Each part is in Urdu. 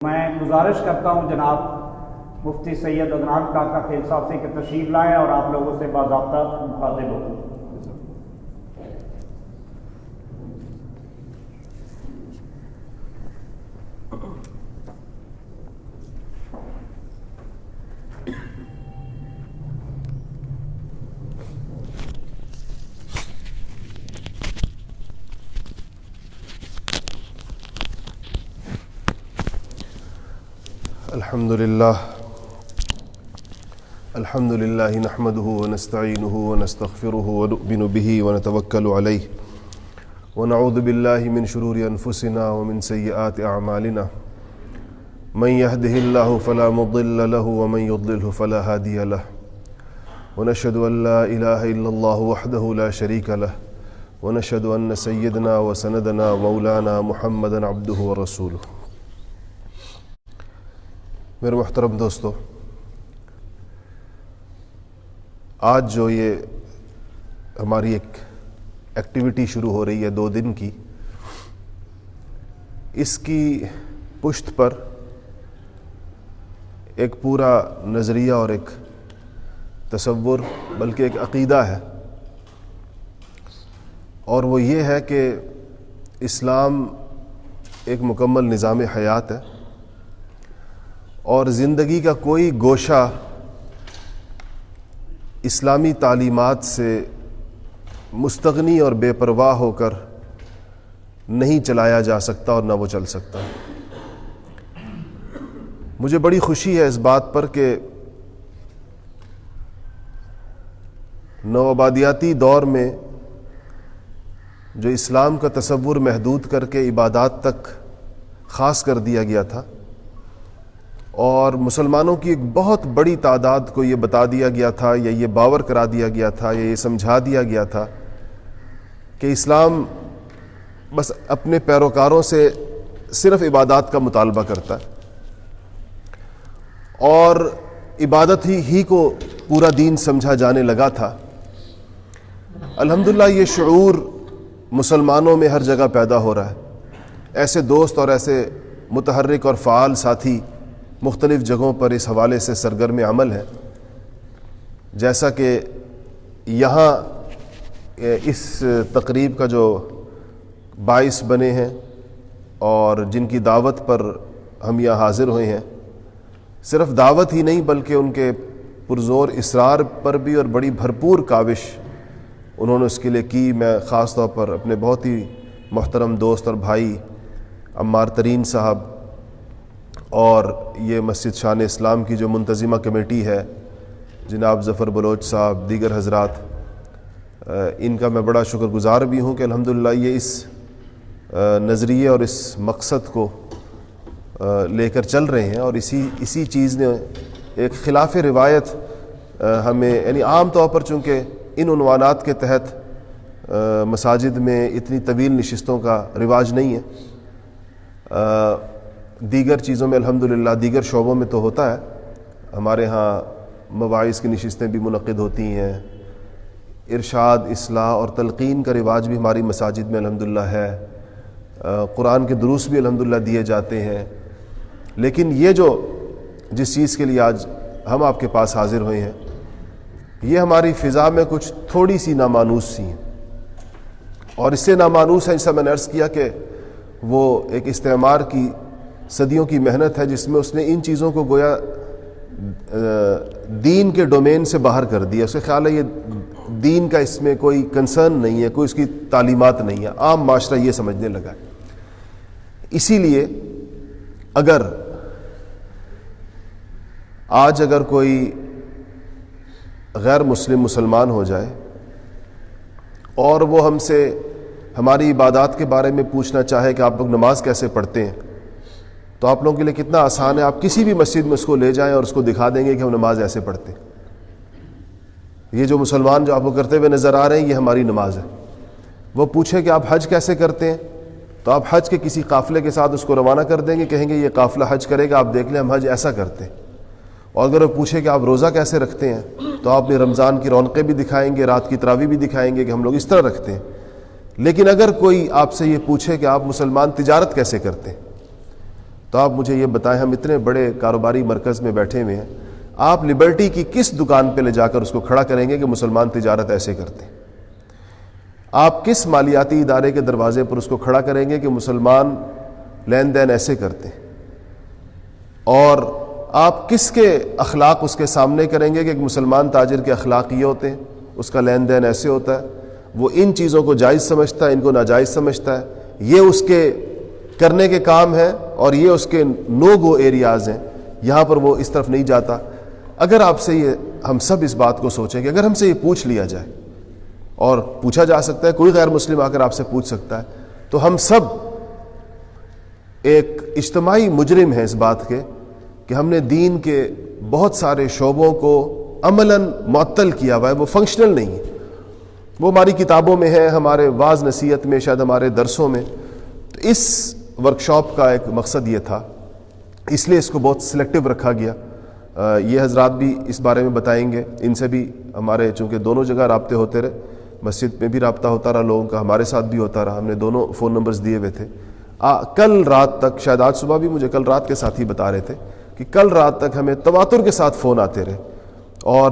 میں گزارش کرتا ہوں جناب مفتی سید عدنان کاکا خیل صاحب سے کہ تشریف لائیں اور آپ لوگوں سے باضابطہ مخاطب ہوں۔ الحمد لله نحمده ونستعينه ونستغفره ونؤمن به ونتوكل عليه ونعوذ بالله من شرور أنفسنا ومن سيئات أعمالنا من يهده الله فلا مضل له ومن يضلله فلا هادي له ونشهد أن لا إله إلا الله وحده لا شريك له ونشهد أن سيدنا وسندنا مولانا محمدا عبده ورسوله۔ میرے محترم دوستو، آج جو یہ ہماری ایک ایکٹیویٹی شروع ہو رہی ہے 2 دن کی، اس کی پشت پر ایک پورا نظریہ اور ایک تصور بلکہ ایک عقیدہ ہے، اور وہ یہ ہے کہ اسلام ایک مکمل نظام حیات ہے اور زندگی کا کوئی گوشہ اسلامی تعلیمات سے مستغنی اور بے پرواہ ہو کر نہیں چلایا جا سکتا اور نہ وہ چل سکتا۔ مجھے بڑی خوشی ہے اس بات پر کہ نوآبادیاتی دور میں جو اسلام کا تصور محدود کر کے عبادات تک خاص کر دیا گیا تھا، اور مسلمانوں کی ایک بہت بڑی تعداد کو یہ بتا دیا گیا تھا یا یہ باور کرا دیا گیا تھا یا یہ سمجھا دیا گیا تھا کہ اسلام بس اپنے پیروکاروں سے صرف عبادات کا مطالبہ کرتا ہے اور عبادت ہی کو پورا دین سمجھا جانے لگا تھا۔ الحمدللہ یہ شعور مسلمانوں میں ہر جگہ پیدا ہو رہا ہے۔ ایسے دوست اور ایسے متحرک اور فعال ساتھی مختلف جگہوں پر اس حوالے سے سرگرم عمل ہے، جیسا کہ یہاں اس تقریب کا جو باعث بنے ہیں اور جن کی دعوت پر ہم یہاں حاضر ہوئے ہیں، صرف دعوت ہی نہیں بلکہ ان کے پرزور اصرار پر بھی اور بڑی بھرپور کاوش انہوں نے اس کے لیے کی۔ میں خاص طور پر اپنے بہت ہی محترم دوست اور بھائی عمار ترین صاحب اور یہ مسجد شان اسلام کی جو منتظمہ کمیٹی ہے، جناب ظفر بلوچ صاحب، دیگر حضرات، ان کا میں بڑا شکر گزار بھی ہوں کہ الحمدللہ یہ اس نظریے اور اس مقصد کو لے کر چل رہے ہیں، اور اسی چیز نے ایک خلاف روایت ہمیں، یعنی عام طور پر چونکہ ان عنوانات کے تحت مساجد میں اتنی طویل نشستوں کا رواج نہیں ہے، دیگر چیزوں میں الحمدللہ دیگر شعبوں میں تو ہوتا ہے، ہمارے ہاں مواعظ کی نشستیں بھی منعقد ہوتی ہیں، ارشاد، اصلاح اور تلقین کا رواج بھی ہماری مساجد میں الحمدللہ ہے، قرآن کے دروس بھی الحمدللہ دیے جاتے ہیں، لیکن یہ جو جس چیز کے لیے آج ہم آپ کے پاس حاضر ہوئے ہیں، یہ ہماری فضا میں کچھ تھوڑی سی نامانوس سی ہیں، اور اس سے نامانوس ہے جیسا میں نے عرض کیا کہ وہ ایک استعمار کی صدیوں کی محنت ہے جس میں اس نے ان چیزوں کو گویا دین کے ڈومین سے باہر کر دیا۔ اس کا خیال ہے یہ دین کا اس میں کوئی کنسرن نہیں ہے، کوئی اس کی تعلیمات نہیں ہے، عام معاشرہ یہ سمجھنے لگا ہے۔ اسی لیے اگر کوئی غیر مسلم مسلمان ہو جائے اور وہ ہم سے ہماری عبادات کے بارے میں پوچھنا چاہے کہ آپ لوگ نماز کیسے پڑھتے ہیں، تو آپ لوگوں کے لیے کتنا آسان ہے، آپ کسی بھی مسجد میں اس کو لے جائیں اور اس کو دکھا دیں گے کہ ہم نماز ایسے پڑھتے ہیں۔ یہ جو مسلمان جو آپ کو کرتے ہوئے نظر آ رہے ہیں، یہ ہماری نماز ہے۔ وہ پوچھے کہ آپ حج کیسے کرتے ہیں، تو آپ حج کے کسی قافلے کے ساتھ اس کو روانہ کر دیں گے، کہیں گے یہ قافلہ حج کرے گا، آپ دیکھ لیں ہم حج ایسا کرتے ہیں۔ اور اگر وہ پوچھے کہ آپ روزہ کیسے رکھتے ہیں، تو آپ نے رمضان کی رونقیں بھی دکھائیں گے، رات کی تراویح بھی دکھائیں گے کہ ہم لوگ اس طرح رکھتے ہیں۔ لیکن اگر کوئی آپ سے یہ پوچھے کہ آپ مسلمان تجارت کیسے کرتے ہیں، تو آپ مجھے یہ بتائیں، ہم اتنے بڑے کاروباری مرکز میں بیٹھے ہوئے ہیں، آپ لبرٹی کی کس دکان پہ لے جا کر اس کو کھڑا کریں گے کہ مسلمان تجارت ایسے کرتے ہیں؟ آپ کس مالیاتی ادارے کے دروازے پر اس کو کھڑا کریں گے کہ مسلمان لین دین ایسے کرتے ہیں؟ اور آپ کس کے اخلاق اس کے سامنے کریں گے کہ ایک مسلمان تاجر کے اخلاق یہ ہوتے ہیں، اس کا لین دین ایسے ہوتا ہے، وہ ان چیزوں کو جائز سمجھتا ہے، ان کو ناجائز سمجھتا ہے، یہ اس کے کرنے کے کام ہیں اور یہ اس کے نو گو ایریاز ہیں، یہاں پر وہ اس طرف نہیں جاتا۔ اگر آپ سے یہ ہم سب اس بات کو سوچیں کہ اگر ہم سے یہ پوچھ لیا جائے، اور پوچھا جا سکتا ہے، کوئی غیر مسلم آ کر آپ سے پوچھ سکتا ہے، تو ہم سب ایک اجتماعی مجرم ہیں اس بات کے کہ ہم نے دین کے بہت سارے شعبوں کو عملاً معطل کیا ہوا ہے، وہ فنکشنل نہیں ہے، وہ ہماری کتابوں میں ہے، ہمارے واعظ نصیحت میں، شاید ہمارے درسوں میں۔ تو اس ورکشاپ کا ایک مقصد یہ تھا، اس لیے اس کو بہت سلیکٹیو رکھا گیا۔ یہ حضرات بھی اس بارے میں بتائیں گے، ان سے بھی ہمارے چونکہ دونوں جگہ رابطے ہوتے رہے، مسجد میں بھی رابطہ ہوتا رہا لوگوں کا، ہمارے ساتھ بھی ہوتا رہا، ہم نے دونوں فون نمبرز دیے ہوئے تھے۔ کل رات تک، شاید آج صبح بھی مجھے کل رات کے ساتھ ہی بتا رہے تھے کہ کل رات تک ہمیں تواتر کے ساتھ فون آتے رہے، اور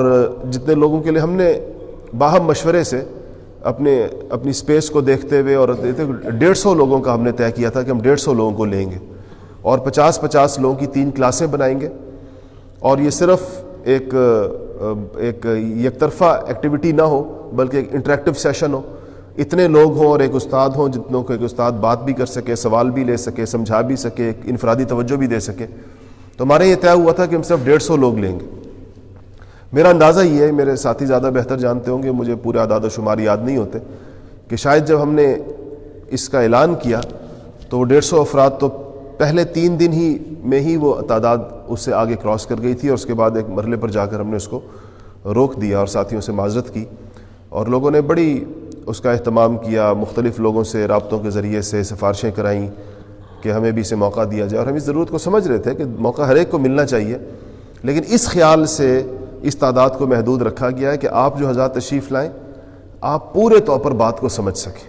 جتنے لوگوں کے لیے ہم نے باہم مشورے سے اپنی سپیس کو دیکھتے ہوئے، اور 150 لوگوں کا ہم نے طے کیا تھا کہ ہم 150 لوگوں کو لیں گے اور 50 لوگوں کی 3 کلاسیں بنائیں گے، اور یہ صرف ایک یک طرفہ ایکٹیویٹی نہ ہو بلکہ ایک انٹریکٹیو سیشن ہو، اتنے لوگ ہوں اور ایک استاد ہوں جتنوں کو ایک استاد بات بھی کر سکے، سوال بھی لے سکے، سمجھا بھی سکے، ایک انفرادی توجہ بھی دے سکے۔ تو ہمارے یہ طے ہوا تھا کہ ہم صرف 150 لوگ لیں گے۔ میرا اندازہ یہ ہے، میرے ساتھی زیادہ بہتر جانتے ہوں گے، مجھے پورے اعداد و شمار یاد نہیں ہوتے، کہ شاید جب ہم نے اس کا اعلان کیا تو 150 افراد تو پہلے 3 دن ہی میں ہی وہ تعداد اس سے آگے کراس کر گئی تھی، اور اس کے بعد ایک مرحلے پر جا کر ہم نے اس کو روک دیا اور ساتھیوں سے معذرت کی، اور لوگوں نے بڑی اس کا اہتمام کیا، مختلف لوگوں سے رابطوں کے ذریعے سے سفارشیں کرائیں کہ ہمیں بھی اسے موقع دیا جائے، اور ہم اس ضرورت کو سمجھ رہے تھے کہ موقع ہر ایک کو ملنا چاہیے، لیکن اس خیال سے اس تعداد کو محدود رکھا گیا ہے کہ آپ جو حضرات تشریف لائیں آپ پورے طور پر بات کو سمجھ سکیں،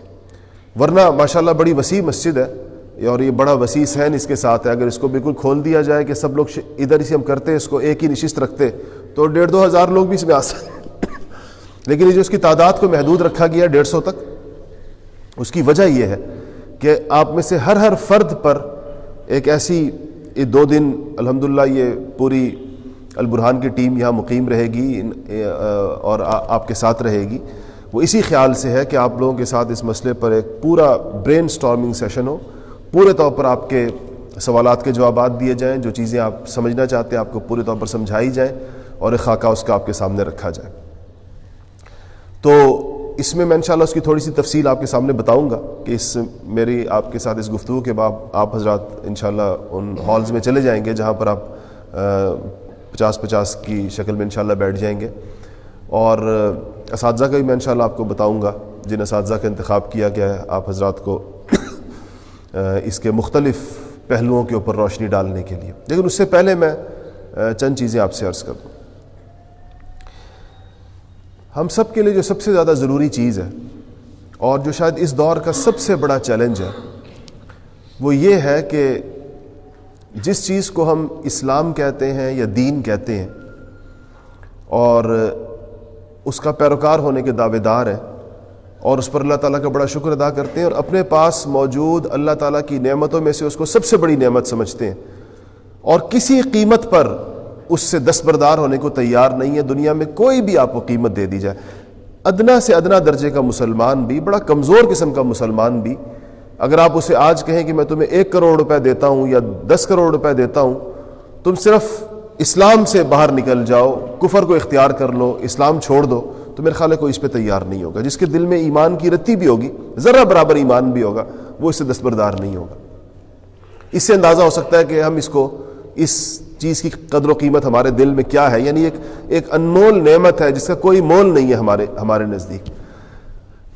ورنہ ماشاءاللہ بڑی وسیع مسجد ہے اور یہ بڑا وسیع صحن اس کے ساتھ ہے، اگر اس کو بالکل کھول دیا جائے کہ سب لوگ ادھر ہی ہم کرتے اس کو ایک ہی نشست رکھتے تو 1,500-2 ہزار لوگ بھی اس میں آ سکتے، لیکن یہ جو اس کی تعداد کو محدود رکھا گیا 150 تک، اس کی وجہ یہ ہے کہ آپ میں سے ہر فرد پر ایک ایسی 2 دن الحمدللہ یہ پوری البرہان کی ٹیم یہاں مقیم رہے گی اور آپ کے ساتھ رہے گی، وہ اسی خیال سے ہے کہ آپ لوگوں کے ساتھ اس مسئلے پر ایک پورا برین سٹارمنگ سیشن ہو، پورے طور پر آپ کے سوالات کے جوابات دیے جائیں، جو چیزیں آپ سمجھنا چاہتے ہیں آپ کو پورے طور پر سمجھائی جائیں، اور ایک خاکہ اس کا آپ کے سامنے رکھا جائے۔ تو اس میں انشاءاللہ اس کی تھوڑی سی تفصیل آپ کے سامنے بتاؤں گا کہ اس میری آپ کے ساتھ اس گفتگو کے بعد آپ حضرات انشاءاللہ ان ہالز میں چلے جائیں گے جہاں پر آپ 50-50 کی شکل میں انشاءاللہ بیٹھ جائیں گے، اور اساتذہ کا بھی میں انشاءاللہ آپ کو بتاؤں گا جن اساتذہ کا انتخاب کیا گیا ہے آپ حضرات کو اس کے مختلف پہلوؤں کے اوپر روشنی ڈالنے کے لیے۔ لیکن اس سے پہلے میں چند چیزیں آپ سے عرض کر دوں۔ ہم سب کے لیے جو سب سے زیادہ ضروری چیز ہے اور جو شاید اس دور کا سب سے بڑا چیلنج ہے وہ یہ ہے کہ جس چیز کو ہم اسلام کہتے ہیں یا دین کہتے ہیں اور اس کا پیروکار ہونے کے دعوے دار ہیں اور اس پر اللہ تعالیٰ کا بڑا شکر ادا کرتے ہیں اور اپنے پاس موجود اللہ تعالیٰ کی نعمتوں میں سے اس کو سب سے بڑی نعمت سمجھتے ہیں اور کسی قیمت پر اس سے دستبردار ہونے کو تیار نہیں ہے، دنیا میں کوئی بھی آپ کو قیمت دے دی جائے، ادنا سے ادنا درجے کا مسلمان بھی، بڑا کمزور قسم کا مسلمان بھی، اگر آپ اسے آج کہیں کہ میں تمہیں 1 کروڑ روپے دیتا ہوں یا 10 کروڑ روپے دیتا ہوں، تم صرف اسلام سے باہر نکل جاؤ، کفر کو اختیار کر لو، اسلام چھوڑ دو، تو میرے خیال ہے کوئی اس پہ تیار نہیں ہوگا۔ جس کے دل میں ایمان کی رتی بھی ہوگی، ذرہ برابر ایمان بھی ہوگا، وہ اس سے دستبردار نہیں ہوگا۔ اس سے اندازہ ہو سکتا ہے کہ ہم اس چیز کی قدر و قیمت ہمارے دل میں کیا ہے، یعنی ایک انمول نعمت ہے جس کا کوئی مول نہیں ہے ہمارے نزدیک۔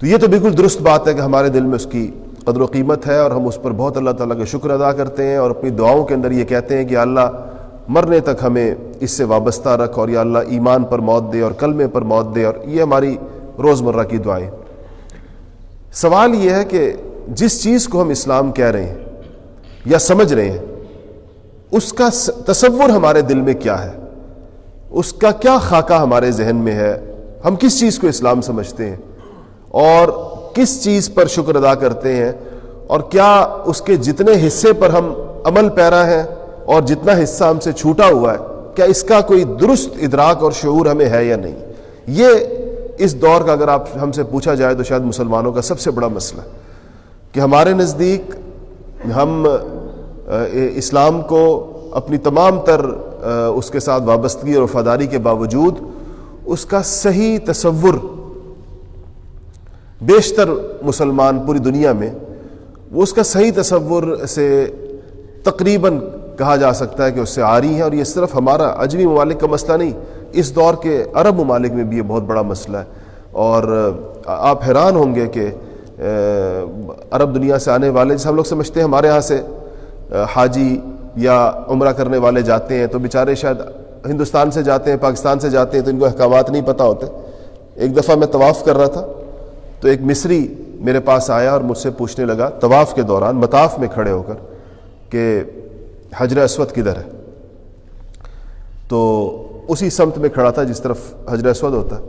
تو یہ تو بالکل درست بات ہے کہ ہمارے دل میں اس کی قدر و قیمت ہے اور ہم اس پر بہت اللہ تعالیٰ کا شکر ادا کرتے ہیں اور اپنی دعاؤں کے اندر یہ کہتے ہیں کہ اللہ مرنے تک ہمیں اس سے وابستہ رکھ، اور یا اللہ ایمان پر موت دے اور کلمے پر موت دے، اور یہ ہماری روزمرہ کی دعائیں۔ سوال یہ ہے کہ جس چیز کو ہم اسلام کہہ رہے ہیں یا سمجھ رہے ہیں اس کا تصور ہمارے دل میں کیا ہے، اس کا کیا خاکہ ہمارے ذہن میں ہے، ہم کس چیز کو اسلام سمجھتے ہیں اور کس چیز پر شکر ادا کرتے ہیں، اور کیا اس کے جتنے حصے پر ہم عمل پیرا ہیں اور جتنا حصہ ہم سے چھوٹا ہوا ہے، کیا اس کا کوئی درست ادراک اور شعور ہمیں ہے یا نہیں۔ یہ اس دور کا اگر ہم سے پوچھا جائے تو شاید مسلمانوں کا سب سے بڑا مسئلہ ہے کہ ہمارے نزدیک ہم اسلام کو اپنی تمام تر اس کے ساتھ وابستگی اور وفاداری کے باوجود اس کا صحیح تصور بیشتر مسلمان پوری دنیا میں وہ اس کا صحیح تصور سے تقریباً کہا جا سکتا ہے کہ اس سے عاری ہیں، اور یہ صرف ہمارا عجمی ممالک کا مسئلہ نہیں، اس دور کے عرب ممالک میں بھی یہ بہت بڑا مسئلہ ہے۔ اور آپ حیران ہوں گے کہ عرب دنیا سے آنے والے، جیسے ہم لوگ سمجھتے ہیں ہمارے ہاں سے حاجی یا عمرہ کرنے والے جاتے ہیں تو بیچارے شاید ہندوستان سے جاتے ہیں، پاکستان سے جاتے ہیں تو ان کو احکامات نہیں پتہ ہوتے۔ ایک دفعہ میں طواف کر رہا تھا تو ایک مصری میرے پاس آیا اور مجھ سے پوچھنے لگا طواف کے دوران مطاف میں کھڑے ہو کر کہ حجر اسود کدھر ہے؟ تو اسی سمت میں کھڑا تھا جس طرف حجر اسود ہوتا ہے۔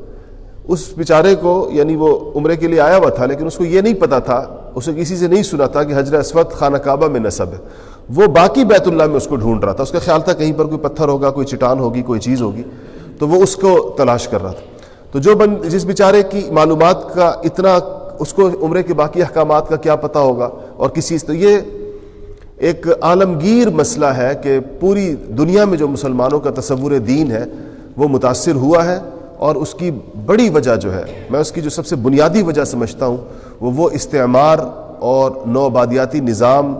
اس بیچارے کو، یعنی وہ عمرے کے لیے آیا ہوا تھا لیکن اس کو یہ نہیں پتا تھا، اسے کسی سے نہیں سنا تھا کہ حجر اسود خانہ کعبہ میں نصب ہے۔ وہ باقی بیت اللہ میں اس کو ڈھونڈ رہا تھا، اس کا خیال تھا کہیں پر کوئی پتھر ہوگا، کوئی چٹان ہوگی، کوئی چیز ہوگی، تو وہ اس کو تلاش کر رہا تھا۔ تو جس بیچارے کی معلومات کا اتنا، اس کو عمرے کے باقی احکامات کا کیا پتہ ہوگا اور کس چیز، تو یہ ایک عالمگیر مسئلہ ہے کہ پوری دنیا میں جو مسلمانوں کا تصور دین ہے وہ متاثر ہوا ہے، اور اس کی بڑی وجہ جو ہے، میں اس کی جو سب سے بنیادی وجہ سمجھتا ہوں وہ استعمار اور نوآبادیاتی نظام،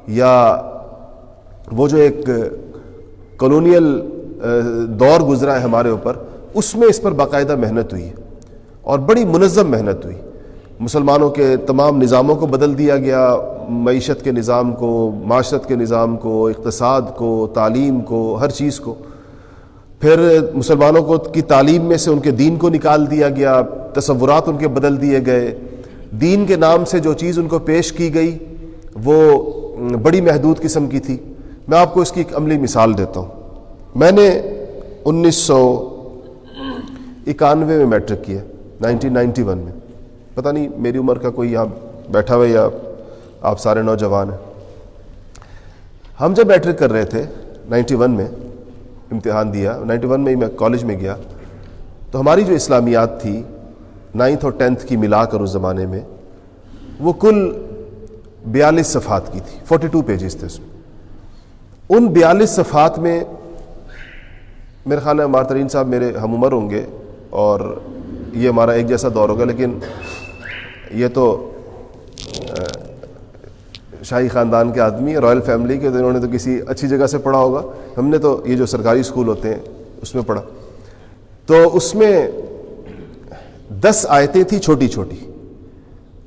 یا وہ جو ایک کالونیل دور گزرا ہے ہمارے اوپر، اس میں اس پر باقاعدہ محنت ہوئی ہے اور بڑی منظم محنت ہوئی۔ مسلمانوں کے تمام نظاموں کو بدل دیا گیا، معیشت کے نظام کو، معاشرت کے نظام کو، اقتصاد کو، تعلیم کو، ہر چیز کو۔ پھر مسلمانوں کو کی تعلیم میں سے ان کے دین کو نکال دیا گیا، تصورات ان کے بدل دیے گئے، دین کے نام سے جو چیز ان کو پیش کی گئی وہ بڑی محدود قسم کی تھی۔ میں آپ کو اس کی ایک عملی مثال دیتا ہوں۔ میں نے 1991 میں میٹرک کیا، 1991 میں، پتہ نہیں میری عمر کا کوئی یہاں بیٹھا ہوا یا آپ سارے نوجوان ہیں۔ ہم جب میٹرک کر رہے تھے 91 میں، امتحان دیا 91 میں ہی میں کالج میں گیا، تو ہماری جو اسلامیات تھی 9th اور 10th کی ملا کر اس زمانے میں، وہ کل 42 صفحات کی تھی، 42 پیجز تھے اس میں۔ ان 42 صفحات میں میرے خیال ہے عمار ترین صاحب میرے ہم عمر ہوں گے اور یہ ہمارا ایک جیسا دور ہوگا، لیکن یہ تو شاہی خاندان کے آدمی، رائل فیملی کے، تو انہوں نے تو کسی اچھی جگہ سے پڑھا ہوگا۔ ہم نے تو یہ جو سرکاری اسکول ہوتے ہیں اس میں پڑھا، تو اس میں 10 آیتیں تھیں چھوٹی چھوٹی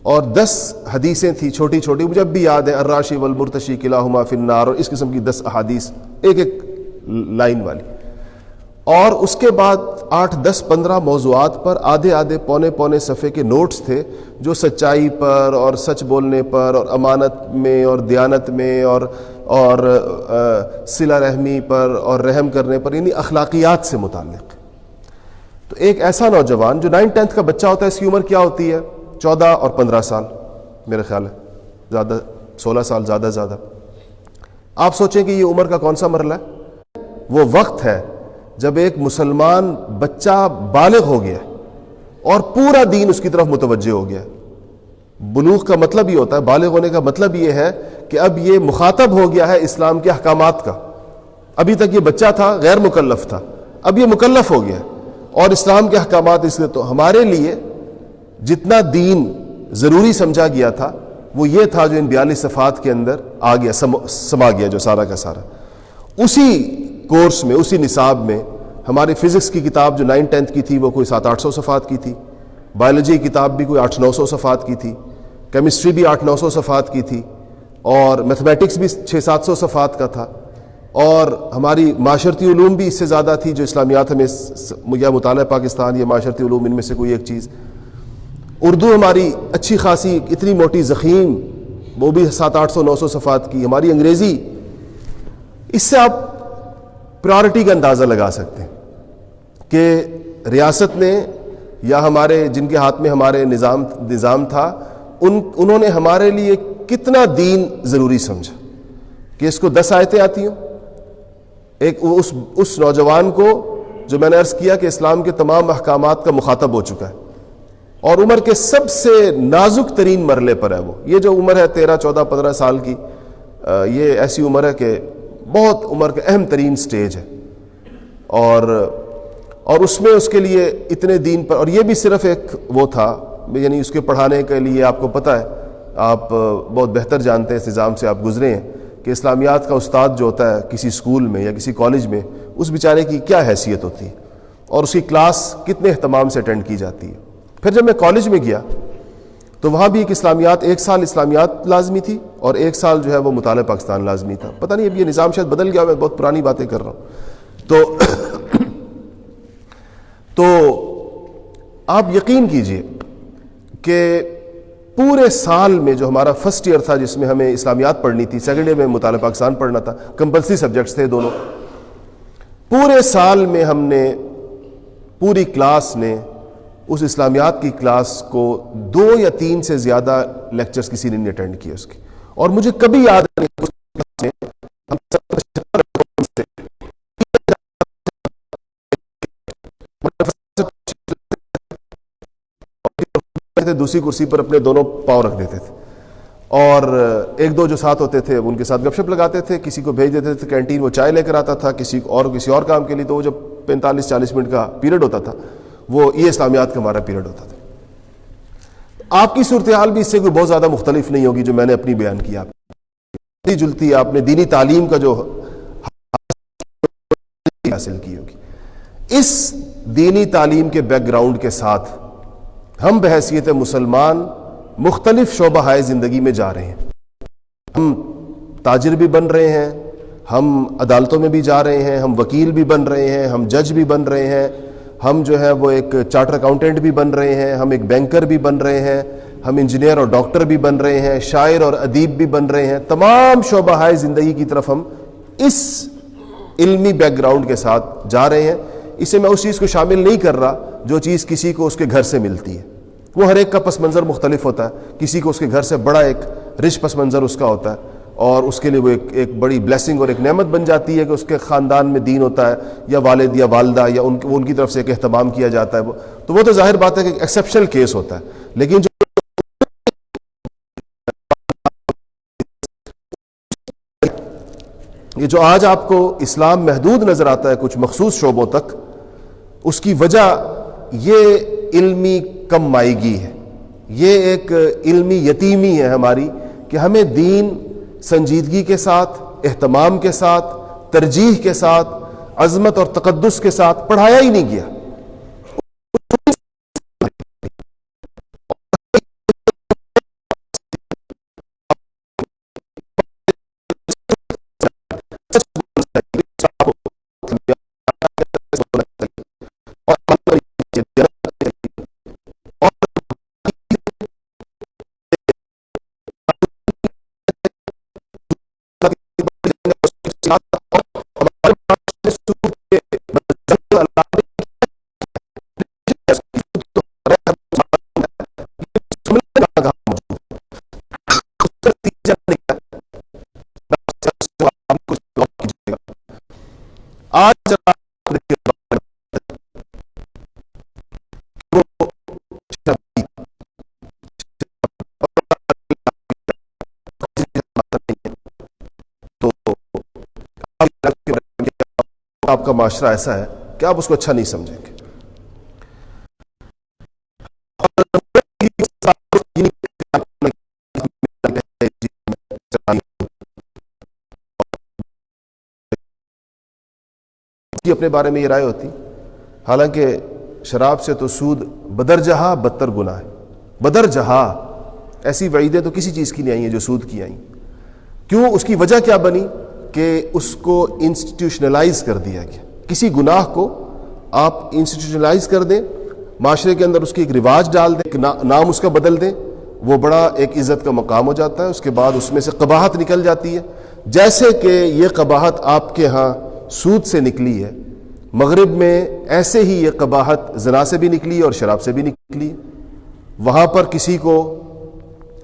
اور 10 حدیثیں تھیں چھوٹی چھوٹی، مجھے اب بھی یاد ہے، الراشی والمرتشی کلاہما فی النار، اور اس قسم کی 10 احادیث ایک ایک لائن والی، اور اس کے بعد 8 10 15 موضوعات پر آدھے آدھے پونے پونے صفحے کے نوٹس تھے جو سچائی پر اور سچ بولنے پر اور امانت میں اور دیانت میں اور صلہ رحمی پر اور رحم کرنے پر، یعنی اخلاقیات سے متعلق۔ تو ایک ایسا نوجوان جو 9th 10th کا بچہ ہوتا ہے، اس کی عمر کیا ہوتی ہے؟ 14 اور 15 سال میرے خیال ہے، زیادہ 16 سال زیادہ۔ آپ سوچیں کہ یہ عمر کا کون سا مرحلہ ہے؟ وہ وقت ہے جب ایک مسلمان بچہ بالغ ہو گیا اور پورا دین اس کی طرف متوجہ ہو گیا۔ بلوغ کا مطلب یہ ہوتا ہے، بالغ ہونے کا مطلب یہ ہے کہ اب یہ مخاطب ہو گیا ہے اسلام کے احکامات کا۔ ابھی تک یہ بچہ تھا، غیر مکلف تھا، اب یہ مکلف ہو گیا اور اسلام کے احکامات اس لیے، تو ہمارے لیے جتنا دین ضروری سمجھا گیا تھا وہ یہ تھا جو ان 42 صفحات کے اندر آ گیا، سما گیا، جو سارا کا سارا۔ اسی کورس میں، اسی نصاب میں ہماری فزکس کی کتاب جو 9 10 کی تھی وہ کوئی 700-800 صفحات کی تھی، بایولوجی کی کتاب بھی کوئی 800-900 صفحات کی تھی، کیمسٹری بھی 800-900 صفحات کی تھی، اور میتھمیٹکس بھی 600-700 صفحات کا تھا، اور ہماری معاشرتی علوم بھی اس سے زیادہ تھی جو اسلامیات ہمیں یا مطالعہ پاکستان یا معاشرتی علوم، ان میں سے کوئی ایک چیز۔ اردو ہماری اچھی خاصی اتنی موٹی ضخیم، وہ بھی 700-800-900 صفحات کی۔ ہماری انگریزی اس سے آپ پرائورٹی کا اندازہ لگا سکتے ہیں کہ ریاست نے یا ہمارے جن کے ہاتھ میں ہمارے نظام تھا انہوں نے ہمارے لیے کتنا دین ضروری سمجھا کہ اس کو 10 آیتیں آتی ہوں. ایک اس نوجوان کو جو میں نے عرض کیا کہ اسلام کے تمام احکامات کا مخاطب ہو چکا ہے اور عمر کے سب سے نازک ترین مرحلے پر ہے. وہ یہ جو عمر ہے 13 14 15 سال کی، یہ ایسی عمر ہے کہ بہت عمر کا اہم ترین سٹیج ہے، اور اس میں اس کے لیے اتنے دین پر، اور یہ بھی صرف ایک وہ تھا، یعنی اس کے پڑھانے کے لیے آپ کو پتہ ہے، آپ بہت بہتر جانتے ہیں، اس نظام سے آپ گزرے ہیں کہ اسلامیات کا استاد جو ہوتا ہے کسی اسکول میں یا کسی کالج میں، اس بیچارے کی کیا حیثیت ہوتی ہے اور اس کی کلاس کتنے اہتمام سے اٹینڈ کی جاتی ہے. پھر جب میں کالج میں گیا تو وہاں بھی ایک اسلامیات، 1 سال اسلامیات لازمی تھی اور 1 سال جو ہے وہ مطالعہ پاکستان لازمی تھا. پتہ نہیں اب یہ نظام شاید بدل گیا، میں بہت پرانی باتیں کر رہا ہوں. تو آپ یقین کیجئے کہ پورے سال میں جو ہمارا فرسٹ ایئر تھا جس میں ہمیں اسلامیات پڑھنی تھی، سیکنڈ ایئر میں مطالعہ پاکستان پڑھنا تھا، کمپلسری سبجیکٹس تھے دونوں، پورے سال میں ہم نے، پوری کلاس نے اس اسلامیات کی کلاس کو 2 یا 3 سے زیادہ لیکچرز کسی نے نہیں اٹینڈ کیے اس کی. اور مجھے کبھی یاد نہیں ہم دوسری کرسی پر اپنے دونوں پاؤں رکھ دیتے تھے اور 1-2 جو ساتھ ہوتے تھے ان کے ساتھ گپ شپ لگاتے تھے، کسی کو بھیج دیتے تھے کینٹین، وہ چائے لے کر آتا تھا کسی اور کام کے لیے. تو وہ جب 45-40 منٹ کا پیریڈ ہوتا تھا وہ یہ اسلامیات کا ہمارا پیریڈ ہوتا تھا. آپ کی صورتحال بھی اس سے کوئی بہت زیادہ مختلف نہیں ہوگی جو میں نے اپنی بیان کیا. جلتی آپ نے دینی تعلیم کا جو حاصل کی ہوگی. اس دینی تعلیم کے بیک گراؤنڈ کے ساتھ ہم بحیثیت مسلمان مختلف شعبہ ہائے زندگی میں جا رہے ہیں. ہم تاجر بھی بن رہے ہیں، ہم عدالتوں میں بھی جا رہے ہیں، ہم وکیل بھی بن رہے ہیں، ہم جج بھی بن رہے ہیں، ہم جو ہے وہ ایک چارٹر اکاؤنٹنٹ بھی بن رہے ہیں، ہم ایک بینکر بھی بن رہے ہیں، ہم انجینئر اور ڈاکٹر بھی بن رہے ہیں، شاعر اور ادیب بھی بن رہے ہیں. تمام شعبہ ہائے زندگی کی طرف ہم اس علمی بیک گراؤنڈ کے ساتھ جا رہے ہیں. اسے میں اس چیز کو شامل نہیں کر رہا جو چیز کسی کو اس کے گھر سے ملتی ہے. وہ ہر ایک کا پس منظر مختلف ہوتا ہے. کسی کو اس کے گھر سے بڑا ایک رچ پس منظر اس کا ہوتا ہے اور اس کے لیے وہ ایک بڑی بلیسنگ اور ایک نعمت بن جاتی ہے کہ اس کے خاندان میں دین ہوتا ہے یا والد یا والدہ یا ان کی طرف سے ایک اہتمام کیا جاتا ہے. تو وہ تو ظاہر بات ہے کہ ایک ایکسیپشنل کیس ہوتا ہے. لیکن یہ جو آج آپ کو اسلام محدود نظر آتا ہے کچھ مخصوص شعبوں تک، اس کی وجہ یہ علمی کم مائیگی ہے، یہ ایک علمی یتیمی ہے ہماری کہ ہمیں دین سنجیدگی کے ساتھ، اہتمام کے ساتھ، ترجیح کے ساتھ، عظمت اور تقدس کے ساتھ پڑھایا ہی نہیں گیا. آج آپ کا معاشرہ ایسا ہے کہ آپ اس کو اچھا نہیں سمجھیں گے. اپنے بارے میں یہ رائے ہوتی، حالانکہ شراب سے تو سود بدرجہا بدتر گناہ ہے. بدرجہا ایسی وعیدیں تو کسی چیز کی نہیں آئی ہیں جو سود کی آئیں. کیوں؟ اس کی وجہ کیا بنی کہ اس کو انسٹیٹیوشنلائز کر دیا گیا. کسی گناہ کو آپ انسٹیٹیوشنلائز کر دیں، معاشرے کے اندر اس کی ایک رواج ڈال دیں، نام اس کا بدل دیں، وہ بڑا ایک عزت کا مقام ہو جاتا ہے. اس کے بعد اس میں سے قباحت نکل جاتی ہے. جیسے کہ یہ قباحت آپ کے ہاں سود سے نکلی ہے، مغرب میں ایسے ہی یہ قباحت زنا سے بھی نکلی ہے اور شراب سے بھی نکلی ہے. وہاں پر کسی کو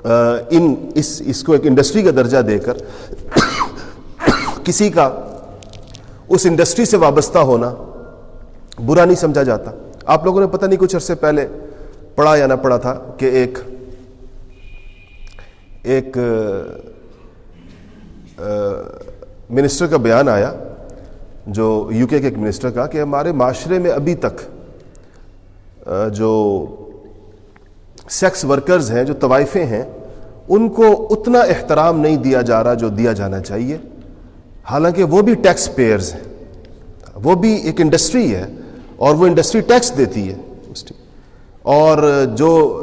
اس کو ایک انڈسٹری کا درجہ دے کر کسی کا اس انڈسٹری سے وابستہ ہونا برا نہیں سمجھا جاتا. آپ لوگوں نے پتہ نہیں کچھ عرصے پہلے پڑھا یا نہ پڑھا تھا کہ ایک منسٹر کا بیان آیا، جو یو کے ایک منسٹر کا، کہ ہمارے معاشرے میں ابھی تک جو سیکس ورکرز ہیں، جو طوائفیں ہیں، ان کو اتنا احترام نہیں دیا جا رہا جو دیا جانا چاہیے، حالانکہ وہ بھی ٹیکس پیئرز ہیں، وہ بھی ایک انڈسٹری ہے اور وہ انڈسٹری ٹیکس دیتی ہے. اور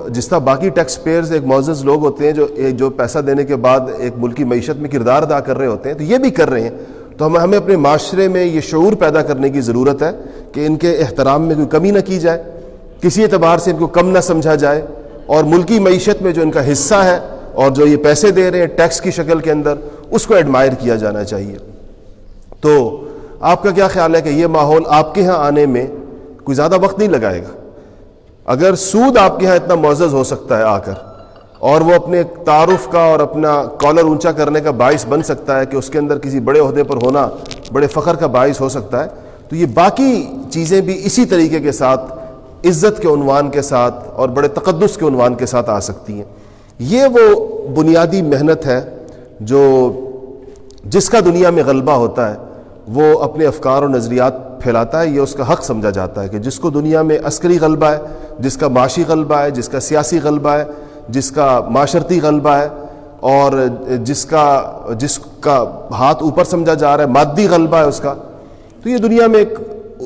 جس طرح باقی ٹیکس پیئرز ایک معزز لوگ ہوتے ہیں جو پیسہ دینے کے بعد ایک ملکی معیشت میں کردار ادا کر رہے ہوتے ہیں، تو یہ بھی کر رہے ہیں. تو ہمیں اپنے معاشرے میں یہ شعور پیدا کرنے کی ضرورت ہے کہ ان کے احترام میں کوئی کمی نہ کی جائے، کسی اعتبار سے ان کو کم نہ سمجھا جائے، اور ملکی معیشت میں جو ان کا حصہ ہے اور جو یہ پیسے دے رہے ہیں ٹیکس کی شکل کے اندر، اس کو ایڈمائر کیا جانا چاہیے. تو آپ کا کیا خیال ہے کہ یہ ماحول آپ کے ہاں آنے میں کوئی زیادہ وقت نہیں لگائے گا؟ اگر سود آپ کے ہاں اتنا معزز ہو سکتا ہے آ کر، اور وہ اپنے تعارف کا اور اپنا کالر اونچا کرنے کا باعث بن سکتا ہے کہ اس کے اندر کسی بڑے عہدے پر ہونا بڑے فخر کا باعث ہو سکتا ہے، تو یہ باقی چیزیں بھی اسی طریقے کے ساتھ عزت کے عنوان کے ساتھ اور بڑے تقدس کے عنوان کے ساتھ آ سکتی ہیں. یہ وہ بنیادی محنت ہے جس کا دنیا میں غلبہ ہوتا ہے، وہ اپنے افکار اور نظریات پھیلاتا ہے. یہ اس کا حق سمجھا جاتا ہے کہ جس کو دنیا میں عسکری غلبہ ہے، جس کا معاشی غلبہ ہے، جس کا سیاسی غلبہ ہے، جس کا معاشرتی غلبہ ہے، اور جس کا ہاتھ اوپر سمجھا جا رہا ہے، مادی غلبہ ہے اس کا، تو یہ دنیا میں ایک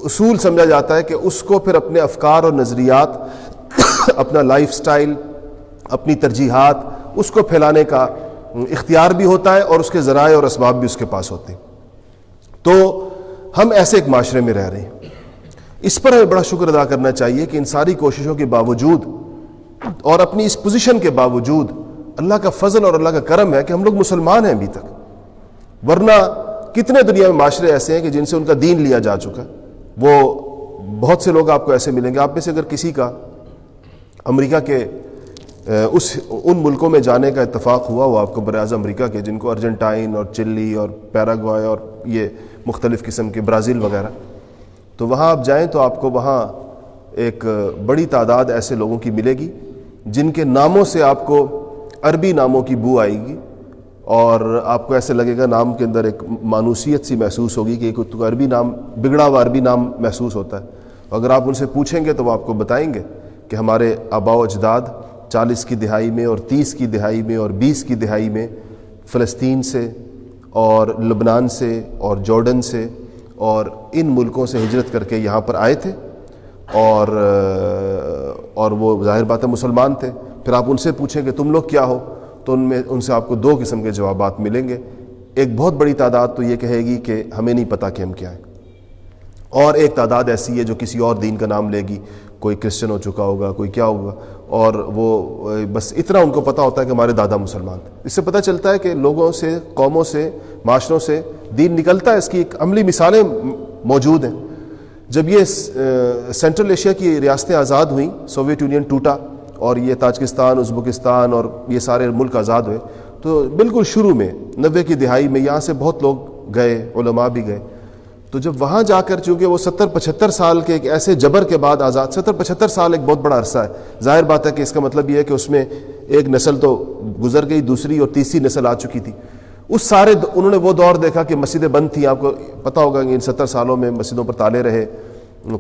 اصول سمجھا جاتا ہے کہ اس کو پھر اپنے افکار اور نظریات، اپنا لائف سٹائل، اپنی ترجیحات، اس کو پھیلانے کا اختیار بھی ہوتا ہے، اور اس کے ذرائع اور اسباب بھی اس کے پاس ہوتے ہیں. تو ہم ایسے ایک معاشرے میں رہ رہے ہیں. اس پر ہمیں بڑا شکر ادا کرنا چاہیے کہ ان ساری کوششوں کے باوجود اور اپنی اس پوزیشن کے باوجود اللہ کا فضل اور اللہ کا کرم ہے کہ ہم لوگ مسلمان ہیں ابھی تک. ورنہ کتنے دنیا میں معاشرے ایسے ہیں کہ جن سے ان کا دین لیا جا چکا ہے. وہ بہت سے لوگ آپ کو ایسے ملیں گے. آپ میں سے اگر کسی کا امریکہ کے ان ملکوں میں جانے کا اتفاق ہوا، وہ آپ کو براعظم امریکہ کے، جن کو ارجنٹائن اور چلی اور پیراگوائے اور یہ مختلف قسم کے، برازیل وغیرہ، تو وہاں آپ جائیں تو آپ کو وہاں ایک بڑی تعداد ایسے لوگوں کی ملے گی جن کے ناموں سے آپ کو عربی ناموں کی بو آئے گی، اور آپ کو ایسے لگے گا نام کے اندر ایک مانوسیت سی محسوس ہوگی کہ ایک عربی نام، بگڑا ہوا عربی نام محسوس ہوتا ہے. اگر آپ ان سے پوچھیں گے تو وہ آپ کو بتائیں گے کہ ہمارے آباء و اجداد 40 کی دہائی میں اور 30 کی دہائی میں اور 20 کی دہائی میں فلسطین سے اور لبنان سے اور جارڈن سے اور ان ملکوں سے ہجرت کر کے یہاں پر آئے تھے، اور وہ ظاہر بات ہے مسلمان تھے. پھر آپ ان سے پوچھیں کہ تم لوگ کیا ہو، تو ان سے آپ کو 2 قسم کے جوابات ملیں گے. ایک بہت بڑی تعداد تو یہ کہے گی کہ ہمیں نہیں پتہ کہ ہم کیا ہیں، اور ایک تعداد ایسی ہے جو کسی اور دین کا نام لے گی، کوئی کرسچن ہو چکا ہوگا، کوئی کیا ہوگا، اور وہ بس اتنا ان کو پتہ ہوتا ہے کہ ہمارے دادا مسلمان تھے. اس سے پتہ چلتا ہے کہ لوگوں سے، قوموں سے، معاشروں سے دین نکلتا ہے. اس کی ایک عملی مثالیں موجود ہیں. جب یہ سینٹرل ایشیا کی ریاستیں آزاد ہوئیں، سوویت یونین ٹوٹا اور یہ تاجکستان، ازبکستان اور یہ سارے ملک آزاد ہوئے، تو بالکل شروع میں 90 کی دہائی میں یہاں سے بہت لوگ گئے، علماء بھی گئے. تو جب وہاں جا کر، چونکہ وہ 70-75 سال کے ایک ایسے جبر کے بعد آزاد، 70-75 سال ایک بہت بڑا عرصہ ہے. ظاہر بات ہے کہ اس کا مطلب یہ ہے کہ اس میں ایک نسل تو گزر گئی، دوسری اور تیسری نسل آ چکی تھی. انہوں نے وہ دور دیکھا کہ مسجدیں بند تھیں. آپ کو پتہ ہوگا کہ ان 70 سالوں میں مسجدوں پر تالے رہے،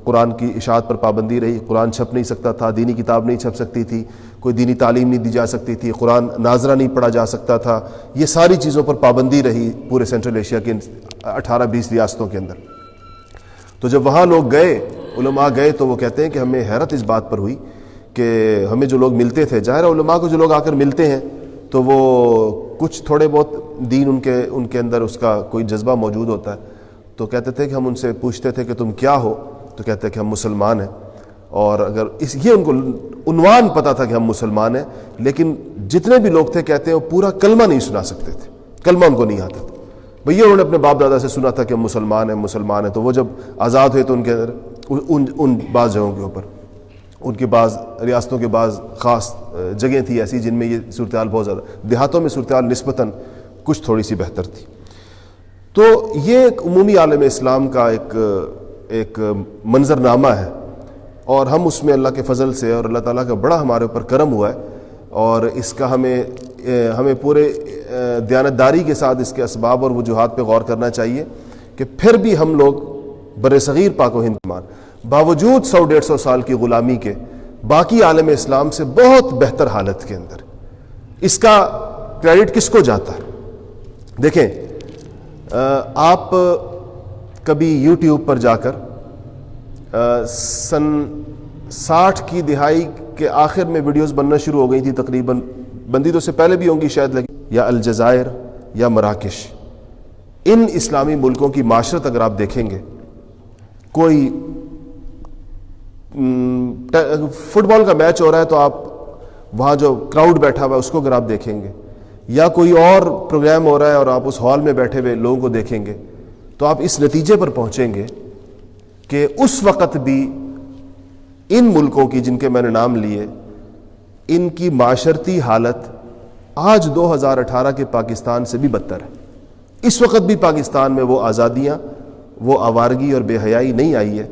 قرآن کی اشاعت پر پابندی رہی، قرآن چھپ نہیں سکتا تھا، دینی کتاب نہیں چھپ سکتی تھی، کوئی دینی تعلیم نہیں دی جا سکتی تھی، قرآن ناظرہ نہیں پڑھا جا سکتا تھا. یہ ساری چیزوں پر پابندی رہی پورے سینٹرل ایشیا کے 18-20 ریاستوں کے اندر. تو جب وہاں لوگ گئے، علماء گئے، تو وہ کہتے ہیں کہ ہمیں حیرت اس بات پر ہوئی کہ ہمیں جو لوگ ملتے تھے، ظاہر علماء کو جو لوگ آ کر ملتے ہیں تو وہ کچھ تھوڑے بہت دین ان کے اندر اس کا کوئی جذبہ موجود ہوتا ہے. تو کہتے تھے کہ ہم ان سے پوچھتے تھے کہ تم کیا ہو، تو کہتے ہیں کہ ہم مسلمان ہیں. اور اگر یہ ان کو عنوان پتہ تھا کہ ہم مسلمان ہیں، لیکن جتنے بھی لوگ تھے کہتے ہیں وہ پورا کلمہ نہیں سنا سکتے تھے، کلمہ ان کو نہیں آتا تھا. بھئی انہوں نے اپنے باپ دادا سے سنا تھا کہ ہم مسلمان ہیں، تو وہ جب آزاد ہوئے تو ان کے اندر ان بعض جگہوں کے اوپر ان کے بعض ریاستوں کے بعض خاص جگہیں تھی ایسی جن میں یہ صورتحال بہت زیادہ، دیہاتوں میں صورتحال نسبتاً کچھ تھوڑی سی بہتر تھی. تو یہ ایک عمومی عالم اسلام کا ایک منظرنامہ ہے، اور ہم اس میں اللہ کے فضل سے اور اللہ تعالیٰ کا بڑا ہمارے اوپر کرم ہوا ہے، اور اس کا ہمیں پورے دیانتداری کے ساتھ اس کے اسباب اور وجوہات پہ غور کرنا چاہیے کہ پھر بھی ہم لوگ بر صغیر پاک و ہند باوجود 100-150 سال کی غلامی کے باقی عالم اسلام سے بہت بہتر حالت کے اندر. اس کا کریڈٹ کس کو جاتا ہے؟ دیکھیں، آپ کبھی یوٹیوب پر جا کر سن 60 کی دہائی کے آخر میں ویڈیوز بننا شروع ہو گئی تھی، تقریباً بندی تو سے پہلے بھی ہوں گی شاید، لگی یا الجزائر یا مراکش، ان اسلامی ملکوں کی معاشرت اگر آپ دیکھیں گے، کوئی فٹ بال کا میچ ہو رہا ہے تو آپ وہاں جو کراؤڈ بیٹھا ہوا ہے اس کو اگر آپ دیکھیں گے، یا کوئی اور پروگرام ہو رہا ہے اور آپ اس ہال میں بیٹھے ہوئے لوگوں کو دیکھیں گے، تو آپ اس نتیجے پر پہنچیں گے کہ اس وقت بھی ان ملکوں کی جن کے میں نے نام لیے، ان کی معاشرتی حالت آج 2018 کے پاکستان سے بھی بدتر ہے. اس وقت بھی پاکستان میں وہ آزادیاں، وہ آوارگی اور بے حیائی نہیں آئی ہے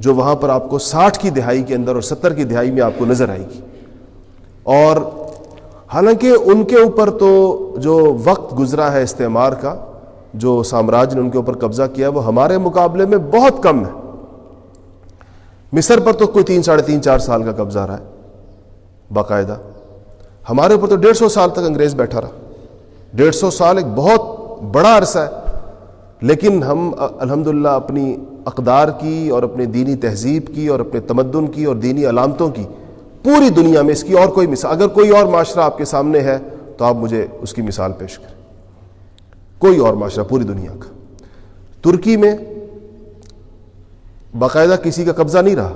جو وہاں پر آپ کو 60 کی دہائی کے اندر اور 70 کی دہائی میں آپ کو نظر آئے گی. اور حالانکہ ان کے اوپر تو جو وقت گزرا ہے استعمار کا، جو سامراج نے ان کے اوپر قبضہ کیا، وہ ہمارے مقابلے میں بہت کم ہے. مصر پر تو کوئی 3-3.5-4 سال کا قبضہ رہا ہے باقاعدہ. ہمارے اوپر تو 150 سال تک انگریز بیٹھا رہا. 150 سال ایک بہت بڑا عرصہ ہے، لیکن ہم الحمدللہ اپنی اقدار کی اور اپنے دینی تہذیب کی اور اپنے تمدن کی اور دینی علامتوں کی پوری دنیا میں اس کی اور کوئی مثال، اگر کوئی اور معاشرہ آپ کے سامنے ہے تو آپ مجھے اس کی مثال پیش کریں. کوئی اور معاشرہ پوری دنیا کا. ترکی میں باقاعدہ کسی کا قبضہ نہیں رہا،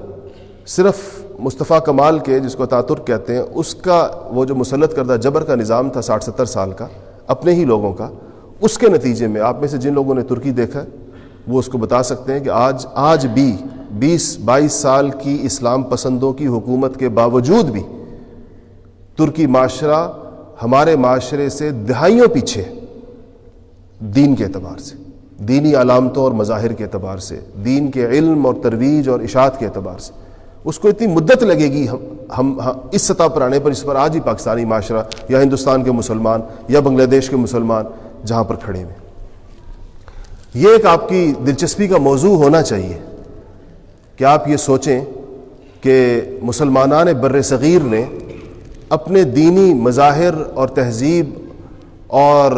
صرف مصطفیٰ کمال کے، جس کو اتاترک کہتے ہیں، اس کا وہ جو مسلط کردہ جبر کا نظام تھا 60-70 سال کا اپنے ہی لوگوں کا، اس کے نتیجے میں آپ میں سے جن لوگوں نے ترکی دیکھا ہے وہ اس کو بتا سکتے ہیں کہ آج بھی 20-22 سال کی اسلام پسندوں کی حکومت کے باوجود بھی ترکی معاشرہ ہمارے معاشرے سے دہائیوں پیچھے ہے. دین کے اعتبار سے، دینی علامتوں اور مظاہر کے اعتبار سے، دین کے علم اور ترویج اور اشاعت کے اعتبار سے. اس کو اتنی مدت لگے گی ہم اس سطح پر آنے پر اس پر آج ہی پاکستانی معاشرہ یا ہندوستان کے مسلمان یا بنگلہ دیش کے مسلمان جہاں پر کھڑے ہوئے. یہ ایک آپ کی دلچسپی کا موضوع ہونا چاہیے کہ آپ یہ سوچیں کہ مسلمانان بر صغیر نے اپنے دینی مظاہر اور تہذیب اور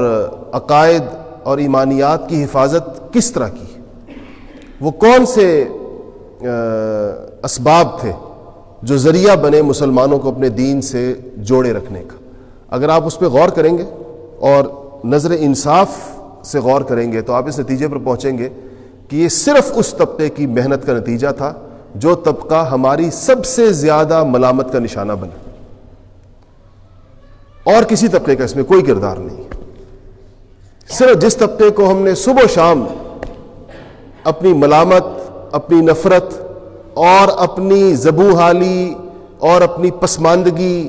عقائد اور ایمانیات کی حفاظت کس طرح کی. وہ کون سے اسباب تھے جو ذریعہ بنے مسلمانوں کو اپنے دین سے جوڑے رکھنے کا. اگر آپ اس پہ غور کریں گے اور نظر انصاف سے غور کریں گے تو آپ اس نتیجے پر پہنچیں گے کہ یہ صرف اس طبقے کی محنت کا نتیجہ تھا جو طبقہ ہماری سب سے زیادہ ملامت کا نشانہ بنا، اور کسی طبقے کا اس میں کوئی کردار نہیں ہے. صرف جس طبقے کو ہم نے صبح و شام اپنی ملامت، اپنی نفرت اور اپنی زبوں حالی اور اپنی پسماندگی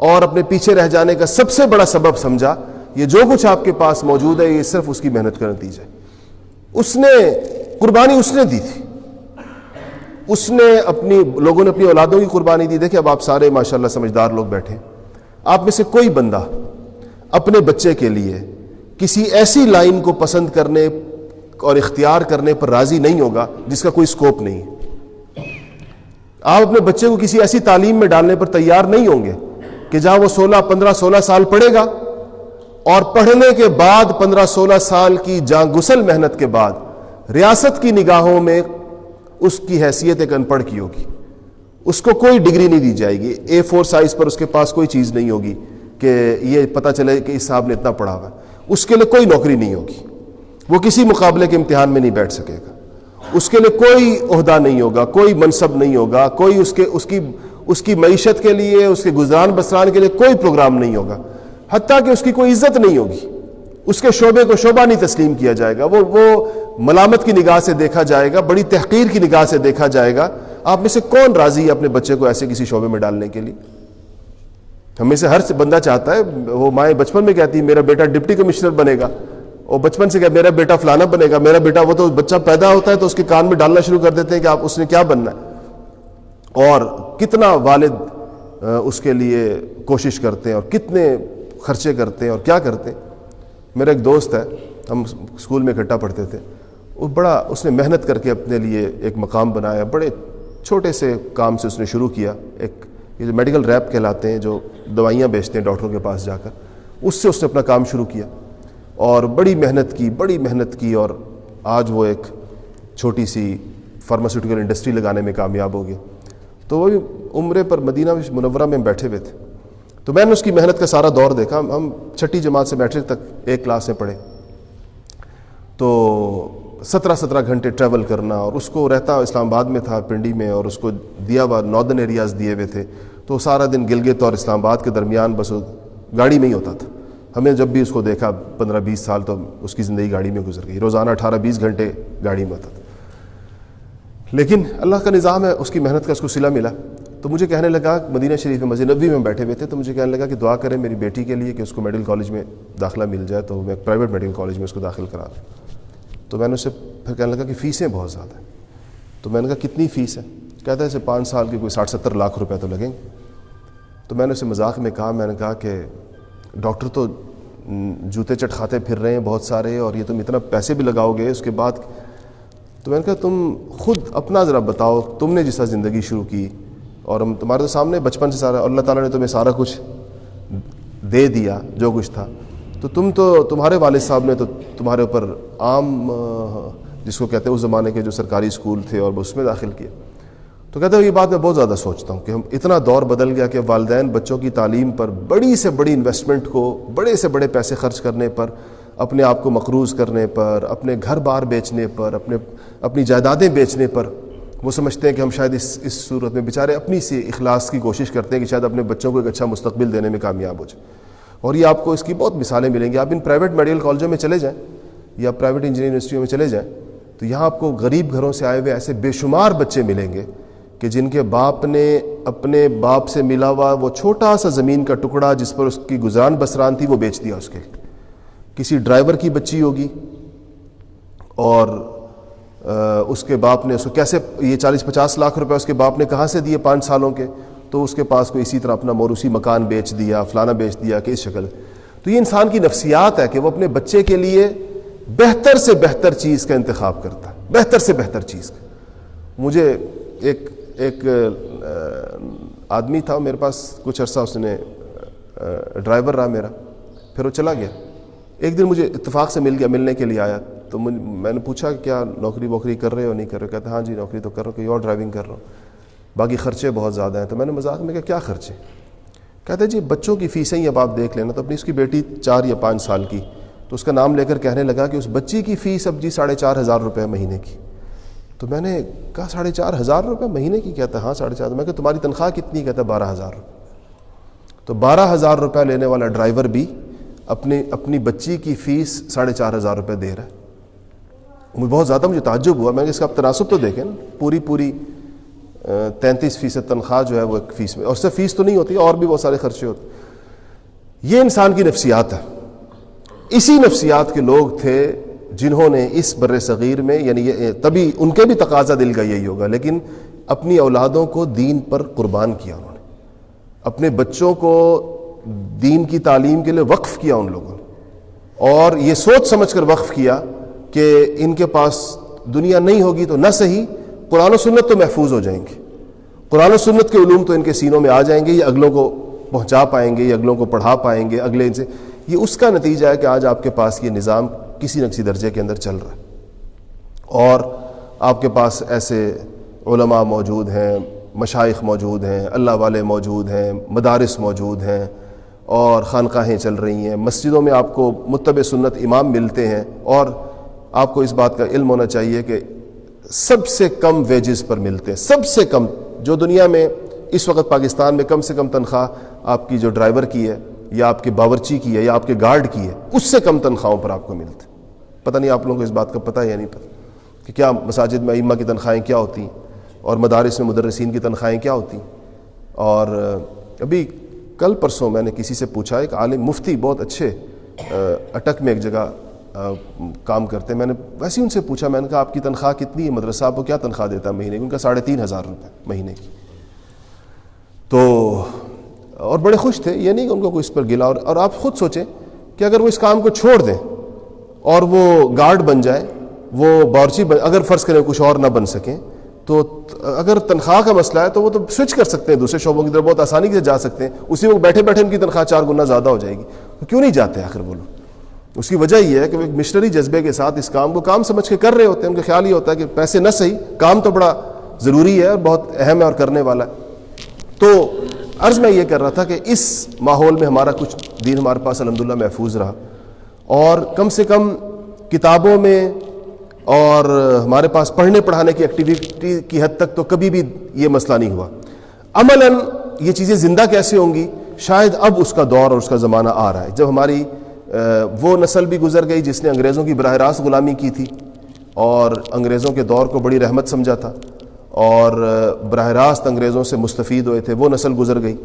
اور اپنے پیچھے رہ جانے کا سب سے بڑا سبب سمجھا، یہ جو کچھ آپ کے پاس موجود ہے یہ صرف اس کی محنت کا نتیجہ ہے. اس نے قربانی اس نے دی تھی، اس نے لوگوں نے اپنی اولادوں کی قربانی دی. دیکھیں اب آپ سارے ماشاءاللہ سمجھدار لوگ بیٹھے، آپ میں سے کوئی بندہ اپنے بچے کے لیے کسی ایسی لائن کو پسند کرنے اور اختیار کرنے پر راضی نہیں ہوگا جس کا کوئی سکوپ نہیں ہے. آپ اپنے بچے کو کسی ایسی تعلیم میں ڈالنے پر تیار نہیں ہوں گے کہ جہاں وہ 15-16 سال پڑھے گا اور پڑھنے کے بعد 15-16 سال کی جاں گسل محنت کے بعد ریاست کی نگاہوں میں اس کی حیثیت ایک ان پڑھ کی ہوگی. اس کو کوئی ڈگری نہیں دی جائے گی، A4 سائز پر اس کے پاس کوئی چیز نہیں ہوگی کہ یہ پتہ چلے کہ اس صاحب نے اتنا پڑھا ہوا. اس کے لیے کوئی نوکری نہیں ہوگی، وہ کسی مقابلے کے امتحان میں نہیں بیٹھ سکے گا. اس کے لیے کوئی عہدہ نہیں ہوگا، کوئی منصب نہیں ہوگا، کوئی اس کی معیشت کے لیے، اس کے گزران بسران کے لیے کوئی پروگرام نہیں ہوگا، حتیٰ کہ اس کی کوئی عزت نہیں ہوگی. اس کے شعبے کو شعبہ نہیں تسلیم کیا جائے گا, وہ ملامت کی نگاہ سے دیکھا جائے گا, بڑی تحقیر کی نگاہ سے دیکھا جائے گا. آپ میں سے کون راضی ہے اپنے بچے کو ایسے کسی شعبے میں ڈالنے کے لیے؟ ہم میں سے ہر بندہ چاہتا ہے, وہ مائیں بچپن میں کہتی ہے میرا بیٹا ڈپٹی کمشنر بنے گا, اور بچپن سے کہ میرا بیٹا فلانا بنے گا, میرا بیٹا, وہ تو بچہ پیدا ہوتا ہے تو اس کے کان میں ڈالنا شروع کر دیتے ہیں کہ آپ اس نے کیا بننا ہے, اور کتنا والد اس کے لیے کوشش کرتے ہیں اور کتنے خرچے کرتے ہیں اور کیا کرتے ہیں. میرا ایک دوست ہے, ہم اسکول میں اکٹھا پڑھتے تھے, وہ بڑا اس نے محنت کر کے اپنے لیے ایک مقام بنایا, بڑے چھوٹے سے کام سے اس نے شروع کیا. ایک یہ جو میڈیکل ریپ کہلاتے ہیں, جو دوائیاں بیچتے ہیں ڈاکٹروں کے پاس جا کر, اس سے اس نے اپنا کام شروع کیا اور بڑی محنت کی اور آج وہ ایک چھوٹی سی فارماسیوٹیکل انڈسٹری لگانے میں کامیاب ہو گیا. تو وہ عمرے پر مدینہ منورہ میں بیٹھے ہوئے تھے, تو میں نے اس کی محنت کا سارا دور دیکھا. ہم 6ٹھی جماعت سے میٹرک تک ایک کلاس میں پڑھے, تو 17 گھنٹے ٹریول کرنا, اور اس کو رہتا اسلام آباد میں تھا, پنڈی میں, اور اس کو دیا ہوا ناردرن ایریاز دیے ہوئے تھے, تو سارا دن گلگت اور اسلام آباد کے درمیان بس گاڑی میں ہی ہوتا تھا. ہمیں جب بھی اس کو دیکھا 15-20 سال, تو اس کی زندگی گاڑی میں گزر گئی, روزانہ 18-20 گھنٹے گاڑی میں ہوتا تھا. لیکن اللہ کا نظام ہے, اس کی محنت کا اس کو صلہ ملا. تو مجھے کہنے لگا, مدینہ شریف میں مسجد نبوی میں بیٹھے ہوئے تھے, تو مجھے کہنے لگا کہ دعا کریں میری بیٹی کے لیے کہ اس کو میڈیکل کالج میں داخلہ مل جائے, تو میں پرائیویٹ میڈیکل کالج میں اس کو داخل کرا دوں. تو میں نے اس سے پھر کہنے لگا کہ فیسیں بہت زیادہ ہیں. تو میں نے کہا کتنی فیس ہے؟ کہتا ہے اسے 5 سال کی کوئی 60-70 لاکھ روپے تو لگیں گے. تو میں نے اسے مذاق میں کہا, میں نے کہا کہ ڈاکٹر تو جوتے چٹ کھاتے پھر رہے ہیں بہت سارے, اور یہ تم اتنا پیسے بھی لگاؤ گے اس کے بعد. تو میں نے کہا تم خود اپنا ذرا بتاؤ, تم نے جس طرح زندگی شروع کی, اور ہم تمہارے تو سامنے بچپن سے سارا, اللہ تعالیٰ نے تمہیں سارا کچھ دے دیا جو کچھ تھا, تو تمہارے والد صاحب نے تو تمہارے اوپر عام جس کو کہتے ہیں اس زمانے کے جو سرکاری اسکول تھے اور اس میں داخل کیا. تو کہتے ہیں یہ بات میں بہت زیادہ سوچتا ہوں کہ ہم اتنا دور بدل گیا کہ والدین بچوں کی تعلیم پر بڑی سے بڑی انویسٹمنٹ کو, بڑے سے بڑے پیسے خرچ کرنے پر, اپنے آپ کو مقروض کرنے پر, اپنے گھر بار بیچنے پر, اپنی جائیدادیں بیچنے پر, وہ سمجھتے ہیں کہ ہم شاید اس صورت میں بیچارے اپنی سی اخلاص کی کوشش کرتے ہیں کہ شاید اپنے بچوں کو ایک اچھا مستقبل دینے میں کامیاب ہو جائے. اور یہ آپ کو اس کی بہت مثالیں ملیں گی. آپ ان پرائیویٹ میڈیکل کالجوں میں چلے جائیں یا پرائیویٹ انجینئرنگ یونیورسٹیوں میں چلے جائیں, تو یہاں آپ کو غریب گھروں سے آئے ہوئے ایسے بے شمار بچے ملیں گے کہ جن کے باپ نے اپنے باپ سے ملا ہوا وہ چھوٹا سا زمین کا ٹکڑا جس پر اس کی گزران بسران تھی وہ بیچ دیا اس کے. کسی ڈرائیور کی بچی ہوگی اور اس کے باپ نے اس کو کیسے یہ 40-50 لاکھ روپے اس کے باپ نے کہاں سے دیے 5 سالوں کے, تو اس کے پاس کوئی اسی طرح اپنا موروثی مکان بیچ دیا, فلانا بیچ دیا کہ اس شکل. تو یہ انسان کی نفسیات ہے کہ وہ اپنے بچے کے لیے بہتر سے بہتر چیز کا انتخاب کرتا ہے, بہتر سے بہتر چیز کا. مجھے ایک آدمی تھا میرے پاس کچھ عرصہ, اس نے ڈرائیور رہا میرا, پھر وہ چلا گیا. ایک دن مجھے اتفاق سے مل گیا, ملنے کے لیے آیا, تو میں نے پوچھا کہ کیا نوکری ووکری کر رہے ہو نہیں کر رہے؟ کہتے ہاں جی نوکری تو کر رہا ہوں, کوئی اور ڈرائیونگ کر رہا ہوں, باقی خرچے بہت زیادہ ہیں. تو میں نے مذاق میں کہا کیا خرچے؟ کہتے جی بچوں کی فیسیں ہی اب آپ دیکھ لینا. تو اپنی اس کی بیٹی 4 یا 5 سال کی, تو اس کا نام لے کر کہنے لگا کہ اس بچی کی فیس اب جی 4,500 روپے مہینے کی. تو میں نے کہا 4,500 روپے مہینے کی؟ کہتا ہاں 4,500. میں کہا تمہاری تنخواہ کتنی؟ کہتا 12,000 روپے. تو 12,000 روپے لینے والا ڈرائیور بھی اپنی بچی کی فیس 4,500 روپے دے رہا ہے. بہت زیادہ مجھے تعجب ہوا. میں نے اس کا تناسب تو دیکھیں نا, پوری 33% تنخواہ جو ہے وہ ایک فیس میں, اور صرف فیس تو نہیں ہوتی, اور بھی بہت سارے خرچے ہوتے. یہ انسان کی نفسیات ہے. اسی نفسیات کے لوگ تھے جنہوں نے اس بر صغیر میں, یعنی تبھی ان کے بھی تقاضا دل کا یہی ہوگا, لیکن اپنی اولادوں کو دین پر قربان کیا. انہوں نے اپنے بچوں کو دین کی تعلیم کے لیے وقف کیا ان لوگوں نے, اور یہ سوچ سمجھ کر وقف کیا کہ ان کے پاس دنیا نہیں ہوگی تو نہ صحیح قرآن و سنت تو محفوظ ہو جائیں گے, قرآن و سنت کے علوم تو ان کے سینوں میں آ جائیں گے, یہ اگلوں کو پہنچا پائیں گے, یہ اگلوں کو پڑھا پائیں گے, اگلے ان سے. یہ اس کا نتیجہ ہے کہ آج آپ کے پاس یہ نظام کسی نہ کسی درجے کے اندر چل رہا ہے, اور آپ کے پاس ایسے علماء موجود ہیں, مشائخ موجود ہیں, اللہ والے موجود ہیں, مدارس موجود ہیں, اور خانقاہیں چل رہی ہیں, مسجدوں میں آپ کو متبع سنت امام ملتے ہیں. اور آپ کو اس بات کا علم ہونا چاہیے کہ سب سے کم ویجز پر ملتے ہیں, سب سے کم. جو دنیا میں اس وقت پاکستان میں کم سے کم تنخواہ آپ کی جو ڈرائیور کی ہے یا آپ کے باورچی کی ہے یا آپ کے گارڈ کی ہے، اس سے کم تنخواہوں پر آپ کو ملتے. پتہ نہیں آپ لوگوں کو اس بات کا پتہ ہے یا نہیں پتہ کہ کیا مساجد میں ائمہ کی تنخواہیں کیا ہوتی ہیں اور مدارس میں مدرسین کی تنخواہیں کیا ہوتی ہیں. اور ابھی کل پرسوں میں نے کسی سے پوچھا، ایک عالم مفتی بہت اچھے اٹک میں ایک جگہ کام کرتے ہیں، میں نے ویسے ہی ان سے پوچھا، میں نے کہا آپ کی تنخواہ کتنی ہے؟ مدرسہ آپ کو کیا تنخواہ دیتا ہے مہینے کی؟ ان کا 3,500 روپے مہینے کی. تو اور بڑے خوش تھے، یہ نہیں کہ ان کو کوئی اس پر گلا. اور آپ خود سوچیں کہ اگر وہ اس کام کو چھوڑ دیں اور وہ گارڈ بن جائے، وہ باورچی اگر فرض کریں کچھ اور نہ بن سکیں، تو اگر تنخواہ کا مسئلہ ہے تو وہ تو سوئچ کر سکتے ہیں دوسرے شعبوں کی طرف، بہت آسانی سے جا سکتے ہیں. اسی وقت بیٹھے بیٹھے ان کی تنخواہ 4 گنا زیادہ ہو جائے گی. تو کیوں نہیں جاتے آخر وہ لوگ؟ اس کی وجہ یہ ہے کہ وہ ایک مشنری جذبے کے ساتھ اس کام کو کام سمجھ کے کر رہے ہوتے ہیں. ان کا خیال یہ ہوتا ہے کہ پیسے نہ صحیح، کام تو بڑا ضروری ہے اور بہت اہم ہے اور کرنے والا ہے. تو عرض میں یہ کر رہا تھا کہ اس ماحول میں ہمارا کچھ دین ہمارے پاس الحمدللہ محفوظ رہا، اور کم سے کم کتابوں میں اور ہمارے پاس پڑھنے پڑھانے کی ایکٹیویٹی کی حد تک تو کبھی بھی یہ مسئلہ نہیں ہوا. عملاً یہ چیزیں زندہ کیسے ہوں گی؟ شاید اب اس کا دور اور اس کا زمانہ آ رہا ہے جب ہماری وہ نسل بھی گزر گئی جس نے انگریزوں کی براہ راست غلامی کی تھی اور انگریزوں کے دور کو بڑی رحمت سمجھا تھا اور براہ راست انگریزوں سے مستفید ہوئے تھے. وہ نسل گزر گئی،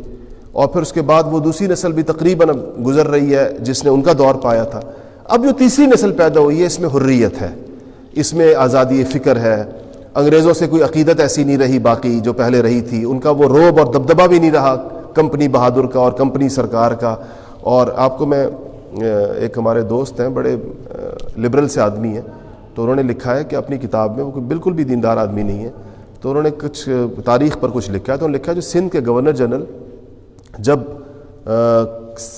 اور پھر اس کے بعد وہ دوسری نسل بھی تقریباً گزر رہی ہے جس نے ان کا دور پایا تھا. اب جو تیسری نسل پیدا ہوئی ہے، اس میں حریت ہے، اس میں آزادی فکر ہے. انگریزوں سے کوئی عقیدت ایسی نہیں رہی باقی جو پہلے رہی تھی، ان کا وہ روب اور دبدبہ بھی نہیں رہا کمپنی بہادر کا اور کمپنی سرکار کا. اور آپ کو میں ایک ہمارے دوست ہیں بڑے لبرل سے آدمی ہیں، تو انہوں نے لکھا ہے کہ اپنی کتاب میں، وہ بالکل بھی دیندار آدمی نہیں ہے، تو انہوں نے کچھ تاریخ پر کچھ لکھا ہے. تو انہوں نے لکھا ہے جو سندھ کے گورنر جنرل جب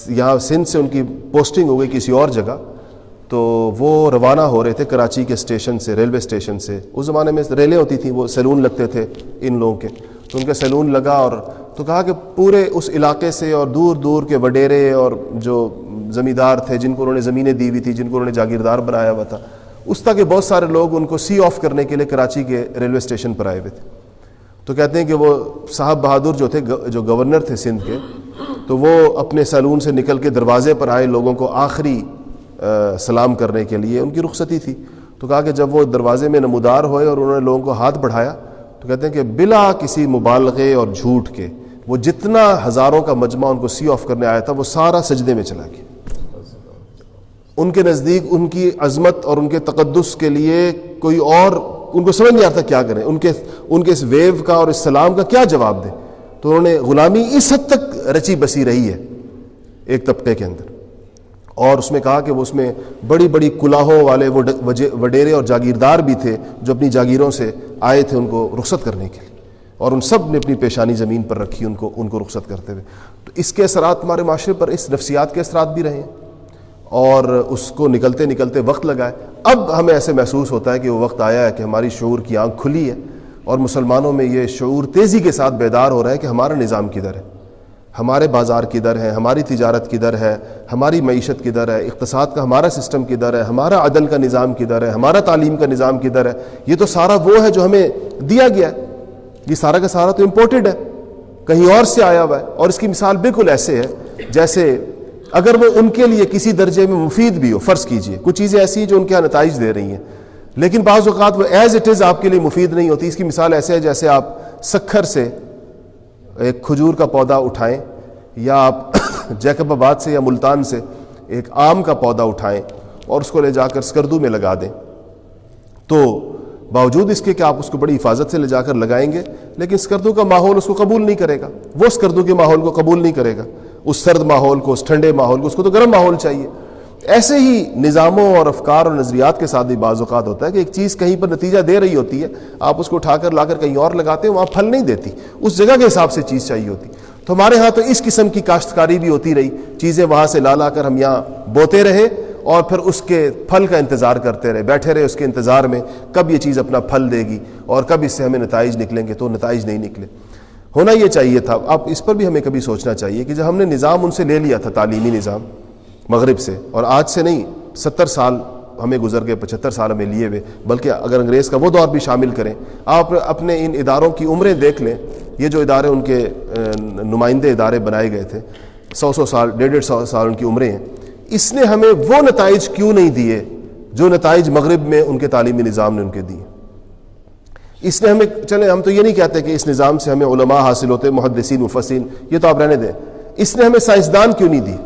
یہاں سندھ سے ان کی پوسٹنگ ہو گئی کسی اور جگہ، تو وہ روانہ ہو رہے تھے کراچی کے اسٹیشن سے، ریلوے اسٹیشن سے. اس زمانے میں ریلیں ہوتی تھیں، وہ سیلون لگتے تھے ان لوگوں کے، تو ان کا سیلون لگا. اور تو کہا کہ پورے اس علاقے سے اور دور دور کے وڈیرے اور جو زمیندار تھے جن کو انہوں نے زمینیں دی ہوئی تھی، جن کو انہوں نے جاگیردار بنایا ہوا تھا، اس طرح کے بہت سارے لوگ ان کو سی آف کرنے کے لیے کراچی کے ریلوے اسٹیشن پر آئے ہوئے تھے. تو کہتے ہیں کہ وہ صاحب بہادر جو تھے، جو گورنر تھے سندھ کے، تو وہ اپنے سیلون سے نکل کے دروازے پر آئے لوگوں کو آخری سلام کرنے کے لیے. ان کی رخصتی تھی. تو کہا کہ جب وہ دروازے میں نمودار ہوئے اور انہوں نے لوگوں کو ہاتھ بڑھایا، تو کہتے ہیں کہ بلا کسی مبالغے اور جھوٹ کے وہ جتنا ہزاروں کا مجمع ان کو سی آف کرنے آیا تھا وہ سارا سجدے میں چلا گیا. ان کے نزدیک ان کی عظمت اور ان کے تقدس کے لیے کوئی اور ان کو سمجھ نہیں آتا کیا کریں، ان کے اس ویو کا اور اس سلام کا کیا جواب دیں. تو انہوں نے غلامی اس حد تک رچی بسی رہی ہے ایک طبقے کے اندر، اور اس میں کہا کہ وہ اس میں بڑی بڑی کلاہوں والے وہ وڈیرے اور جاگیردار بھی تھے جو اپنی جاگیروں سے آئے تھے ان کو رخصت کرنے کے لیے، اور ان سب نے اپنی پیشانی زمین پر رکھی ان کو رخصت کرتے ہوئے. تو اس کے اثرات ہمارے معاشرے پر، اس نفسیات کے اثرات بھی رہے ہیں، اور اس کو نکلتے نکلتے وقت لگائے. اب ہمیں ایسے محسوس ہوتا ہے کہ وہ وقت آیا ہے کہ ہماری شعور کی آنکھ کھلی ہے، اور مسلمانوں میں یہ شعور تیزی کے ساتھ بیدار ہو رہا ہے کہ ہمارا نظام کدھر ہے، ہمارے بازار کدھر ہے، ہماری تجارت کدھر ہے، ہماری معیشت کدھر ہے، اقتصاد کا ہمارا سسٹم کدھر ہے، ہمارا عدل کا نظام کدھر ہے، ہمارا تعلیم کا نظام کدھر ہے. یہ تو سارا وہ ہے جو ہمیں دیا گیا ہے، یہ سارا کا سارا تو امپورٹڈ ہے، کہیں اور سے آیا ہوا ہے. اور اس کی مثال بالکل ایسے ہے جیسے اگر وہ ان کے لیے کسی درجے میں مفید بھی ہو. فرض کیجئے کچھ چیزیں ایسی ہیں جو ان کے یہاں نتائج دے رہی ہیں، لیکن بعض اوقات وہ ایز اٹ از آپ کے لیے مفید نہیں ہوتی. اس کی مثال ایسے ہے جیسے آپ سکھر سے ایک کھجور کا پودا اٹھائیں، یا آپ جیکب آباد سے یا ملتان سے ایک آم کا پودا اٹھائیں اور اس کو لے جا کر سکردو میں لگا دیں. تو باوجود اس کے کہ آپ اس کو بڑی حفاظت سے لے جا کر لگائیں گے، لیکن سکردو کا ماحول اس کو قبول نہیں کرے گا، وہ سکردو کے ماحول کو قبول نہیں کرے گا، اس سرد ماحول کو، اس ٹھنڈے ماحول کو، اس کو تو گرم ماحول چاہیے. ایسے ہی نظاموں اور افکار اور نظریات کے ساتھ بھی بعض اوقات ہوتا ہے کہ ایک چیز کہیں پر نتیجہ دے رہی ہوتی ہے، آپ اس کو اٹھا کر لا کر کہیں اور لگاتے ہیں، وہاں پھل نہیں دیتی، اس جگہ کے حساب سے چیز چاہیے ہوتی. تو ہمارے ہاں تو اس قسم کی کاشتکاری بھی ہوتی رہی، چیزیں وہاں سے لا کر ہم یہاں بوتے رہے اور پھر اس کے پھل کا انتظار کرتے رہے، بیٹھے رہے اس کے انتظار میں کب یہ چیز اپنا پھل دے گی اور کب اس سے ہمیں نتائج نکلیں گے. تو نتائج نہیں نکلے. ہونا یہ چاہیے تھا. اب اس پر بھی ہمیں کبھی سوچنا چاہیے کہ جب ہم نے نظام ان سے لے لیا تھا، تعلیمی نظام مغرب سے، اور آج سے نہیں 70 سال ہمیں گزر گئے، 75 سال ہمیں لیے ہوئے، بلکہ اگر انگریز کا وہ دور بھی شامل کریں، آپ اپنے ان اداروں کی عمریں دیکھ لیں. یہ جو ادارے ان کے نمائندے ادارے بنائے گئے تھے، 100 سال 150 سال ان کی عمریں ہیں، اس نے ہمیں وہ نتائج کیوں نہیں دیے جو نتائج مغرب میں ان کے تعلیمی نظام نے ان کے دیے؟ اس نے ہمیں، چلیں ہم تو یہ نہیں کہتے کہ اس نظام سے ہمیں علماء حاصل ہوتے، محدثین مفسرین، یہ تو آپ رہنے دیں، اس نے ہمیں سائنسدان کیوں نہیں دی؟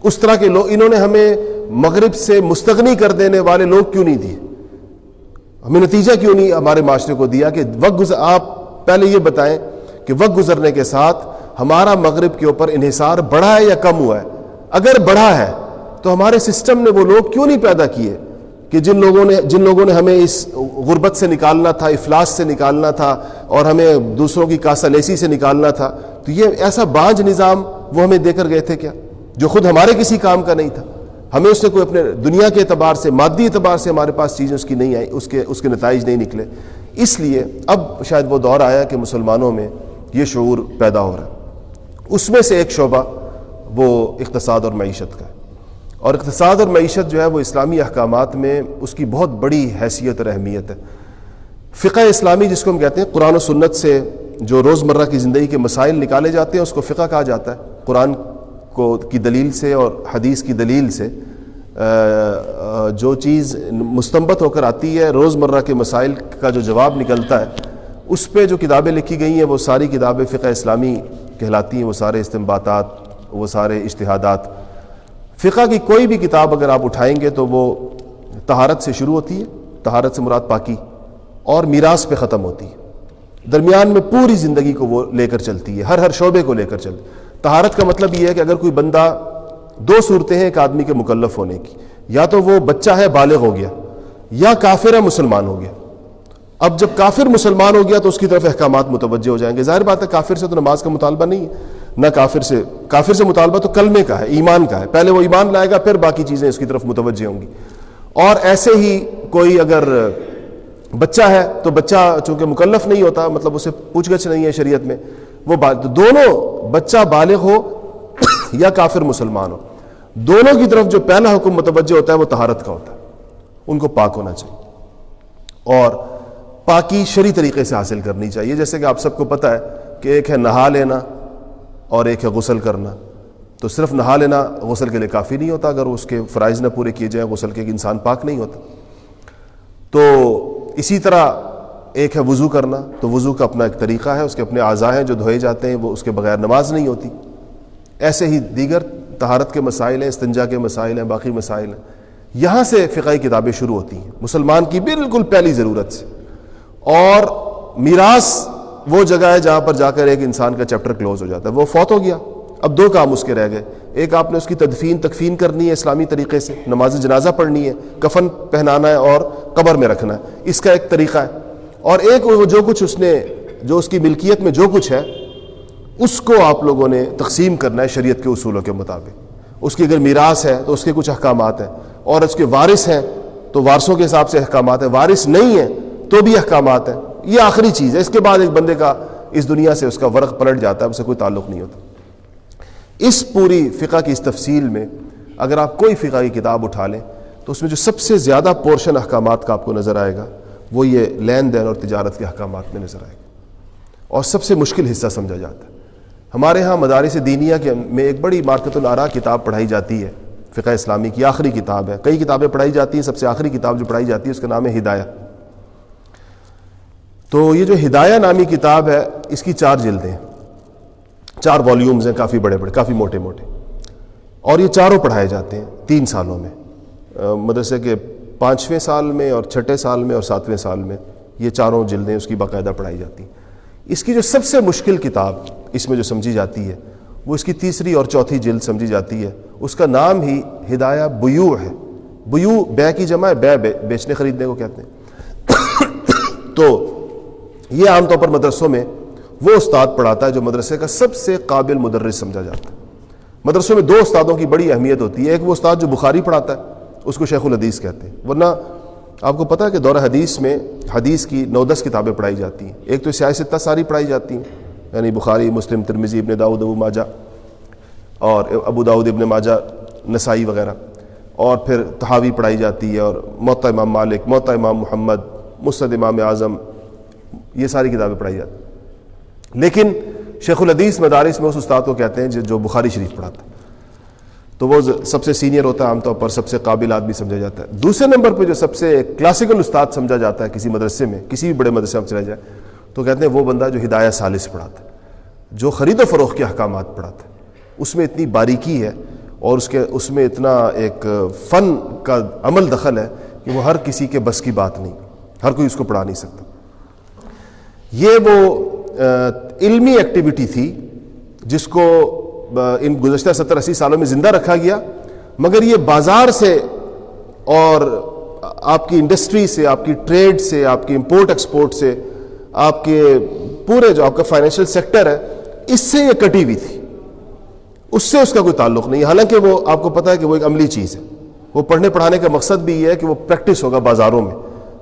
اس طرح کے لوگ، انہوں نے ہمیں مغرب سے مستغنی کر دینے والے لوگ کیوں نہیں دیے؟ ہمیں نتیجہ کیوں نہیں ہمارے معاشرے کو دیا کہ آپ پہلے یہ بتائیں کہ وقت گزرنے کے ساتھ ہمارا مغرب کے اوپر انحصار بڑھا ہے یا کم ہوا ہے؟ اگر بڑھا ہے تو ہمارے سسٹم نے وہ لوگ کیوں نہیں پیدا کیے کہ جن لوگوں نے ہمیں اس غربت سے نکالنا تھا، افلاس سے نکالنا تھا، اور ہمیں دوسروں کی کاسہ لیسی سے نکالنا تھا؟ تو یہ ایسا بانجھ نظام وہ ہمیں دے کر گئے تھے کیا، جو خود ہمارے کسی کام کا نہیں تھا؟ ہمیں اس سے کوئی اپنے دنیا کے اعتبار سے، مادی اعتبار سے ہمارے پاس چیزیں اس کی نہیں آئی، اس کے نتائج نہیں نکلے۔ اس لیے اب شاید وہ دور آیا کہ مسلمانوں میں یہ شعور پیدا ہو رہا ہے۔ اس میں سے ایک شعبہ وہ اقتصاد اور معیشت کا ہے، اور اقتصاد اور معیشت جو ہے وہ اسلامی احکامات میں اس کی بہت بڑی حیثیت اور اہمیت ہے۔ فقہ اسلامی جس کو ہم کہتے ہیں، قرآن و سنت سے جو روزمرہ کی زندگی کے مسائل نکالے جاتے ہیں اس کو فقہ کہا جاتا ہے۔ قرآن کی دلیل سے اور حدیث کی دلیل سے جو چیز مستنبط ہو کر آتی ہے، روزمرہ کے مسائل کا جو جواب نکلتا ہے، اس پہ جو کتابیں لکھی گئی ہیں وہ ساری کتابیں فقہ اسلامی کہلاتی ہیں، وہ سارے استنباطات، وہ سارے اجتہادات۔ فقہ کی کوئی بھی کتاب اگر آپ اٹھائیں گے تو وہ طہارت سے شروع ہوتی ہے، طہارت سے مراد پاکی، اور میراث پہ ختم ہوتی ہے۔ درمیان میں پوری زندگی کو وہ لے کر چلتی ہے، ہر شعبے کو لے کر چلتی ہے۔ طہارت کا مطلب یہ ہے کہ اگر کوئی بندہ، دو صورتیں ہیں ایک آدمی کے مکلف ہونے کی، یا تو وہ بچہ ہے بالغ ہو گیا، یا کافر ہے مسلمان ہو گیا۔ اب جب کافر مسلمان ہو گیا تو اس کی طرف احکامات متوجہ ہو جائیں گے۔ ظاہر بات ہے کافر سے تو نماز کا مطالبہ نہیں ہے، نہ کافر سے مطالبہ تو کلمے کا ہے، ایمان کا ہے، پہلے وہ ایمان لائے گا پھر باقی چیزیں اس کی طرف متوجہ ہوں گی۔ اور ایسے ہی کوئی اگر بچہ ہے تو بچہ چونکہ مکلف نہیں ہوتا، مطلب اسے پوچھ گچھ نہیں ہے شریعت میں، وہ دونوں، بچہ بالغ ہو یا کافر مسلمان ہو، دونوں کی طرف جو پہلا حکم متوجہ ہوتا ہے وہ طہارت کا ہوتا ہے، ان کو پاک ہونا چاہیے، اور پاکی شرعی طریقے سے حاصل کرنی چاہیے۔ جیسے کہ آپ سب کو پتہ ہے کہ ایک ہے نہا لینا اور ایک ہے غسل کرنا، تو صرف نہا لینا غسل کے لیے کافی نہیں ہوتا، اگر اس کے فرائض نہ پورے کیے جائیں غسل کے انسان پاک نہیں ہوتا۔ تو اسی طرح ایک ہے وضو کرنا، تو وضو کا اپنا ایک طریقہ ہے، اس کے اپنے اعضاء ہیں جو دھوئے جاتے ہیں، وہ اس کے بغیر نماز نہیں ہوتی۔ ایسے ہی دیگر طہارت کے مسائل ہیں، استنجا کے مسائل ہیں، باقی مسائل ہیں۔ یہاں سے فقہی کتابیں شروع ہوتی ہیں مسلمان کی بالکل پہلی ضرورت سے، اور میراث وہ جگہ ہے جہاں پر جا کر ایک انسان کا چیپٹر کلوز ہو جاتا ہے۔ وہ فوت ہو گیا، اب دو کام اس کے رہ گئے، ایک آپ نے اس کی تکفین کرنی ہے اسلامی طریقے سے، نماز جنازہ پڑھنی ہے، کفن پہنانا ہے اور قبر میں رکھنا ہے، اس کا ایک طریقہ ہے، اور ایک وہ جو کچھ جو اس کی ملکیت میں جو کچھ ہے اس کو آپ لوگوں نے تقسیم کرنا ہے شریعت کے اصولوں کے مطابق۔ اس کی اگر میراث ہے تو اس کے کچھ احکامات ہیں، اور اس کے وارث ہیں تو وارثوں کے حساب سے احکامات ہیں، وارث نہیں ہیں تو بھی احکامات ہیں۔ یہ آخری چیز ہے، اس کے بعد ایک بندے کا اس دنیا سے اس کا ورق پلٹ جاتا ہے، اس سے کوئی تعلق نہیں ہوتا۔ اس پوری فقہ کی اس تفصیل میں اگر آپ کوئی فقہ کی کتاب اٹھا لیں تو اس میں جو سب سے زیادہ پورشن احکامات کا آپ کو نظر آئے گا وہ یہ لین دین اور تجارت کے احکامات میں نظر آئے گا، اور سب سے مشکل حصہ سمجھا جاتا ہے۔ ہمارے ہاں مدارس دینیہ میں ایک بڑی مارکت الآراء کتاب پڑھائی جاتی ہے، فقہ اسلامی کی آخری کتاب ہے، کئی کتابیں پڑھائی جاتی ہیں، سب سے آخری کتاب جو پڑھائی جاتی ہے اس کا نام ہے ہدایہ۔ تو یہ جو ہدایہ نامی کتاب ہے اس کی 4 جلدیں، 4 والیومز ہیں، کافی بڑے بڑے، کافی موٹے موٹے، اور یہ چاروں پڑھائے جاتے ہیں 3 سالوں میں، مدرسے کے 5ویں سال میں اور 6ٹھے سال میں اور 7ویں سال میں یہ چاروں جلدیں اس کی باقاعدہ پڑھائی جاتی ہیں۔ اس کی جو سب سے مشکل کتاب اس میں جو سمجھی جاتی ہے وہ اس کی 3ری اور 4تھی جلد سمجھی جاتی ہے، اس کا نام ہی ہدایہ بیوع ہے۔ بیوع بے کی جمع ہے، بیچنے خریدنے کو کہتے ہیں۔ تو یہ عام طور پر مدرسوں میں وہ استاد پڑھاتا ہے جو مدرسے کا سب سے قابل مدرس سمجھا جاتا ہے۔ مدرسوں میں 2 استادوں کی بڑی اہمیت ہوتی ہے، ایک وہ استاد جو بخاری پڑھاتا ہے اس کو شیخ الحدیث کہتے ہیں، ورنہ آپ کو پتہ ہے کہ دورہ حدیث میں حدیث کی 9-10 کتابیں پڑھائی جاتی ہیں، ایک تو سیاہ ستہ ساری پڑھائی جاتی ہیں، یعنی بخاری، مسلم، ترمذی، ابن داؤد، ابو ماجہ، اور ابو داؤد، ابن ماجہ، نسائی وغیرہ، اور پھر طحاوی پڑھائی جاتی ہے، اور موطا امام مالک، موطا امام محمد، مسند امام اعظم، یہ ساری کتابیں پڑھائی جاتی ہیں۔ لیکن شیخ الحدیث مدارس میں اس استاد کو کہتے ہیں جو بخاری شریف پڑھاتا ہے، تو وہ سب سے سینئر ہوتا ہے عام طور پر، سب سے قابل آدمی سمجھا جاتا ہے۔ دوسرے نمبر پہ جو سب سے کلاسیکل استاد سمجھا جاتا ہے کسی مدرسے میں، کسی بھی بڑے مدرسے میں چلا جائے، تو کہتے ہیں وہ بندہ جو ہدایہ ثالث پڑھاتا ہے، جو خرید و فروخت کے احکامات پڑھاتا ہے، اس میں اتنی باریکی ہے اور اس میں اتنا ایک فن کا عمل دخل ہے کہ وہ ہر کسی کے بس کی بات نہیں، ہر کوئی اس کو پڑھا نہیں سکتا۔ یہ وہ علمی ایکٹیویٹی تھی جس کو ان گزشتہ 70-80 سالوں میں زندہ رکھا گیا، مگر یہ بازار سے اور آپ کی انڈسٹری سے، آپ کی ٹریڈ سے، آپ کی امپورٹ ایکسپورٹ سے، آپ کے پورے جو آپ کا فائنینشیل سیکٹر ہے، اس سے یہ کٹی ہوئی تھی، اس سے اس کا کوئی تعلق نہیں، حالانکہ وہ آپ کو پتہ ہے کہ وہ ایک عملی چیز ہے۔ وہ پڑھنے پڑھانے کا مقصد بھی یہ ہے کہ وہ پریکٹس ہوگا بازاروں میں،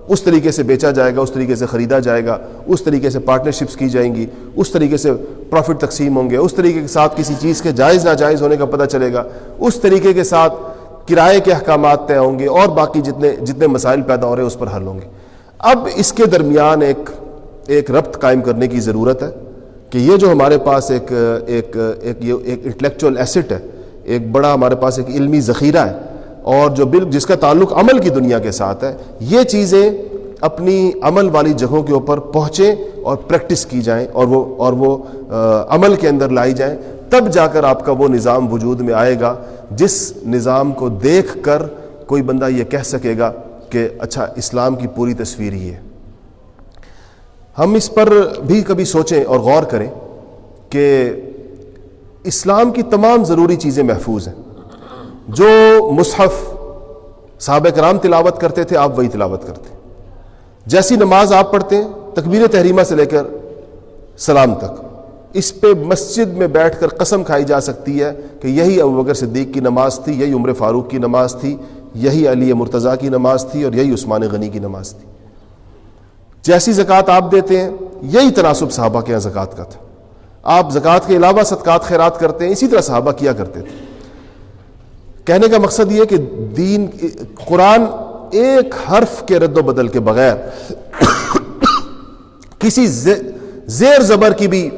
اس طریقے سے بیچا جائے گا، اس طریقے سے خریدا جائے گا، اس طریقے سے پارٹنرشپس کی جائیں گی، اس طریقے سے پروفٹ تقسیم ہوں گے، اس طریقے کے ساتھ کسی چیز کے جائز ناجائز ہونے کا پتہ چلے گا، اس طریقے کے ساتھ کرائے کے احکامات طے ہوں گے، اور باقی جتنے مسائل پیدا ہو رہے ہیں اس پر حل ہوں گے۔ اب اس کے درمیان ایک ربط قائم کرنے کی ضرورت ہے کہ یہ جو ہمارے پاس ایک انٹلیکچوئل ایسٹ ہے، ایک بڑا ہمارے پاس ایک علمی ذخیرہ ہے، اور جس کا تعلق عمل کی دنیا کے ساتھ ہے، یہ چیزیں اپنی عمل والی جگہوں کے اوپر پہنچیں اور پریکٹس کی جائیں اور وہ عمل کے اندر لائی جائیں، تب جا کر آپ کا وہ نظام وجود میں آئے گا جس نظام کو دیکھ کر کوئی بندہ یہ کہہ سکے گا کہ اچھا اسلام کی پوری تصویر یہ ہے۔ ہم اس پر بھی کبھی سوچیں اور غور کریں کہ اسلام کی تمام ضروری چیزیں محفوظ ہیں۔ جو مصحف صحابہ کرام تلاوت کرتے تھے آپ وہی تلاوت کرتے ہیں، جیسی نماز آپ پڑھتے ہیں تکبیر تحریمہ سے لے کر سلام تک، اس پہ مسجد میں بیٹھ کر قسم کھائی جا سکتی ہے کہ یہی ابوبکر صدیق کی نماز تھی، یہی عمر فاروق کی نماز تھی، یہی علی مرتضیٰ کی نماز تھی، اور یہی عثمان غنی کی نماز تھی۔ جیسی زکوٰۃ آپ دیتے ہیں یہی تناسب صحابہ کے یہاں زکوٰۃ کا تھا، آپ زکوٰۃ کے علاوہ صدقات خیرات کرتے ہیں، اسی طرح صحابہ کیا کرتے تھے۔ کہنے کا مقصد یہ کہ دین قرآن ایک حرف کے رد و بدل کے بغیر، کسی زیر زبر کی بھی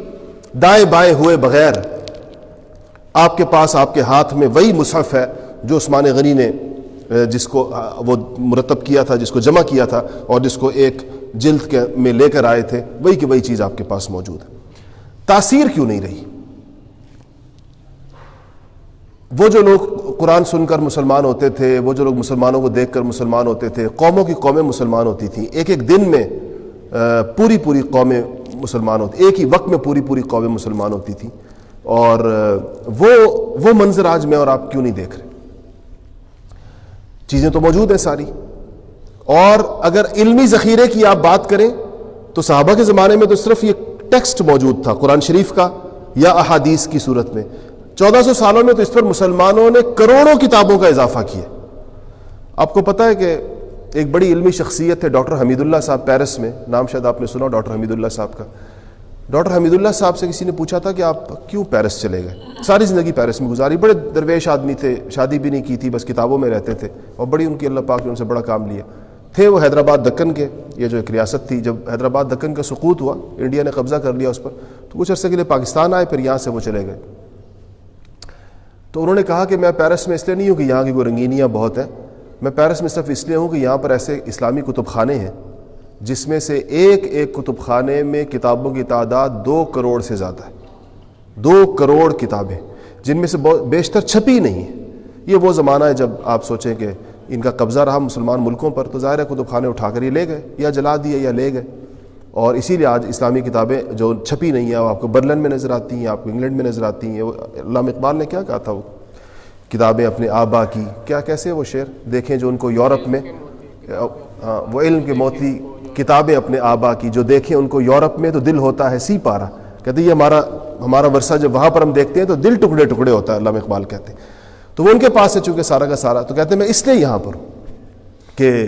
دائیں بائیں ہوئے بغیر، آپ کے پاس آپ کے ہاتھ میں وہی مصحف ہے جو عثمان غنی نے جس کو وہ مرتب کیا تھا، جس کو جمع کیا تھا، اور جس کو ایک جلد میں لے کر آئے تھے، وہی کی وہی چیز آپ کے پاس موجود ہے۔ تاثیر کیوں نہیں رہی؟ وہ جو لوگ قرآن سن کر مسلمان ہوتے تھے، وہ جو لوگ مسلمانوں کو دیکھ کر مسلمان ہوتے تھے، قوموں کی قومیں مسلمان ہوتی تھیں، ایک دن میں پوری قومیں مسلمان ہوتی، ایک ہی وقت میں پوری قومیں مسلمان ہوتی تھیں، اور وہ منظر آج میں اور آپ کیوں نہیں دیکھ رہے؟ چیزیں تو موجود ہیں ساری، اور اگر علمی ذخیرے کی آپ بات کریں تو صحابہ کے زمانے میں تو صرف یہ ٹیکسٹ موجود تھا قرآن شریف کا یا احادیث کی صورت میں، 1400 سالوں میں تو اس پر مسلمانوں نے کروڑوں کتابوں کا اضافہ کیا۔ آپ کو پتہ ہے کہ ایک بڑی علمی شخصیت ہے ڈاکٹر حمید اللہ صاحب، پیرس میں، نام شاید آپ نے سنا ڈاکٹر حمید اللہ صاحب کا۔ ڈاکٹر حمید اللہ صاحب سے کسی نے پوچھا تھا کہ آپ کیوں پیرس چلے گئے؟ ساری زندگی پیرس میں گزاری، بڑے درویش آدمی تھے، شادی بھی نہیں کی تھی، بس کتابوں میں رہتے تھے، اور بڑی ان کی اللہ پاک نے ان سے بڑا کام لیا۔ تھے وہ حیدرآباد دکن کے، یہ جو ایک ریاست تھی، جب حیدرآباد دکن کا سقوط ہوا، انڈیا نے قبضہ کر لیا اس پر، تو کچھ عرصے کے لیے پاکستان آئے، پھر یہاں سے وہ چلے گئے۔ تو انہوں نے کہا کہ میں پیرس میں اس لیے نہیں ہوں کہ یہاں کی کوئی رنگینیاں بہت ہیں، میں پیرس میں صرف اس لیے ہوں کہ یہاں پر ایسے اسلامی کتب خانے ہیں جس میں سے ایک کتب خانے میں کتابوں کی تعداد 2 کروڑ سے زیادہ ہے، 2 کروڑ کتابیں، جن میں سے بیشتر چھپی نہیں ہیں۔ یہ وہ زمانہ ہے جب آپ سوچیں کہ ان کا قبضہ رہا مسلمان ملکوں پر، تو ظاہر ہے کتب خانے اٹھا کر یہ لے گئے، یا جلا دیے یا لے گئے، اور اسی لیے آج اسلامی کتابیں جو چھپی نہیں ہیں وہ آپ کو برلن میں نظر آتی ہیں، آپ کو انگلینڈ میں نظر آتی ہیں۔ علامہ اقبال نے کیا کہا تھا، وہ کتابیں اپنے آبا کی، کیسے وہ شعر دیکھیں جو ان کو یورپ میں، وہ علم کے موتی کتابیں اپنے آبا کی، جو دیکھیں ان کو یورپ میں تو دل ہوتا ہے سی پارا۔ کہتے ہیں یہ ہمارا ورثہ جب وہاں پر ہم دیکھتے ہیں تو دل ٹکڑے ٹکڑے ہوتا ہے، علامہ اقبال کہتے ہیں۔ تو وہ ان کے پاس ہے چونکہ سارا کا سارا، تو کہتے ہیں میں اس لیے یہاں پر ہوں کہ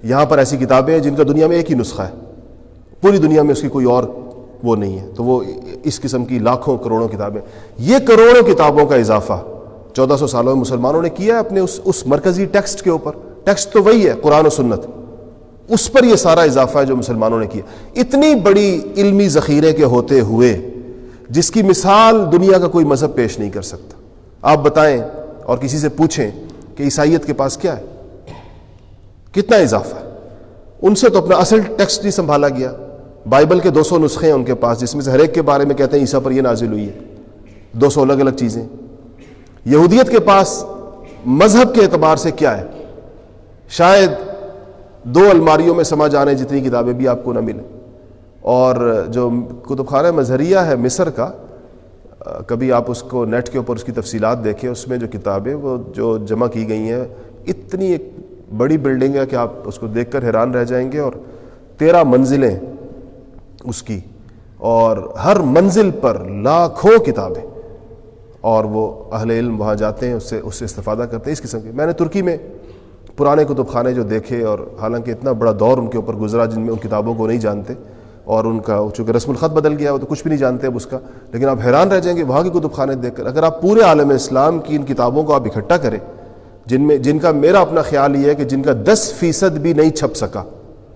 یہاں پر ایسی کتابیں ہیں جن کا دنیا میں ایک ہی نسخہ ہے، پوری دنیا میں اس کی کوئی اور وہ نہیں ہے، تو وہ اس قسم کی لاکھوں کروڑوں کتابیں، یہ کروڑوں کتابوں کا اضافہ 1400 سالوں میں مسلمانوں نے کیا ہے اپنے اس مرکزی ٹیکسٹ کے اوپر۔ ٹیکسٹ تو وہی ہے قرآن و سنت، اس پر یہ سارا اضافہ ہے جو مسلمانوں نے کیا۔ اتنی بڑی علمی ذخیرے کے ہوتے ہوئے جس کی مثال دنیا کا کوئی مذہب پیش نہیں کر سکتا. آپ بتائیں اور کسی سے پوچھیں کہ عیسائیت کے پاس کیا ہے, کتنا اضافہ ہے. ان سے تو اپنا اصل ٹیکسٹ نہیں سنبھالا گیا. بائبل کے 200 نسخے ہیں ان کے پاس, جس میں سے ہر ایک کے بارے میں کہتے ہیں عیسیٰ پر یہ نازل ہوئی ہے, 200 الگ الگ چیزیں. یہودیت کے پاس مذہب کے اعتبار سے کیا ہے؟ شاید 2 الماریوں میں سما جانے جتنی کتابیں بھی آپ کو نہ ملیں. اور جو کتب خانہ مظہریہ ہے مصر کا, کبھی آپ اس کو نیٹ کے اوپر اس کی تفصیلات دیکھیں, اس میں جو کتابیں وہ جو جمع کی گئی ہیں, اتنی ایک بڑی بلڈنگ ہے کہ آپ اس کو دیکھ کر حیران رہ جائیں گے, اور 13 منزلیں اس کی, اور ہر منزل پر لاکھوں کتابیں, اور وہ اہل علم وہاں جاتے ہیں, اس سے استفادہ کرتے ہیں. اس قسم کے میں نے ترکی میں پرانے کتب خانے جو دیکھے, اور حالانکہ اتنا بڑا دور ان کے اوپر گزرا جن میں ان کتابوں کو نہیں جانتے, اور ان کا چونکہ رسم الخط بدل گیا وہ تو کچھ بھی نہیں جانتے اب اس کا, لیکن آپ حیران رہ جائیں گے وہاں کے کتب خانے دیکھ کر. اگر آپ پورے عالم اسلام کی ان کتابوں کو آپ اکٹھا کریں, جن کا میرا اپنا خیال یہ ہے کہ جن کا 10% بھی نہیں چھپ سکا,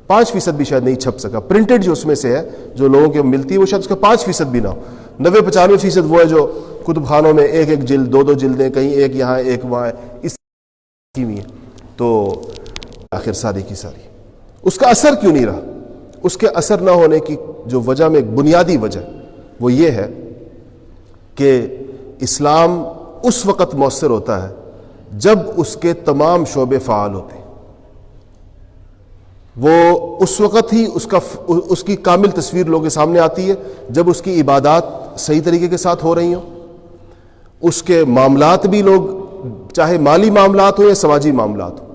5% بھی شاید نہیں چھپ سکا, پرنٹڈ جو اس میں سے ہے جو لوگوں کو ملتی ہے وہ شاید اس کا 5% بھی نہ ہو. 90-95% وہ ہے جو کتب خانوں میں ایک جلد 2 جلدیں, کہیں ایک یہاں ایک وہاں ہے, اس کی ہوئی ہے. تو آخر ساری کی ساری اس کا اثر کیوں نہیں رہا؟ اس کے اثر نہ ہونے کی جو وجہ میں ایک بنیادی وجہ وہ یہ ہے کہ اسلام اس وقت مؤثر ہوتا ہے جب اس کے تمام شعبے فعال ہوتے ہیں. وہ اس وقت ہی اس کی کامل تصویر لوگوں کے سامنے آتی ہے جب اس کی عبادات صحیح طریقے کے ساتھ ہو رہی ہوں, اس کے معاملات بھی لوگ, چاہے مالی معاملات ہوں یا سماجی معاملات ہوں,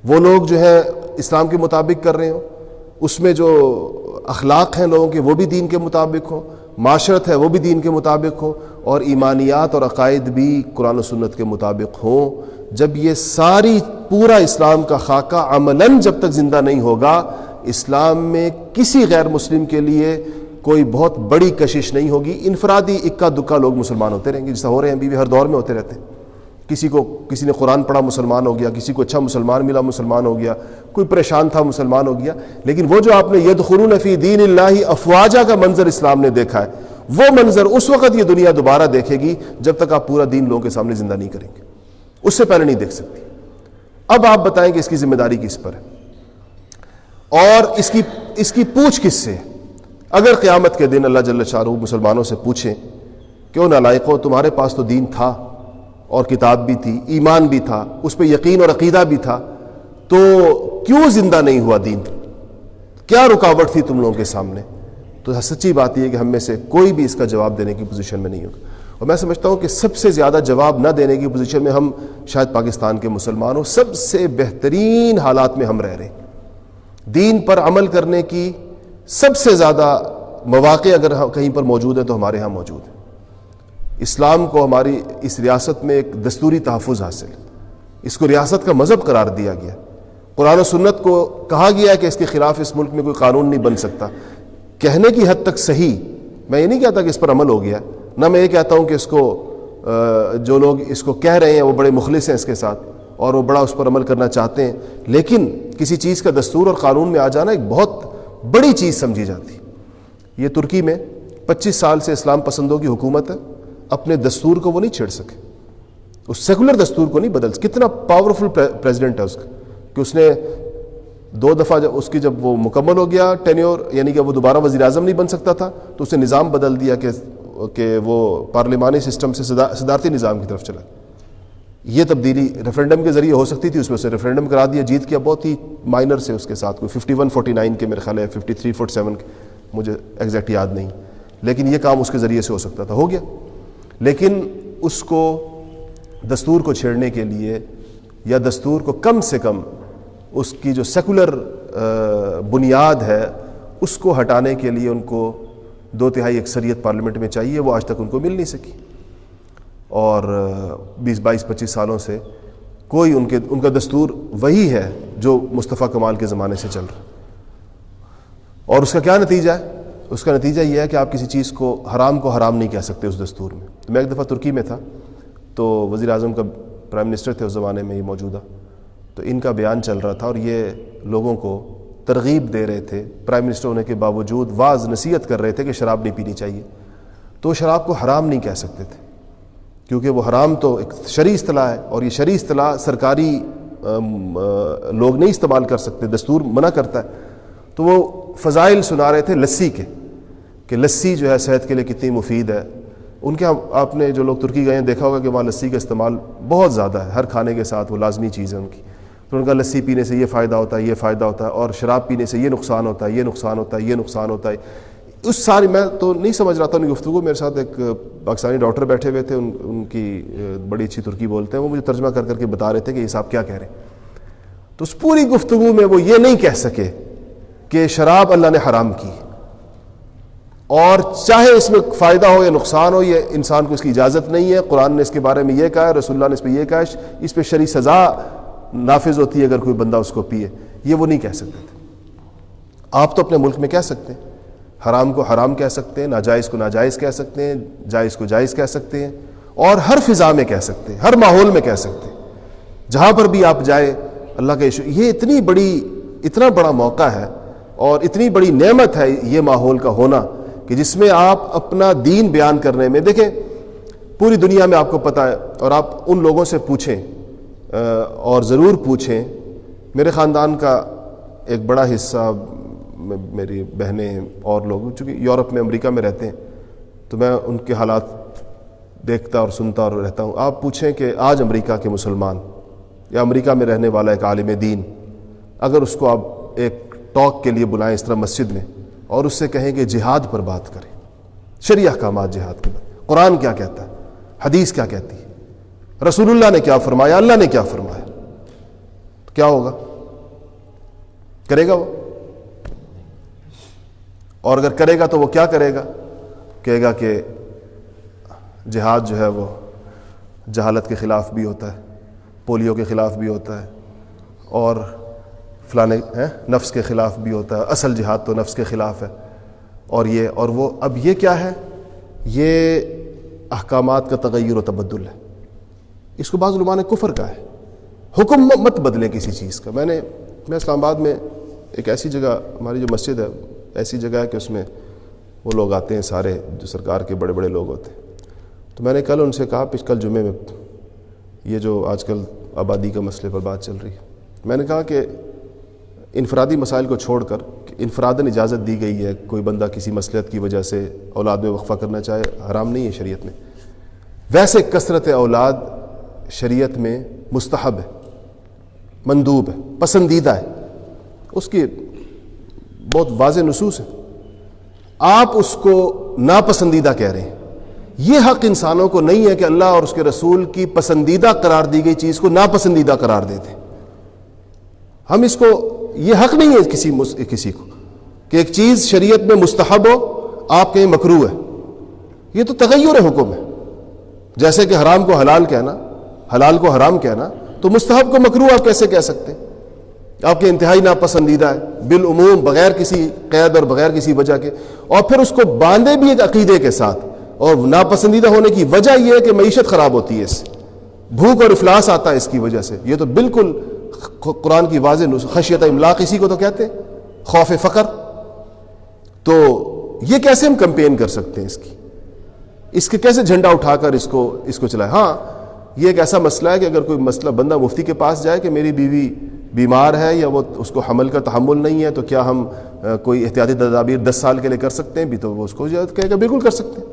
وہ لوگ جو ہے اسلام کے مطابق کر رہے ہوں, اس میں جو اخلاق ہیں لوگوں کے وہ بھی دین کے مطابق ہوں, معاشرت ہے وہ بھی دین کے مطابق ہو, اور ایمانیات اور عقائد بھی قرآن و سنت کے مطابق ہوں. جب یہ ساری پورا اسلام کا خاکہ عملاً جب تک زندہ نہیں ہوگا, اسلام میں کسی غیر مسلم کے لیے کوئی بہت بڑی کشش نہیں ہوگی. انفرادی اکا دکا لوگ مسلمان ہوتے رہیں گے, جیسا ہو رہے ہیں ابھی بھی, ہر دور میں ہوتے رہتے ہیں. کسی نے قرآن پڑھا مسلمان ہو گیا, کسی کو اچھا مسلمان ملا مسلمان ہو گیا, کوئی پریشان تھا مسلمان ہو گیا. لیکن وہ جو آپ نے یدخلون فی دین اللہ افواجا کا منظر اسلام نے دیکھا ہے, وہ منظر اس وقت یہ دنیا دوبارہ دیکھے گی جب تک آپ پورا دین لوگوں کے سامنے زندہ نہیں کریں گے, اس سے پہلے نہیں دیکھ سکتی. اب آپ بتائیں کہ اس کی ذمہ داری کس پر ہے, اور اس کی پوچھ کس سے ہے؟ اگر قیامت کے دن اللہ جل شانہ مسلمانوں سے پوچھیں کہ نالائقو تمہارے پاس تو دین تھا اور کتاب بھی تھی, ایمان بھی تھا, اس پہ یقین اور عقیدہ بھی تھا, تو کیوں زندہ نہیں ہوا دین؟ کیا رکاوٹ تھی تم لوگوں کے سامنے؟ تو سچی بات یہ ہے کہ ہم میں سے کوئی بھی اس کا جواب دینے کی پوزیشن میں نہیں ہوگا. اور میں سمجھتا ہوں کہ سب سے زیادہ جواب نہ دینے کی پوزیشن میں ہم شاید پاکستان کے مسلمان ہوں. سب سے بہترین حالات میں ہم رہ رہے ہیں. دین پر عمل کرنے کی سب سے زیادہ مواقع اگر کہیں پر موجود ہیں تو ہمارے ہاں موجود ہیں. اسلام کو ہماری اس ریاست میں ایک دستوری تحفظ حاصل ہے, اس کو ریاست کا مذہب قرار دیا گیا. قرآن و سنت کو کہا گیا ہے کہ اس کے خلاف اس ملک میں کوئی قانون نہیں بن سکتا. کہنے کی حد تک صحیح, میں یہ نہیں کہتا کہ اس پر عمل ہو گیا, نہ میں یہ کہتا ہوں کہ اس کو جو لوگ اس کو کہہ رہے ہیں وہ بڑے مخلص ہیں اس کے ساتھ اور وہ بڑا اس پر عمل کرنا چاہتے ہیں, لیکن کسی چیز کا دستور اور قانون میں آ جانا ایک بہت بڑی چیز سمجھی جاتی. یہ ترکی میں 25 سال سے اسلام پسندوں کی حکومت ہے, اپنے دستور کو وہ نہیں چھیڑ سکے, اس سیکولر دستور کو نہیں بدل سکے. کتنا پاورفل پریزیڈنٹ ہے اس کا کہ اس نے 2 دفعہ جب وہ مکمل ہو گیا ٹینیور, یعنی کہ وہ دوبارہ وزیر اعظم نہیں بن سکتا تھا, تو اس نے نظام بدل دیا کہ وہ پارلیمانی سسٹم سے صدارتی نظام کی طرف چلا. یہ تبدیلی ریفرینڈم کے ذریعے ہو سکتی تھی, اس میں سے ریفرینڈم کرا دیا, جیت کیا. بہت ہی مائنر سے اس کے ساتھ کوئی 51-49 کے میرے خیال ہے 53-47 کے, مجھے ایگزیکٹ یاد نہیں, لیکن یہ کام اس کے ذریعے سے ہو سکتا تھا, ہو گیا. لیکن اس کو دستور کو چھیڑنے کے لیے, یا دستور کو کم سے کم اس کی جو سیکولر بنیاد ہے اس کو ہٹانے کے لیے ان کو 2/3 اکثریت پارلیمنٹ میں چاہیے, وہ آج تک ان کو مل نہیں سکی. اور 20-22-25 سالوں سے کوئی ان کا دستور وہی ہے جو مصطفیٰ کمال کے زمانے سے چل رہا. اور اس کا کیا نتیجہ ہے؟ اس کا نتیجہ یہ ہے کہ آپ کسی چیز کو حرام نہیں کہہ سکتے اس دستور میں. تو میں ایک دفعہ ترکی میں تھا, تو وزیر اعظم کا پرائم منسٹر تھے اس زمانے میں یہ موجودہ, تو ان کا بیان چل رہا تھا اور یہ لوگوں کو ترغیب دے رہے تھے, پرائم منسٹر ہونے کے باوجود واعظ نصیحت کر رہے تھے کہ شراب نہیں پینی چاہیے. تو شراب کو حرام نہیں کہہ سکتے تھے، کیونکہ وہ حرام تو ایک شرعی اصطلاح ہے، اور یہ شرعی اصطلاح سرکاری لوگ نہیں استعمال کر سکتے، دستور منع کرتا ہے۔ تو وہ فضائل سنا رہے تھے لسی کے، کہ لسی جو ہے صحت کے لیے کتنی مفید ہے۔ ان کے آپ نے جو لوگ ترکی گئے ہیں دیکھا ہوگا کہ وہاں لسی کا استعمال بہت زیادہ ہے، ہر کھانے کے ساتھ وہ لازمی چیز ہے ان کی۔ تو ان کا لسی پینے سے یہ فائدہ ہوتا ہے، یہ فائدہ ہوتا ہے، اور شراب پینے سے یہ نقصان ہوتا ہے، یہ نقصان ہوتا ہے، یہ نقصان ہوتا ہے۔ اس ساری میں تو نہیں سمجھ رہا تھا ان کی گفتگو، میرے ساتھ ایک پاکستانی ڈاکٹر بیٹھے ہوئے تھے، ان کی بڑی اچھی ترکی بولتے ہیں، وہ مجھے ترجمہ کر کے بتا رہے تھے کہ یہ صاحب کیا کہہ رہے ہیں۔ تو اس پوری گفتگو میں وہ یہ نہیں کہہ سکے کہ شراب اللہ نے حرام کی، اور چاہے اس میں فائدہ ہو یا نقصان ہو، یہ انسان کو اس کی اجازت نہیں ہے، قرآن نے اس کے بارے میں یہ کہا ہے، رسول اللہ نے اس پہ یہ کہا ہے، اس پہ شرعی سزا نافذ ہوتی ہے اگر کوئی بندہ اس کو پیے، یہ وہ نہیں کہہ سکتے تھے۔ آپ تو اپنے ملک میں کہہ سکتے ہیں، حرام کو حرام کہہ سکتے ہیں، ناجائز کو ناجائز کہہ سکتے ہیں، جائز کو جائز کہہ سکتے ہیں، اور ہر فضا میں کہہ سکتے ہیں، ہر ماحول میں کہہ سکتے ہیں، جہاں پر بھی آپ جائیں اللہ کا یہ اتنا بڑا موقع ہے اور اتنی بڑی نعمت ہے یہ ماحول کا ہونا، کہ جس میں آپ اپنا دین بیان کرنے میں، دیکھیں پوری دنیا میں آپ کو پتہ ہے، اور آپ ان لوگوں سے پوچھیں اور ضرور پوچھیں، میرے خاندان کا ایک بڑا حصہ، میری بہنیں اور لوگ چونکہ یورپ میں امریکہ میں رہتے ہیں، تو میں ان کے حالات دیکھتا اور سنتا اور رہتا ہوں۔ آپ پوچھیں کہ آج امریکہ کے مسلمان یا امریکہ میں رہنے والا ایک عالم دین، اگر اس کو آپ ایک ٹاک کے لیے بلائیں اس طرح مسجد میں، اور اس سے کہیں کہ جہاد پر بات کریں، شرعی احکامات جہاد کے بعد، قرآن کیا کہتا ہے، حدیث کیا کہتی ہے، رسول اللہ نے کیا فرمایا، اللہ نے کیا فرمایا، تو کیا ہوگا؟ کرے گا وہ؟ اور اگر کرے گا تو وہ کیا کرے گا؟ کہے گا کہ جہاد جو ہے وہ جہالت کے خلاف بھی ہوتا ہے، پولیو کے خلاف بھی ہوتا ہے، اور فلانے نفس کے خلاف بھی ہوتا ہے، اصل جہاد تو نفس کے خلاف ہے، اور یہ اور وہ۔ اب یہ کیا ہے؟ یہ احکامات کا تغیر و تبدل ہے، اس کو بعض علماء نے کفر کہا ہے۔ حکم مت بدلے کسی چیز کا۔ میں اسلام آباد میں ایک ایسی جگہ، ہماری جو مسجد ہے ایسی جگہ ہے کہ اس میں وہ لوگ آتے ہیں سارے جو سرکار کے بڑے بڑے لوگ ہوتے ہیں، تو میں نے کل ان سے کہا، کل جمعے میں یہ جو آج کل آبادی کے مسئلے پر بات چل رہی ہے، میں نے کہا کہ انفرادی مسائل کو چھوڑ کر انفراداً اجازت دی گئی ہے، کوئی بندہ کسی مصلحت کی وجہ سے اولاد میں وقفہ کرنا چاہے، حرام نہیں ہے شریعت میں۔ ویسے کثرت اولاد شریعت میں مستحب ہے، مندوب ہے، پسندیدہ ہے، اس کی بہت واضح نصوص ہے۔ آپ اس کو ناپسندیدہ کہہ رہے ہیں۔ یہ حق انسانوں کو نہیں ہے کہ اللہ اور اس کے رسول کی پسندیدہ قرار دی گئی چیز کو ناپسندیدہ قرار دے دیں۔ ہم اس کو، یہ حق نہیں ہے کسی کو کہ ایک چیز شریعت میں مستحب ہو، آپ کہیں مکروہ ہے، یہ تو تغیر حکم ہے۔ جیسے کہ حرام کو حلال کہنا، حلال کو حرام کہنا، تو مستحب کو مکروہ آپ کیسے کہہ سکتے ہیں؟ آپ کے انتہائی ناپسندیدہ ہے بالعموم، بغیر کسی قید اور بغیر کسی وجہ کے، اور پھر اس کو باندھے بھی ایک عقیدے کے ساتھ، اور ناپسندیدہ ہونے کی وجہ یہ ہے کہ معیشت خراب ہوتی ہے، اس سے بھوک اور افلاس آتا ہے اس کی وجہ سے۔ یہ تو بالکل قرآن کی واضح خشیت املاق اسی کو تو کہتے ہیں، خوف فقر۔ تو یہ کیسے ہم کمپین کر سکتے ہیں اس کے کیسے جھنڈا اٹھا کر اس کو چلائیں؟ ہاں یہ ایک ایسا مسئلہ ہے کہ اگر کوئی مسئلہ بندہ مفتی کے پاس جائے کہ میری بیوی بیمار ہے یا وہ اس کو حمل کا تحمل نہیں ہے، تو کیا ہم کوئی احتیاطی تدابیر 10 سال کے لیے کر سکتے ہیں بھی؟ تو وہ اس کو کہے گا بالکل کر سکتے ہیں۔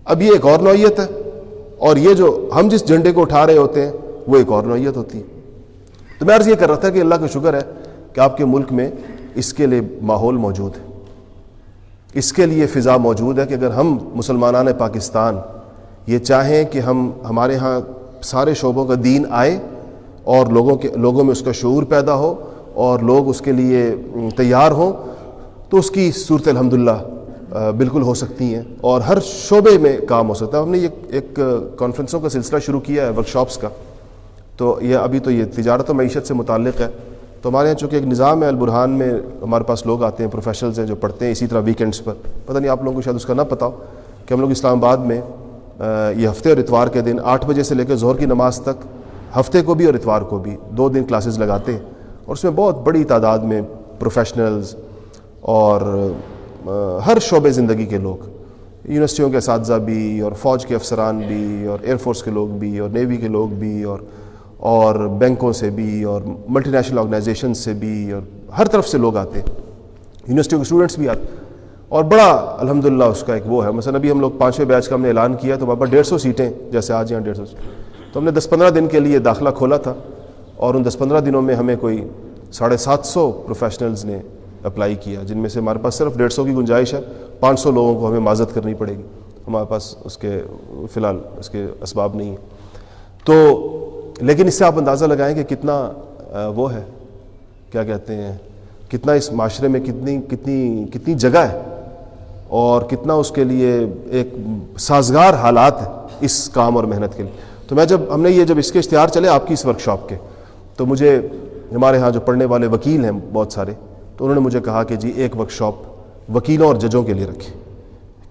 اب یہ ایک اور نوعیت ہے، اور یہ جو ہم جس جھنڈے کو اٹھا رہے ہوتے ہیں وہ ایک اور نوعیت ہوتی ہے۔ تو میں عرض یہ کر رہا تھا کہ اللہ کا شکر ہے کہ آپ کے ملک میں اس کے لیے ماحول موجود ہے، اس کے لیے فضا موجود ہے کہ اگر ہم مسلمانان پاکستان یہ چاہیں کہ ہمارے ہاں سارے شعبوں کا دین آئے اور لوگوں میں اس کا شعور پیدا ہو اور لوگ اس کے لیے تیار ہوں، تو اس کی صورت الحمدللہ بالکل ہو سکتی ہیں، اور ہر شعبے میں کام ہو سکتا ہے۔ ہم نے ایک کانفرنسوں کا سلسلہ شروع کیا ہے، ورکشاپس کا، تو یہ ابھی تو یہ تجارت و معیشت سے متعلق ہے۔ تو ہمارے یہاں چونکہ ایک نظام ہے، البرہان میں ہمارے پاس لوگ آتے ہیں، پروفیشنلز ہیں جو پڑھتے ہیں، اسی طرح ویکینڈز پر، پتہ نہیں آپ لوگوں کو شاید اس کا نہ پتہ ہو کہ ہم لوگ اسلام آباد میں یہ ہفتے اور اتوار کے دن 8 بجے سے لے کے ظہر کی نماز تک، ہفتے کو بھی اور اتوار کو بھی 2 دن کلاسز لگاتے ہیں، اور اس میں بہت بڑی تعداد میں پروفیشنلز اور ہر شعبے زندگی کے لوگ یونیورسٹیوں کے اساتذہ بھی اور فوج کے افسران بھی اور ایئر فورس کے لوگ بھی اور نیوی کے لوگ بھی اور بینکوں سے بھی اور ملٹی نیشنل آرگنائزیشن سے بھی اور ہر طرف سے لوگ آتے ہیں، یونیورسٹیوں کے اسٹوڈنٹس بھی آتے ہیں، اور بڑا الحمدللہ اس کا ایک وہ ہے. مثلا ابھی ہم لوگ 5ویں بیچ کا ہم نے اعلان کیا تو وہاں پر 150 سیٹیں، جیسے آج یہاں 150 تو ہم نے 10-15 دن کے لیے داخلہ کھولا تھا، اور ان 10-15 دنوں میں ہمیں کوئی 750 پروفیشنلز نے اپلائی کیا، جن میں سے ہمارے پاس صرف 150 کی گنجائش ہے. 500 لوگوں کو ہمیں معذرت کرنی پڑے گی، ہمارے پاس اس کے فی الحال اس کے اسباب نہیں ہیں. تو لیکن اس سے آپ اندازہ لگائیں کہ کتنا وہ ہے، کیا کہتے ہیں، کتنا اس معاشرے میں کتنی جگہ ہے اور کتنا اس کے لیے ایک سازگار حالات ہیں اس کام اور محنت کے لیے. تو میں ہم نے جب اس کے اشتہار چلے آپ کی اس ورکشاپ کے، تو مجھے ہمارے ہاں جو پڑھنے والے وکیل ہیں بہت سارے، تو انہوں نے مجھے کہا کہ جی ایک ورکشاپ وکیلوں اور ججوں کے لیے رکھیں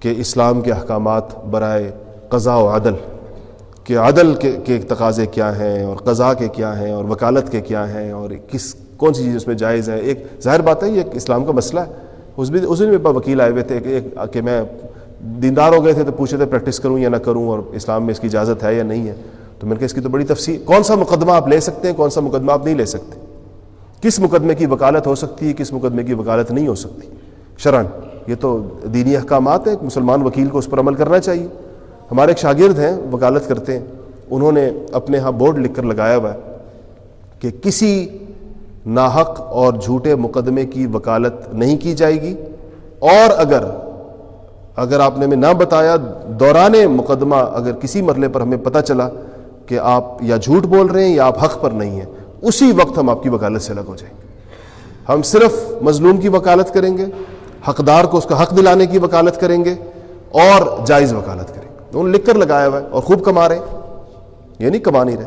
کہ اسلام کے احکامات برائے قضاء و عدل، کہ عدل کے تقاضے کیا ہیں اور قضاء کے کیا ہیں اور وکالت کے کیا ہیں اور کون سی چیز اس میں جائز ہے. ایک ظاہر بات ہے یہ اسلام کا مسئلہ ہے. اس دن میرے پاس وکیل آئے ہوئے تھے کہ میں دیندار ہو گئے تھے تو پوچھے تھے پریکٹس کروں یا نہ کروں اور اسلام میں اس کی اجازت ہے یا نہیں ہے. تو میں نے کہا اس کی تو بڑی تفصیل، کون سا مقدمہ آپ لے سکتے ہیں، کون سا مقدمہ آپ نہیں لے سکتے، کس مقدمے کی وکالت ہو سکتی ہے، کس مقدمے کی وکالت نہیں ہو سکتی شرعاً. یہ تو دینی احکامات ہیں، ایک مسلمان وکیل کو اس پر عمل کرنا چاہیے. ہمارے ایک شاگرد ہیں وکالت کرتے ہیں، انہوں نے اپنے ہاں بورڈ لکھ کر لگایا ہوا ہے کہ کسی ناحق اور جھوٹے مقدمے کی وکالت نہیں کی جائے گی، اور اگر آپ نے ہمیں نہ بتایا دوران مقدمہ، اگر کسی مرحلے پر ہمیں پتہ چلا کہ آپ یا جھوٹ بول رہے ہیں یا آپ حق پر نہیں ہیں، اسی وقت ہم آپ کی وکالت سے الگ ہو جائیں گے. ہم صرف مظلوم کی وکالت کریں گے، حقدار کو اس کا حق دلانے کی وکالت کریں گے اور جائز وکالت کریں گے. انہوں نے لکھ کر لگایا ہوا ہے اور خوب کما رہے ہیں، یہ نہیں کما نہیں رہے،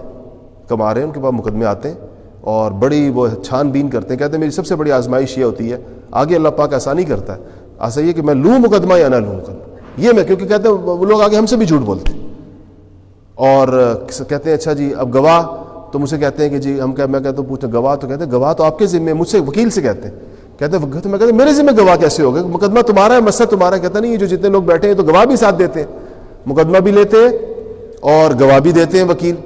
کما رہے ہیں. ان کے پاس مقدمے آتے ہیں اور بڑی وہ چھان بین کرتے ہیں، کہتے ہیں میری سب سے بڑی آزمائش یہ ہوتی ہے، آگے اللہ پاک آسانی کرتا ہے، ایسا یہ کہ میں لوں مقدمہ یا نہ لوں مقدمہ. یہ میں کیونکہ کہتے ہیں وہ لوگ آگے ہم سے بھی جھوٹ بولتے ہیں اور کہتے ہیں اچھا جی اب گواہ، تو مجھ سے کہتے ہیں کہ جی میں کہتا ہوں پوچھتے گواہ، تو کہتے ہیں گواہ تو آپ کے ذمہ، مجھ سے وکیل سے کہتے ہیں میں کہتا ہوں میرے ذمہ گواہ کیسے ہوگا، مقدمہ تمہارا ہے، مسئلہ تمہارا ہے. کہتا نہیں، یہ جو جتنے لوگ بیٹھے ہیں تو گواہ بھی ساتھ دیتے ہیں، مقدمہ بھی لیتے ہیں اور گواہ بھی دیتے ہیں وکیل.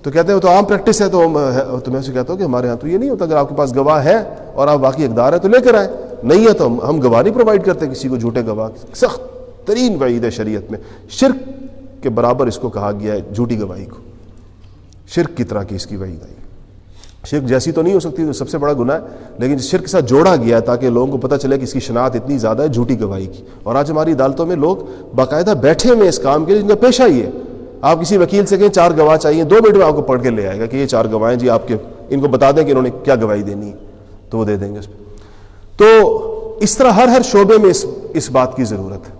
تو کہتے ہیں وہ تو عام پریکٹس ہے. تو میں اسے کہتا ہوں کہ ہمارے ہاں تو یہ نہیں ہوتا، اگر آپ کے پاس گواہ ہے اور آپ واقعی حقدار ہیں تو لے کر آئیں، نہیں ہے تو ہم گواہ نہیں پرووائڈ کرتے کسی کو، جھوٹے گواہ. سخت ترین وعید ہے شریعت میں، شرک کے برابر اس کو کہا گیا ہے جھوٹی گواہی کو، شرک کی طرح کی اس کی وعید آئی. شرک جیسی تو نہیں ہو سکتی، تو سب سے بڑا گناہ ہے، لیکن شرک کے ساتھ جوڑا گیا ہے تاکہ لوگوں کو پتہ چلے کہ اس کی شناخت اتنی زیادہ ہے جھوٹی گواہی کی. اور آج ہماری عدالتوں میں لوگ باقاعدہ بیٹھے ہوئے اس کام کے لیے، جن کا پیشہ ہی ہے. آپ کسی وکیل سے کہیں 4 گواہ چاہیے، 2 منٹ میں آپ کو پڑھ کے لے آئے گا کہ یہ 4 گواہ ہیں جی، آپ کے ان کو بتا دیں کہ انہوں نے کیا گواہی دینی ہے، تو وہ دے دیں گے اس پہ. تو اس طرح ہر شعبے میں اس بات کی ضرورت ہے،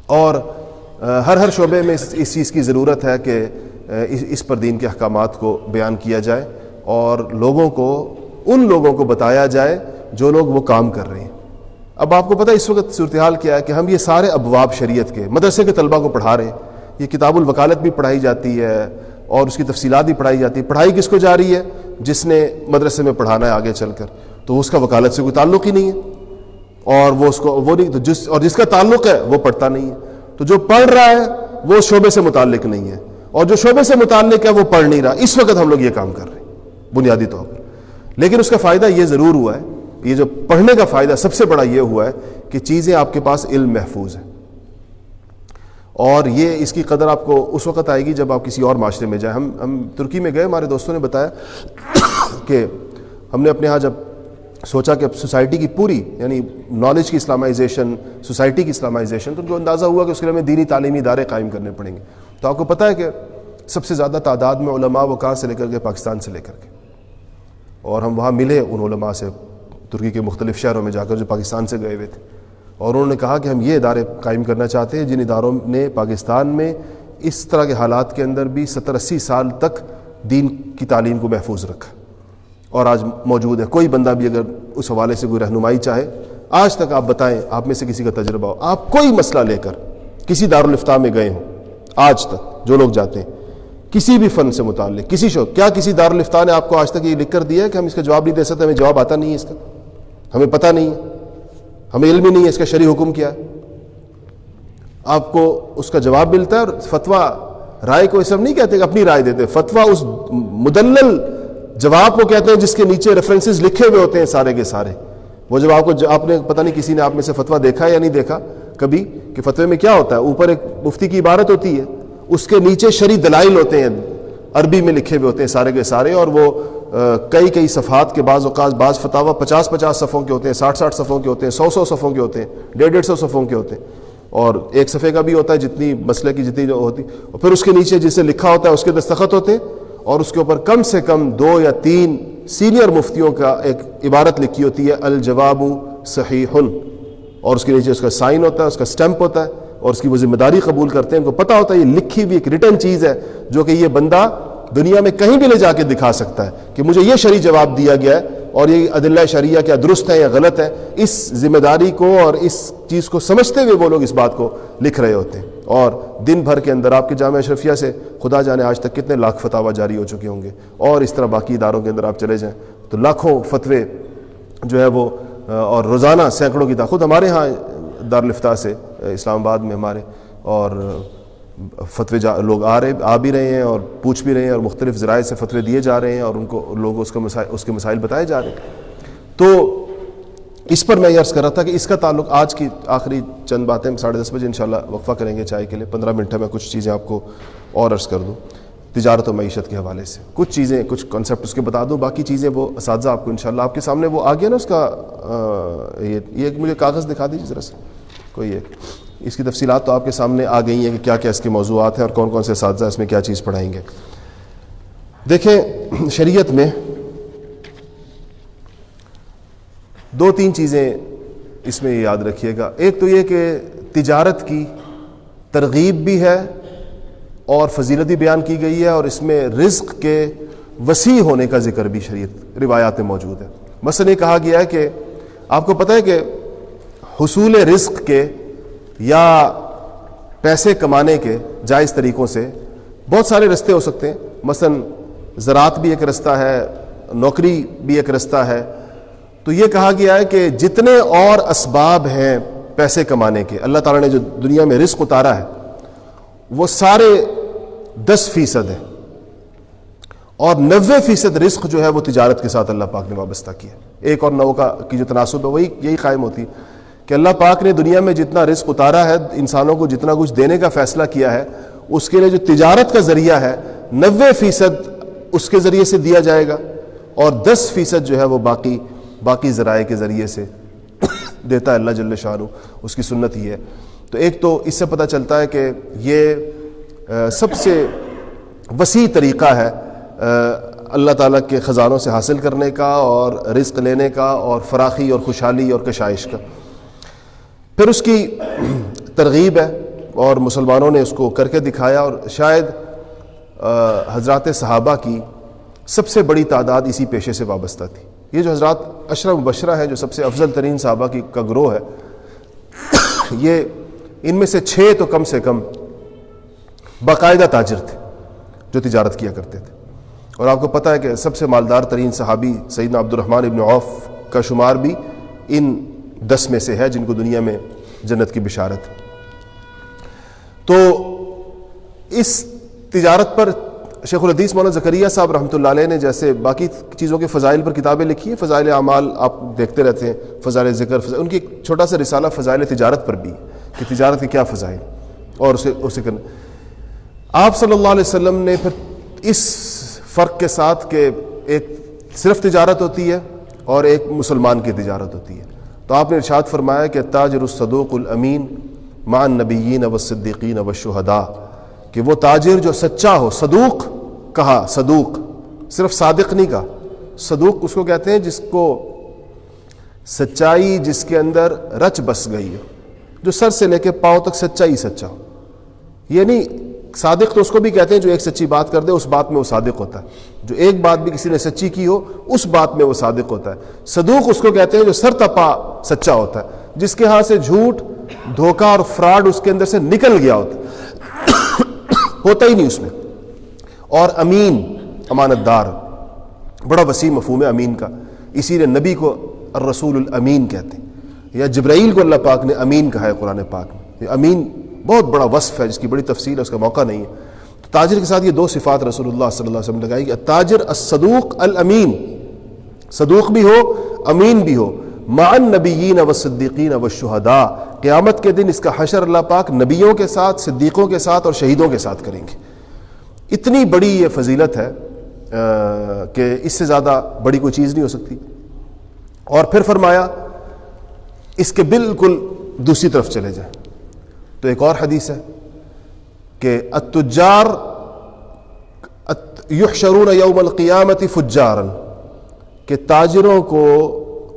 اور ہر شعبے میں اس چیز کی ضرورت ہے کہ اس پر دین کے احکامات کو بیان کیا جائے اور ان لوگوں کو بتایا جائے جو لوگ وہ کام کر رہے ہیں. اب آپ کو پتہ ہے اس وقت صورتحال کیا ہے کہ ہم یہ سارے ابواب شریعت کے مدرسے کے طلبہ کو پڑھا رہے ہیں. یہ کتاب الوکالت بھی پڑھائی جاتی ہے اور اس کی تفصیلات بھی پڑھائی جاتی ہے. پڑھائی کس کو جا رہی ہے؟ جس نے مدرسے میں پڑھانا ہے آگے چل کر، تو اس کا وکالت سے کوئی تعلق ہی نہیں ہے، اور وہ نہیں، اور جس کا تعلق ہے وہ پڑھتا نہیں ہے. تو جو پڑھ رہا ہے وہ شعبے سے متعلق نہیں ہے، اور جو شعبے سے متعلق ہے وہ پڑھ نہیں رہا. اس وقت ہم لوگ یہ کام کر رہے ہیں بنیادی طور پر. لیکن اس کا فائدہ یہ ضرور ہوا ہے، یہ جو پڑھنے کا فائدہ سب سے بڑا یہ ہوا ہے کہ چیزیں آپ کے پاس علم محفوظ ہے. اور یہ اس کی قدر آپ کو اس وقت آئے گی جب آپ کسی اور معاشرے میں جائیں. ہم ترکی میں گئے، ہمارے دوستوں نے بتایا کہ ہم نے اپنے ہاں جب سوچا کہ اب سوسائٹی کی پوری یعنی نالج کی اسلامائزیشن، سوسائٹی کی اسلامائزیشن، تو ان کو اندازہ ہوا کہ اس کے لیے ہمیں دینی تعلیمی ادارے قائم کرنے پڑیں گے. تو آپ کو پتہ ہے کہ سب سے زیادہ تعداد میں علماء وہ کہاں سے لے کر کے؟ پاکستان سے لے کر کے. اور ہم وہاں ملے ان علماء سے ترکی کے مختلف شہروں میں جا کر جو پاکستان سے گئے ہوئے تھے، اور انہوں نے کہا کہ ہم یہ ادارے قائم کرنا چاہتے ہیں جن اداروں نے پاکستان میں اس طرح کے حالات کے اندر بھی 70-80 سال تک دین کی تعلیم کو محفوظ رکھا اور آج موجود ہے. کوئی بندہ بھی اگر اس حوالے سے کوئی رہنمائی چاہے، آج تک آپ بتائیں، آپ میں سے کسی کا تجربہ ہو، آپ کوئی مسئلہ لے کر کسی دارالافتاء میں گئے ہوں آج تک، جو لوگ جاتے ہیں کسی بھی فن سے متعلق کسی کیا کسی دارالافتاء نے آپ کو آج تک یہ لکھ کر دیا ہے کہ ہم اس کا جواب نہیں دے سکتے، ہمیں جواب آتا نہیں ہے، اس کا ہمیں پتہ نہیں ہے، ہمیں علم ہی نہیں ہے اس کا شرعی حکم کیا ہے؟ آپ کو اس کا جواب ملتا ہے. اور فتویٰ رائے کو یہ سب نہیں کہتے کہ اپنی رائے دیتے, فتویٰ اس مدلل جواب کو کہتے ہیں جس کے نیچے ریفرنسز لکھے ہوئے ہوتے ہیں سارے کے سارے. وہ جب آپ نے پتہ نہیں کسی نے آپ میں سے فتویٰ دیکھا یا نہیں دیکھا کبھی کہ فتوے میں کیا ہوتا ہے, اوپر ایک مفتی کی عبارت ہوتی ہے, اس کے نیچے شرعی دلائل ہوتے ہیں عربی میں لکھے ہوئے ہوتے ہیں سارے کے سارے, اور وہ کئی صفحات کے بعض اوقات بعض فتاویٰ 50 صفحوں کے ہوتے ہیں, 60 صفحوں کے ہوتے ہیں, 100 صفحوں کے ہوتے ہیں, 150 صفحوں کے ہوتے ہیں, اور ایک صفحے کا بھی ہوتا ہے جتنی مسئلے کی جتنی جو ہوتی, اور پھر اس کے نیچے جسے لکھا ہوتا ہے اس کے دستخط ہوتے ہیں, اور اس کے اوپر کم سے کم 2 یا 3 سینئر مفتیوں کا ایک عبارت لکھی ہوتی ہے الجواب صحیح, اور اس کے نیچے اس کا سائن ہوتا ہے, اس کا سٹیمپ ہوتا ہے, اور اس کی وہ ذمہ داری قبول کرتے ہیں. ان کو پتہ ہوتا ہے یہ لکھی ہوئی ایک ریٹن چیز ہے جو کہ یہ بندہ دنیا میں کہیں بھی لے جا کے دکھا سکتا ہے کہ مجھے یہ شرعی جواب دیا گیا ہے اور یہ ادلہ شرعیہ کیا درست ہے یا غلط ہے. اس ذمہ داری کو اور اس چیز کو سمجھتے ہوئے وہ لوگ اس بات کو لکھ رہے ہوتے ہیں. اور دن بھر کے اندر آپ کے جامعہ اشرفیہ سے خدا جانے آج تک کتنے لاکھ فتاویٰ جاری ہو چکے ہوں گے, اور اس طرح باقی اداروں کے اندر آپ چلے جائیں تو لاکھوں فتوے جو ہے وہ, اور روزانہ سینکڑوں کی خود ہمارے ہاں دارالفتاء سے اسلام آباد میں ہمارے اور فتوے لوگ آ بھی رہے ہیں اور پوچھ بھی رہے ہیں, اور مختلف ذرائع سے فتوے دیے جا رہے ہیں, اور ان کو لوگوں اس کے مسائل بتائے جا رہے ہیں. تو اس پر میں یہ عرض کر رہا تھا کہ اس کا تعلق آج کی آخری چند باتیں 10:30 بجے انشاءاللہ وقفہ کریں گے چائے کے لیے. 15 منٹ میں کچھ چیزیں آپ کو اور عرض کر دوں تجارت و معیشت کے حوالے سے, کچھ چیزیں کچھ کانسیپٹ اس کے بتا دوں, باقی چیزیں وہ اساتذہ آپ کو انشاءاللہ آپ کے سامنے وہ آ گیا نا اس کا یہ مجھے کاغذ دکھا دیجیے ذرا سے کوئی ایک, اس کی تفصیلات تو آپ کے سامنے آ گئی ہیں کہ کیا کیا اس کے موضوعات ہیں اور کون کون سے اساتذہ اس میں کیا چیز پڑھائیں گے. دیکھیں شریعت میں 2-3 چیزیں اس میں یاد رکھیے گا. ایک تو یہ کہ تجارت کی ترغیب بھی ہے اور فضیلت بھی بیان کی گئی ہے, اور اس میں رزق کے وسیع ہونے کا ذکر بھی شریعت روایات میں موجود ہے. مثلا یہ کہا گیا ہے کہ آپ کو پتہ ہے کہ حصول رزق کے یا پیسے کمانے کے جائز طریقوں سے بہت سارے رستے ہو سکتے ہیں. مثلا زراعت بھی ایک رستہ ہے, نوکری بھی ایک رستہ ہے. تو یہ کہا گیا ہے کہ جتنے اور اسباب ہیں پیسے کمانے کے, اللہ تعالیٰ نے جو دنیا میں رزق اتارا ہے وہ سارے 10% ہے, اور 90% رزق جو ہے وہ تجارت کے ساتھ اللہ پاک نے وابستہ کیا. 1 اور 9 کی جو تناسب ہے وہی یہی قائم ہوتی ہے کہ اللہ پاک نے دنیا میں جتنا رزق اتارا ہے, انسانوں کو جتنا کچھ دینے کا فیصلہ کیا ہے, اس کے لیے جو تجارت کا ذریعہ ہے 90% اس کے ذریعے سے دیا جائے گا, اور 10% جو ہے وہ باقی ذرائع کے ذریعے سے دیتا ہے اللہ جل شانہ, اس کی سنت ہی ہے. تو ایک تو اس سے پتہ چلتا ہے کہ یہ سب سے وسیع طریقہ ہے اللہ تعالیٰ کے خزانوں سے حاصل کرنے کا اور رزق لینے کا اور فراخی اور خوشحالی اور کشائش کا. پھر اس کی ترغیب ہے اور مسلمانوں نے اس کو کر کے دکھایا, اور شاید حضرات صحابہ کی سب سے بڑی تعداد اسی پیشے سے وابستہ تھی. یہ جو حضرات عشرہ مبشرہ ہیں جو سب سے افضل ترین صحابہ کا گروہ ہے, یہ ان میں سے 6 تو کم سے کم باقاعدہ تاجر تھے جو تجارت کیا کرتے تھے. اور آپ کو پتہ ہے کہ سب سے مالدار ترین صحابی سیدنا عبد الرحمن ابن عوف کا شمار بھی ان 10 میں سے ہے جن کو دنیا میں جنت کی بشارت. تو اس تجارت پر شیخ الحدیث مولانا زکریا صاحب رحمۃ اللہ علیہ نے جیسے باقی چیزوں کے فضائل پر کتابیں لکھی ہیں, فضائل اعمال آپ دیکھتے رہتے ہیں, فضائل ذکر, ان کی ایک چھوٹا سا رسالہ فضائل تجارت پر بھی کہ تجارت کے کیا فضائل اور اسے کرنا. آپ صلی اللہ علیہ وسلم نے پھر اس فرق کے ساتھ کہ ایک صرف تجارت ہوتی ہے اور ایک مسلمان کی تجارت ہوتی ہے, تو آپ نے ارشاد فرمایا کہ تاجر الصدوق الامین مع النبیین والصدیقین والشہداء, کہ وہ تاجر جو سچا ہو. صدوق کہا, صدوق صرف صادق نہیں کہا, صدوق اس کو کہتے ہیں جس کو سچائی جس کے اندر رچ بس گئی ہو, جو سر سے لے کے پاؤں تک سچائی سچا ہو. یہ نہیں, صادق تو اس کو بھی کہتے ہیں جو ایک سچی بات کر دے اس بات میں وہ صادق ہوتا ہے, جو ایک بات بھی کسی نے سچی کی ہو اس بات میں وہ صادق ہوتا ہے. صدوق اس کو کہتے ہیں جو سر تپا سچا ہوتا ہے, جس کے ہاں سے جھوٹ دھوکہ اور فراڈ اس کے اندر سے نکل گیا ہوتا ہی نہیں اس میں. اور امین امانت دار, بڑا وسیع مفہوم ہے امین کا, اسی لیے نبی کو الرسول الامین کہتے ہیں, یا جبرائیل کو اللہ پاک نے امین کہا ہے قرآن پاک میں. امین بہت بڑا وصف ہے جس کی بڑی تفصیل ہے، اس کا موقع نہیں ہے. تو تاجر کے ساتھ یہ دو صفات رسول اللہ صلی اللہ علیہ وسلم نے لگائی کہ التاجر الصدوق الامین، صدوق بھی ہو امین بھی ہو، مع النبیین والصدیقین والشہداء. قیامت کے دن اس کا حشر اللہ پاک نبیوں کے ساتھ، صدیقوں کے ساتھ اور شہیدوں کے ساتھ کریں گے. اتنی بڑی یہ فضیلت ہے کہ اس سے زیادہ بڑی کوئی چیز نہیں ہو سکتی. اور پھر فرمایا اس کے بالکل دوسری طرف چلے جائیں تو ایک اور حدیث ہے کہ التجار یحشرون یوم القیامت فجارا، کہ تاجروں کو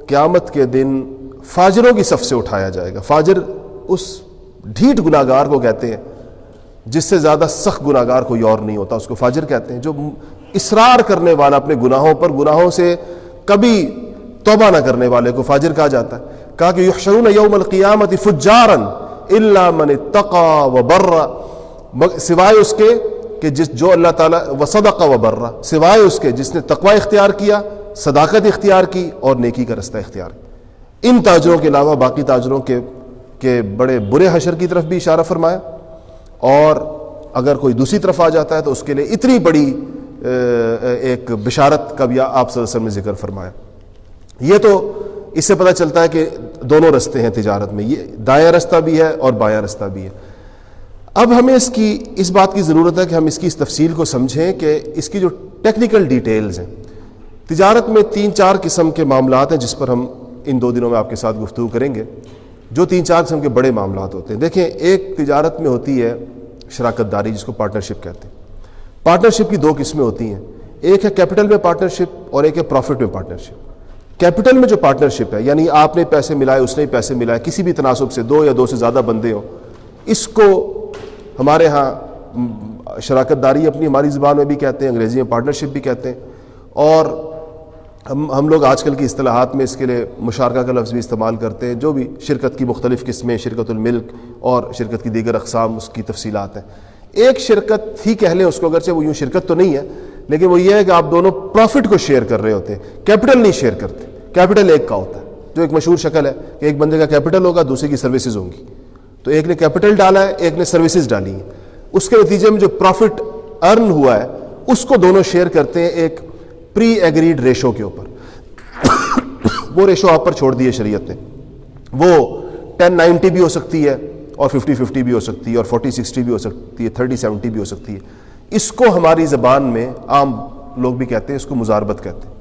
قیامت کے دن فاجروں کی صف سے اٹھایا جائے گا. فاجر اس ڈھیٹ گناہگار کو کہتے ہیں جس سے زیادہ سخت گناہگار کوئی اور نہیں ہوتا، اس کو فاجر کہتے ہیں. جو اصرار کرنے والا اپنے گناہوں پر، گناہوں سے کبھی توبہ نہ کرنے والے کو فاجر کہا جاتا ہے. کہا کہ یحشرون یوم القیامت فجارا الا من اتقى وبر، سوائے اس کے کہ جو اللہ تعالیٰ وصدق وبر، سوائے اس کے جس نے تقوی اختیار کیا، صداقت اختیار کی اور نیکی کا رستہ اختیار کیا. ان تاجروں کے علاوہ باقی تاجروں کے بڑے برے حشر کی طرف بھی اشارہ فرمایا. اور اگر کوئی دوسری طرف آ جاتا ہے تو اس کے لیے اتنی بڑی ایک بشارت کا بھی آپ صلی اللہ علیہ وسلم نے ذکر فرمایا. یہ تو اس سے پتہ چلتا ہے کہ دونوں رستے ہیں تجارت میں، یہ دایاں رستہ بھی ہے اور بایاں رستہ بھی ہے. اب ہمیں اس بات کی ضرورت ہے کہ ہم اس کی اس تفصیل کو سمجھیں کہ اس کی جو ٹیکنیکل ڈیٹیلز ہیں. تجارت میں 3-4 قسم کے معاملات ہیں جس پر ہم ان 2 دنوں میں آپ کے ساتھ گفتگو کریں گے، جو 3-4 قسم کے بڑے معاملات ہوتے ہیں. دیکھیں، ایک تجارت میں ہوتی ہے شراکت داری، جس کو پارٹنرشپ کہتے ہیں. پارٹنرشپ کی 2 قسمیں ہوتی ہیں، ایک ہے کیپٹل میں پارٹنرشپ اور ایک ہے پروفٹ میں پارٹنرشپ. کیپٹل میں جو پارٹنرشپ ہے، یعنی آپ نے پیسے ملائے، اس نے پیسے ملائے، کسی بھی تناسب سے 2 یا 2 سے زیادہ بندے ہوں، اس کو ہمارے ہاں شراکت داری اپنی ہماری زبان میں بھی کہتے ہیں، انگریزی میں پارٹنرشپ بھی کہتے ہیں. اور ہم لوگ آج کل کی اصطلاحات میں اس کے لیے مشارکہ کا لفظ بھی استعمال کرتے ہیں. جو بھی شرکت کی مختلف قسمیں، شرکت الملک اور شرکت کی دیگر اقسام، اس کی تفصیلات ہیں. ایک شرکت ہی کہہ لیں اس کو، اگرچہ وہ یوں شرکت تو نہیں ہے، لیکن وہ یہ ہے کہ آپ دونوں پروفٹ کو شیئر کر رہے ہوتے ہیں، کیپٹل نہیں شیئر کرتے. کیپٹل ایک کا ہوتا ہے، جو ایک مشہور شکل ہے کہ ایک بندے کا کیپٹل ہوگا، دوسرے کی سروسز ہوں گی. تو ایک نے کیپٹل ڈالا ہے، ایک نے سروسز ڈالی ہیں. اس کے نتیجے میں جو پروفٹ ارن ہوا ہے اس کو دونوں شیئر کرتے ہیں ایک پری ایگریڈ ریشو کے اوپر. وہ ریشو آپ پر چھوڑ دی ہے شریعت نے. وہ 10-90 بھی ہو سکتی ہے اور 50-50 بھی ہو سکتی ہے اور 40-60 بھی ہو سکتی ہے، 30-70 بھی ہو سکتی ہے. اس کو ہماری زبان میں عام لوگ بھی کہتے ہیں، اس کو مزاربت کہتے ہیں.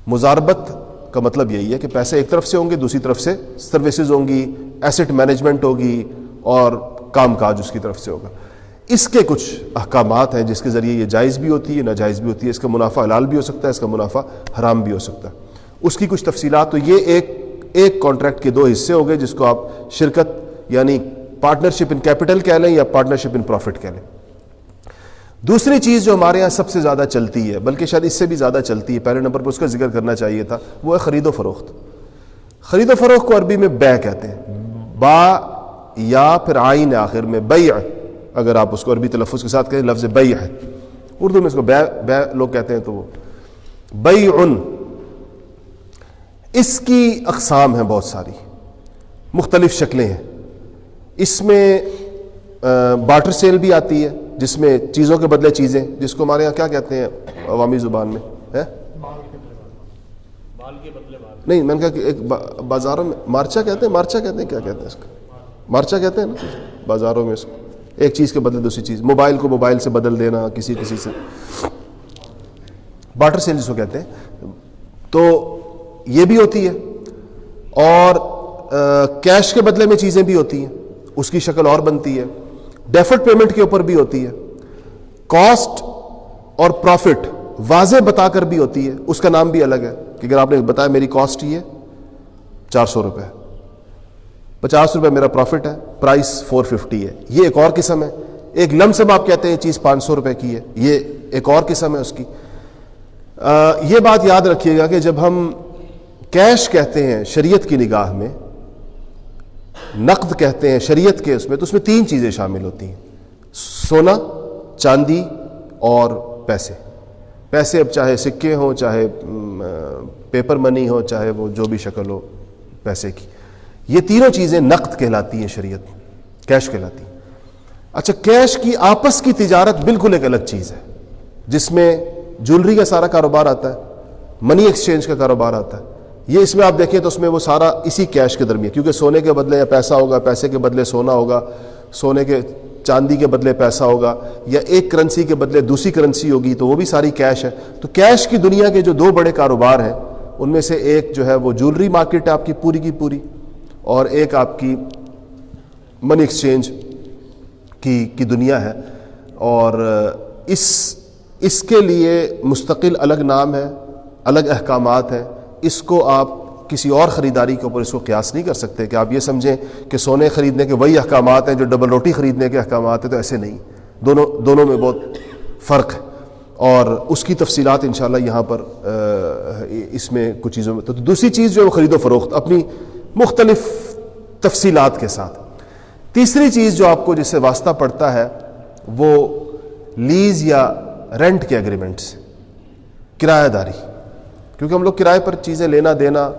مزاربت کا مطلب یہی ہے کہ پیسے ایک طرف سے ہوں گے، دوسری طرف سے سروسز ہوں گی، ایسٹ مینجمنٹ ہوگی اور کام کاج اس کی طرف سے ہوگا. اس کے کچھ احکامات ہیں جس کے ذریعے یہ جائز بھی ہوتی ہے، ناجائز بھی ہوتی ہے. اس کا منافع حلال بھی ہو سکتا ہے، اس کا منافع حرام بھی ہو سکتا ہے. اس کی کچھ تفصیلات. تو یہ ایک کانٹریکٹ کے 2 حصے ہو گئے جس کو آپ شرکت یعنی پارٹنرشپ ان کیپٹل کہہ لیں یا پارٹنرشپ ان پروفٹ کہہ لیں. دوسری چیز جو ہمارے یہاں سب سے زیادہ چلتی ہے، بلکہ شاید اس سے بھی زیادہ چلتی ہے، پہلے نمبر پر اس کا ذکر کرنا چاہیے تھا، وہ ہے خرید و فروخت. خرید و فروخت کو عربی میں بیع کہتے ہیں. با یا پھر عین آخر میں، بیع. اگر آپ اس کو عربی تلفظ کے ساتھ کہیں، لفظ بیع ہے. اردو میں اس کو بیع لوگ کہتے ہیں. تو وہ بیع، اس کی اقسام ہیں بہت ساری، مختلف شکلیں ہیں. اس میں بارٹر سیل بھی آتی ہے، جس میں چیزوں کے بدلے چیزیں، جس کو ہمارے یہاں کیا کہتے ہیں عوامی زبان میں ہے؟ نہیں، میں نے کہا کہ ایک بازاروں میں مارچا کہتے ہیں. مارچا کہتے ہیں، کیا کہتے ہیں اس کو؟ مارچا کہتے ہیں نا بازاروں میں اس کو. ایک چیز کے بدلے دوسری چیز، موبائل کو موبائل سے بدل دینا، کسی سے. بارٹر سیل جس کو کہتے ہیں. تو یہ بھی ہوتی ہے. اور کیش کے بدلے میں چیزیں بھی ہوتی ہیں، اس کی شکل اور بنتی ہے. ڈیفرڈ پیمنٹ کے اوپر بھی ہوتی ہے. کاسٹ اور پروفٹ واضح بتا کر بھی ہوتی ہے، اس کا نام بھی الگ ہے. کہ اگر آپ نے بتایا میری کاسٹ یہ 400 روپے، 50 روپے میرا پروفٹ ہے، پرائس 450 ہے، یہ ایک اور قسم ہے. ایک لم سم آپ کہتے ہیں چیز 500 روپے کی ہے، یہ ایک اور قسم ہے اس کی. یہ بات یاد رکھیے گا کہ جب ہم کیش کہتے ہیں شریعت کی نگاہ میں، نقد کہتے ہیں شریعت کے اس میں، تو اس میں 3 چیزیں شامل ہوتی ہیں: سونا، چاندی اور پیسے. پیسے اب چاہے سکے ہوں، چاہے پیپر منی ہو، چاہے وہ جو بھی شکل ہو پیسے کی. یہ تینوں چیزیں نقد کہلاتی ہیں شریعت، کیش کہلاتی ہیں. اچھا، کیش کی آپس کی تجارت بالکل ایک الگ چیز ہے، جس میں جولری کا سارا کاروبار آتا ہے، منی ایکسچینج کا کاروبار آتا ہے. یہ اس میں آپ دیکھیں تو اس میں وہ سارا اسی کیش کے درمیان، کیونکہ سونے کے بدلے یا پیسہ ہوگا، پیسے کے بدلے سونا ہوگا، سونے کے چاندی کے بدلے پیسہ ہوگا، یا ایک کرنسی کے بدلے دوسری کرنسی ہوگی، تو وہ بھی ساری کیش ہے. تو کیش کی دنیا کے جو دو بڑے کاروبار ہیں ان میں سے ایک جو ہے وہ جولری مارکیٹ ہے آپ کی پوری کی پوری، اور ایک آپ کی منی ایکسچینج کی دنیا ہے. اور اس کے لیے مستقل الگ نام ہے، الگ احکامات ہیں. اس کو آپ کسی اور خریداری کے اوپر اس کو قیاس نہیں کر سکتے کہ آپ یہ سمجھیں کہ سونے خریدنے کے وہی احکامات ہیں جو ڈبل روٹی خریدنے کے احکامات ہیں، تو ایسے نہیں. دونوں میں بہت فرق ہے، اور اس کی تفصیلات انشاءاللہ یہاں پر اس میں کچھ چیزوں میں. تو دوسری چیز جو ہے وہ خرید و فروخت اپنی مختلف تفصیلات کے ساتھ. تیسری چیز جو آپ کو جس سے واسطہ پڑتا ہے وہ لیز یا رینٹ کے ایگریمنٹس، کرایہ داری. کیونکہ ہم لوگ کرائے پر چیزیں لینا دینا،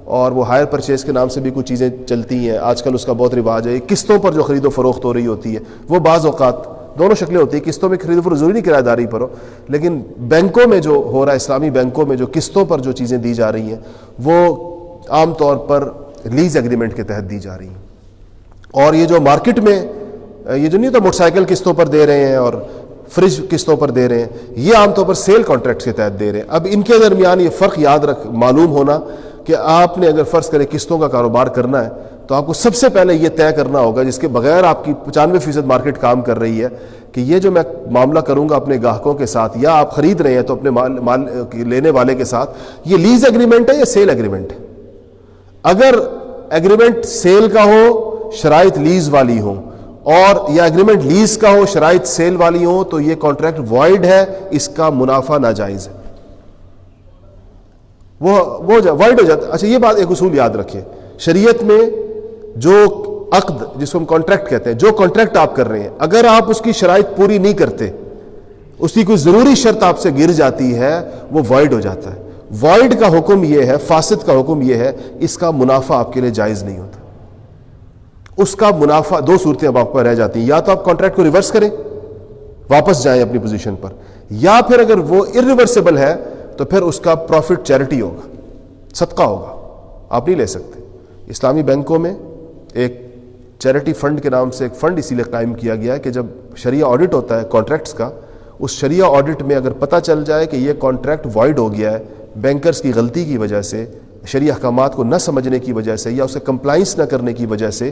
اور وہ ہائر پرچیز کے نام سے بھی کچھ چیزیں چلتی ہیں آج کل، اس کا بہت رواج ہے. قسطوں پر جو خرید و فروخت ہو رہی ہوتی ہے وہ بعض اوقات دونوں شکلیں ہوتی ہیں. قسطوں میں خرید و فروخت ضروری نہیں کرایہ داری پر ہو، لیکن بینکوں میں جو ہو رہا ہے، اسلامی بینکوں میں جو قسطوں پر جو چیزیں دی جا رہی ہیں وہ عام طور پر لیز ایگریمنٹ کے تحت دی جا رہی ہیں. اور یہ جو مارکیٹ میں یہ جو نہیں ہوتا موٹر سائیکل قسطوں پر دے رہے ہیں اور فریج قسطوں پر دے رہے ہیں، یہ عام طور پر سیل کانٹریکٹس کے تحت دے رہے ہیں. اب ان کے درمیان یہ فرق معلوم ہونا کہ آپ نے اگر فرض کریں قسطوں کا کاروبار کرنا ہے تو آپ کو سب سے پہلے یہ طے کرنا ہوگا، جس کے بغیر آپ کی 95% مارکیٹ کام کر رہی ہے، کہ یہ جو میں معاملہ کروں گا اپنے گاہکوں کے ساتھ، یا آپ خرید رہے ہیں تو اپنے مال لینے والے کے ساتھ، یہ لیز ایگریمنٹ ہے یا سیل ایگریمنٹ ہے. اگر ایگریمنٹ سیل کا ہو، شرائط لیز والی ہوں، اور یا ایگریمنٹ لیز کا ہو، شرائط سیل والی ہوں، تو یہ کانٹریکٹ وائڈ ہے، اس کا منافع ناجائز ہے، وہ وائڈ ہو جاتا ہے. اچھا، یہ بات ایک اصول یاد رکھیں، شریعت میں جو عقد جس کو ہم کانٹریکٹ کہتے ہیں، جو کانٹریکٹ آپ کر رہے ہیں، اگر آپ اس کی شرائط پوری نہیں کرتے، اس کی کوئی ضروری شرط آپ سے گر جاتی ہے، وہ وائڈ ہو جاتا ہے. وائڈ کا حکم یہ ہے، فاسد کا حکم یہ ہے، اس کا منافع آپ کے لیے جائز نہیں ہوتا. اس کا منافع دو صورتیں اب آپ پر رہ جاتی ہیں، یا تو آپ کانٹریکٹ کو ریورس کریں، واپس جائیں اپنی پوزیشن پر، یا پھر اگر وہ ارریورسیبل ہے تو پھر اس کا پروفٹ چیریٹی ہوگا، صدقہ ہوگا، آپ نہیں لے سکتے. اسلامی بینکوں میں ایک چیریٹی فنڈ کے نام سے ایک فنڈ اسی لیے قائم کیا گیا ہے کہ جب شرعیہ آڈٹ ہوتا ہے کانٹریکٹس کا، اس شرعیہ آڈٹ میں اگر پتہ چل جائے کہ یہ کانٹریکٹ وائڈ ہو گیا ہے بینکرز کی غلطی کی وجہ سے، شرعی احکامات کو نہ سمجھنے کی وجہ سے، یا اسے کمپلائنس نہ کرنے کی وجہ سے،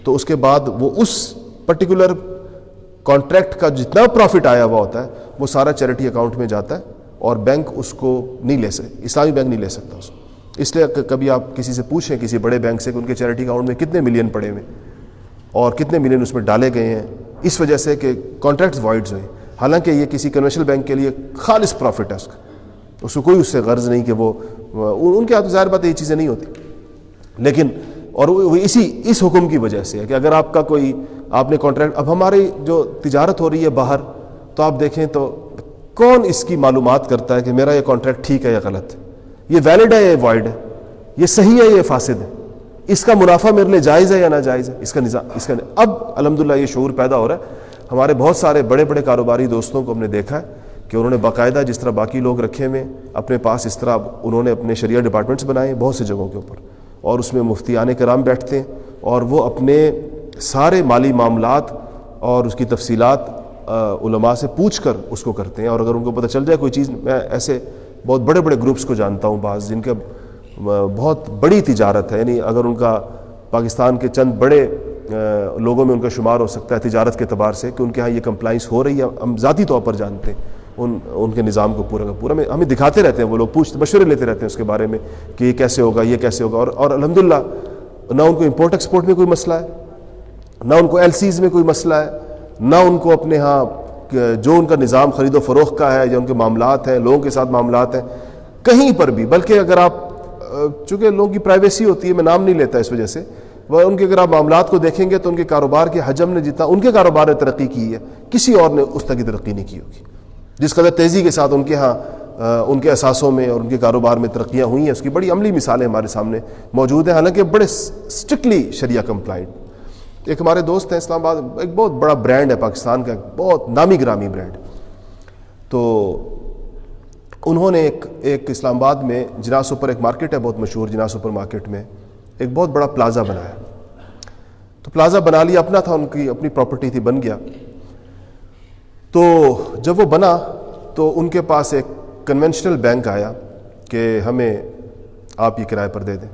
تو اس کے بعد وہ اس پرٹیکولر کانٹریکٹ کا جتنا پروفٹ آیا ہوا ہوتا ہے وہ سارا چیریٹی اکاؤنٹ میں جاتا ہے، اور بینک اس کو نہیں لے سکتا، اسلامی بینک نہیں لے سکتا اس کو. اس لیے کبھی آپ کسی سے پوچھیں، کسی بڑے بینک سے، کہ ان کے چیریٹی اکاؤنٹ میں کتنے ملین پڑے ہوئے اور کتنے ملین اس میں ڈالے گئے ہیں، اس وجہ سے کہ کانٹریکٹس وائڈز ہوئے، حالانکہ یہ کسی کنونشنل بینک کے لیے خالص پروفٹ ہے، اس کو کوئی اس سے غرض نہیں کہ وہ ان کے ہاتھ، ظاہر بات ہے یہ چیزیں نہیں ہوتی. لیکن اور وہ اس حکم کی وجہ سے ہے کہ اگر آپ کا کوئی آپ نے کانٹریکٹ، اب ہماری جو تجارت ہو رہی ہے باہر، تو آپ دیکھیں تو کون اس کی معلومات کرتا ہے کہ میرا یہ کانٹریکٹ ٹھیک ہے یا غلط ہے، یہ ویلڈ ہے یا وائڈ ہے، یہ صحیح ہے یا فاسد ہے، اس کا منافع میرے لیے جائز ہے یا ناجائز ہے. اس کا نظام اب الحمدللہ یہ شعور پیدا ہو رہا ہے. ہمارے بہت سارے بڑے بڑے کاروباری دوستوں کو ہم نے دیکھا ہے کہ انہوں نے باقاعدہ جس طرح باقی لوگ رکھے ہوئے اپنے پاس، اس طرح انہوں نے اپنے شریعہ ڈپارٹمنٹس بنائے بہت سی جگہوں کے اوپر، اور اس میں مفتیان کرام بیٹھتے ہیں، اور وہ اپنے سارے مالی معاملات اور اس کی تفصیلات علماء سے پوچھ کر اس کو کرتے ہیں. اور اگر ان کو پتہ چل جائے کوئی چیز، میں ایسے بہت بڑے بڑے گروپس کو جانتا ہوں بعض، جن کے بہت بڑی تجارت ہے، یعنی اگر ان کا پاکستان کے چند بڑے لوگوں میں ان کا شمار ہو سکتا ہے تجارت کے اعتبار سے، کہ ان کے ہاں یہ کمپلائنس ہو رہی ہے، ہم ذاتی طور پر جانتے ہیں ان کے نظام کو پورا کا پورا. ہمیں دکھاتے رہتے ہیں، وہ لوگ مشورے لیتے رہتے ہیں اس کے بارے میں کہ یہ کیسے ہوگا، یہ کیسے ہوگا. اور الحمدللہ نہ ان کو امپورٹ ایکسپورٹ میں کوئی مسئلہ ہے، نہ ان کو LCs میں کوئی مسئلہ ہے، نہ ان کو اپنے ہاں جو ان کا نظام خرید و فروخت کا ہے یا ان کے معاملات ہیں، لوگوں کے ساتھ معاملات ہیں، کہیں پر بھی. بلکہ اگر آپ، چونکہ لوگوں کی پرائیویسی ہوتی ہے، میں نام نہیں لیتا اس وجہ سے، وہ ان کے اگر آپ معاملات کو دیکھیں گے تو ان کے کاروبار کے حجم نے جتنا ان کے کاروبار نے ترقی کی ہے، کسی اور نے اس طرح کی ترقی نہیں کی ہوگی. جس قدر تیزی کے ساتھ ان کے ہاں ان کے اثاثوں میں اور ان کے کاروبار میں ترقیاں ہوئی ہیں، اس کی بڑی عملی مثالیں ہمارے سامنے موجود ہیں، حالانکہ بڑے اسٹرکٹلی شریعہ کمپلائنٹ. ایک ہمارے دوست ہیں اسلام آباد، ایک بہت بڑا برانڈ ہے پاکستان کا، بہت نامی گرامی برانڈ، تو انہوں نے ایک اسلام آباد میں جناح سپر، ایک مارکیٹ ہے بہت مشہور جناح سپر مارکیٹ میں، ایک بہت بڑا پلازا بنایا. تو پلازا بنا لیا، اپنا تھا، ان کی اپنی پراپرٹی تھی، بن گیا. تو جب وہ بنا تو ان کے پاس ایک کنونشنل بینک آیا کہ ہمیں آپ یہ کرائے پر دے دیں،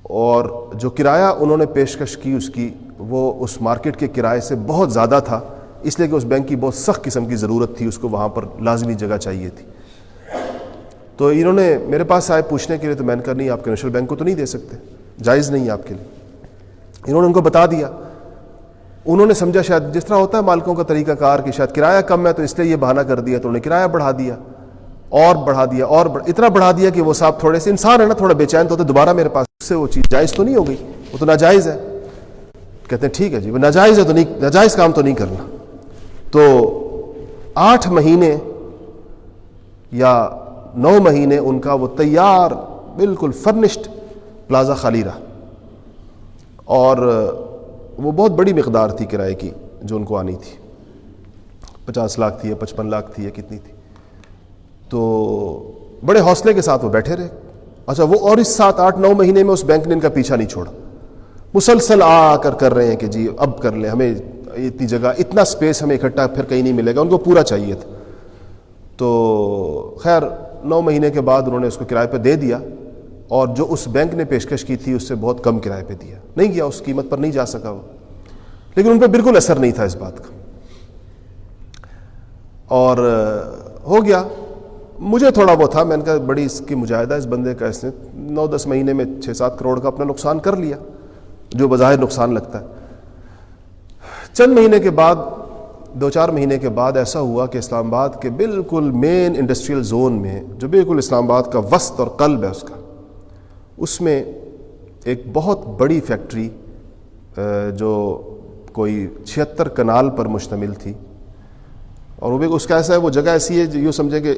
اور جو کرایہ انہوں نے پیشکش کی اس کی، وہ اس مارکیٹ کے کرائے سے بہت زیادہ تھا، اس لیے کہ اس بینک کی بہت سخت قسم کی ضرورت تھی، اس کو وہاں پر لازمی جگہ چاہیے تھی. تو انہوں نے میرے پاس آئے پوچھنے کے لیے، تو میں نے کہا نہیں، آپ کنونشنل بینک کو تو نہیں دے سکتے، جائز نہیں ہے آپ کے لیے. انہوں نے ان کو بتا دیا. انہوں نے سمجھا شاید جس طرح ہوتا ہے مالکوں کا طریقہ کار کہ شاید کرایہ کم ہے تو اس لیے یہ بہانہ کر دیا، تو انہوں نے کرایہ بڑھا دیا اور بڑھا دیا اور اتنا بڑھا دیا کہ وہ صاحب تھوڑے سے انسان ہے نا، تھوڑا بے چین تو ہوتے، دوبارہ میرے پاس سے وہ چیز جائز تو نہیں ہو گئی، وہ تو ناجائز ہے. کہتے ہیں ٹھیک ہے جی، وہ ناجائز ہے تو نہیں، ناجائز کام تو نہیں کرنا. تو 8 مہینے یا 9 مہینے ان کا وہ تیار بالکل فرنشڈ پلازا خالی رہا، اور وہ بہت بڑی مقدار تھی کرائے کی جو ان کو آنی تھی، 50 لاکھ تھی یا 55 لاکھ تھی یا کتنی تھی. تو بڑے حوصلے کے ساتھ وہ بیٹھے رہے. اچھا، وہ اور اس 7-8-9 مہینے میں اس بینک نے ان کا پیچھا نہیں چھوڑا، مسلسل آ کر رہے ہیں کہ جی اب کر لیں، ہمیں اتنی جگہ، اتنا سپیس ہمیں اکٹھا پھر کہیں نہیں ملے گا، ان کو پورا چاہیے تھا. تو خیر 9 مہینے کے بعد انہوں نے اس کو کرائے پہ دے دیا، اور جو اس بینک نے پیشکش کی تھی اس سے بہت کم کرائے پہ دیا، نہیں گیا، اس قیمت پر نہیں جا سکا وہ. لیکن ان پہ بالکل اثر نہیں تھا اس بات کا، اور ہو گیا. مجھے تھوڑا وہ تھا، میں نے کہا بڑی اس کی مجاہدہ اس بندے کا، اس نے 9-10 مہینے میں 6-7 کروڑ کا اپنا نقصان کر لیا، جو بظاہر نقصان لگتا ہے. چند مہینے کے بعد، 2-4 مہینے کے بعد ایسا ہوا کہ اسلام آباد کے بالکل مین انڈسٹریل زون میں، جو بالکل اسلام آباد کا وسط اور قلب ہے اس میں ایک بہت بڑی فیکٹری جو کوئی 76 کنال پر مشتمل تھی، اور وہ بھی اس کا ایسا ہے، وہ جگہ ایسی ہے یوں سمجھے کہ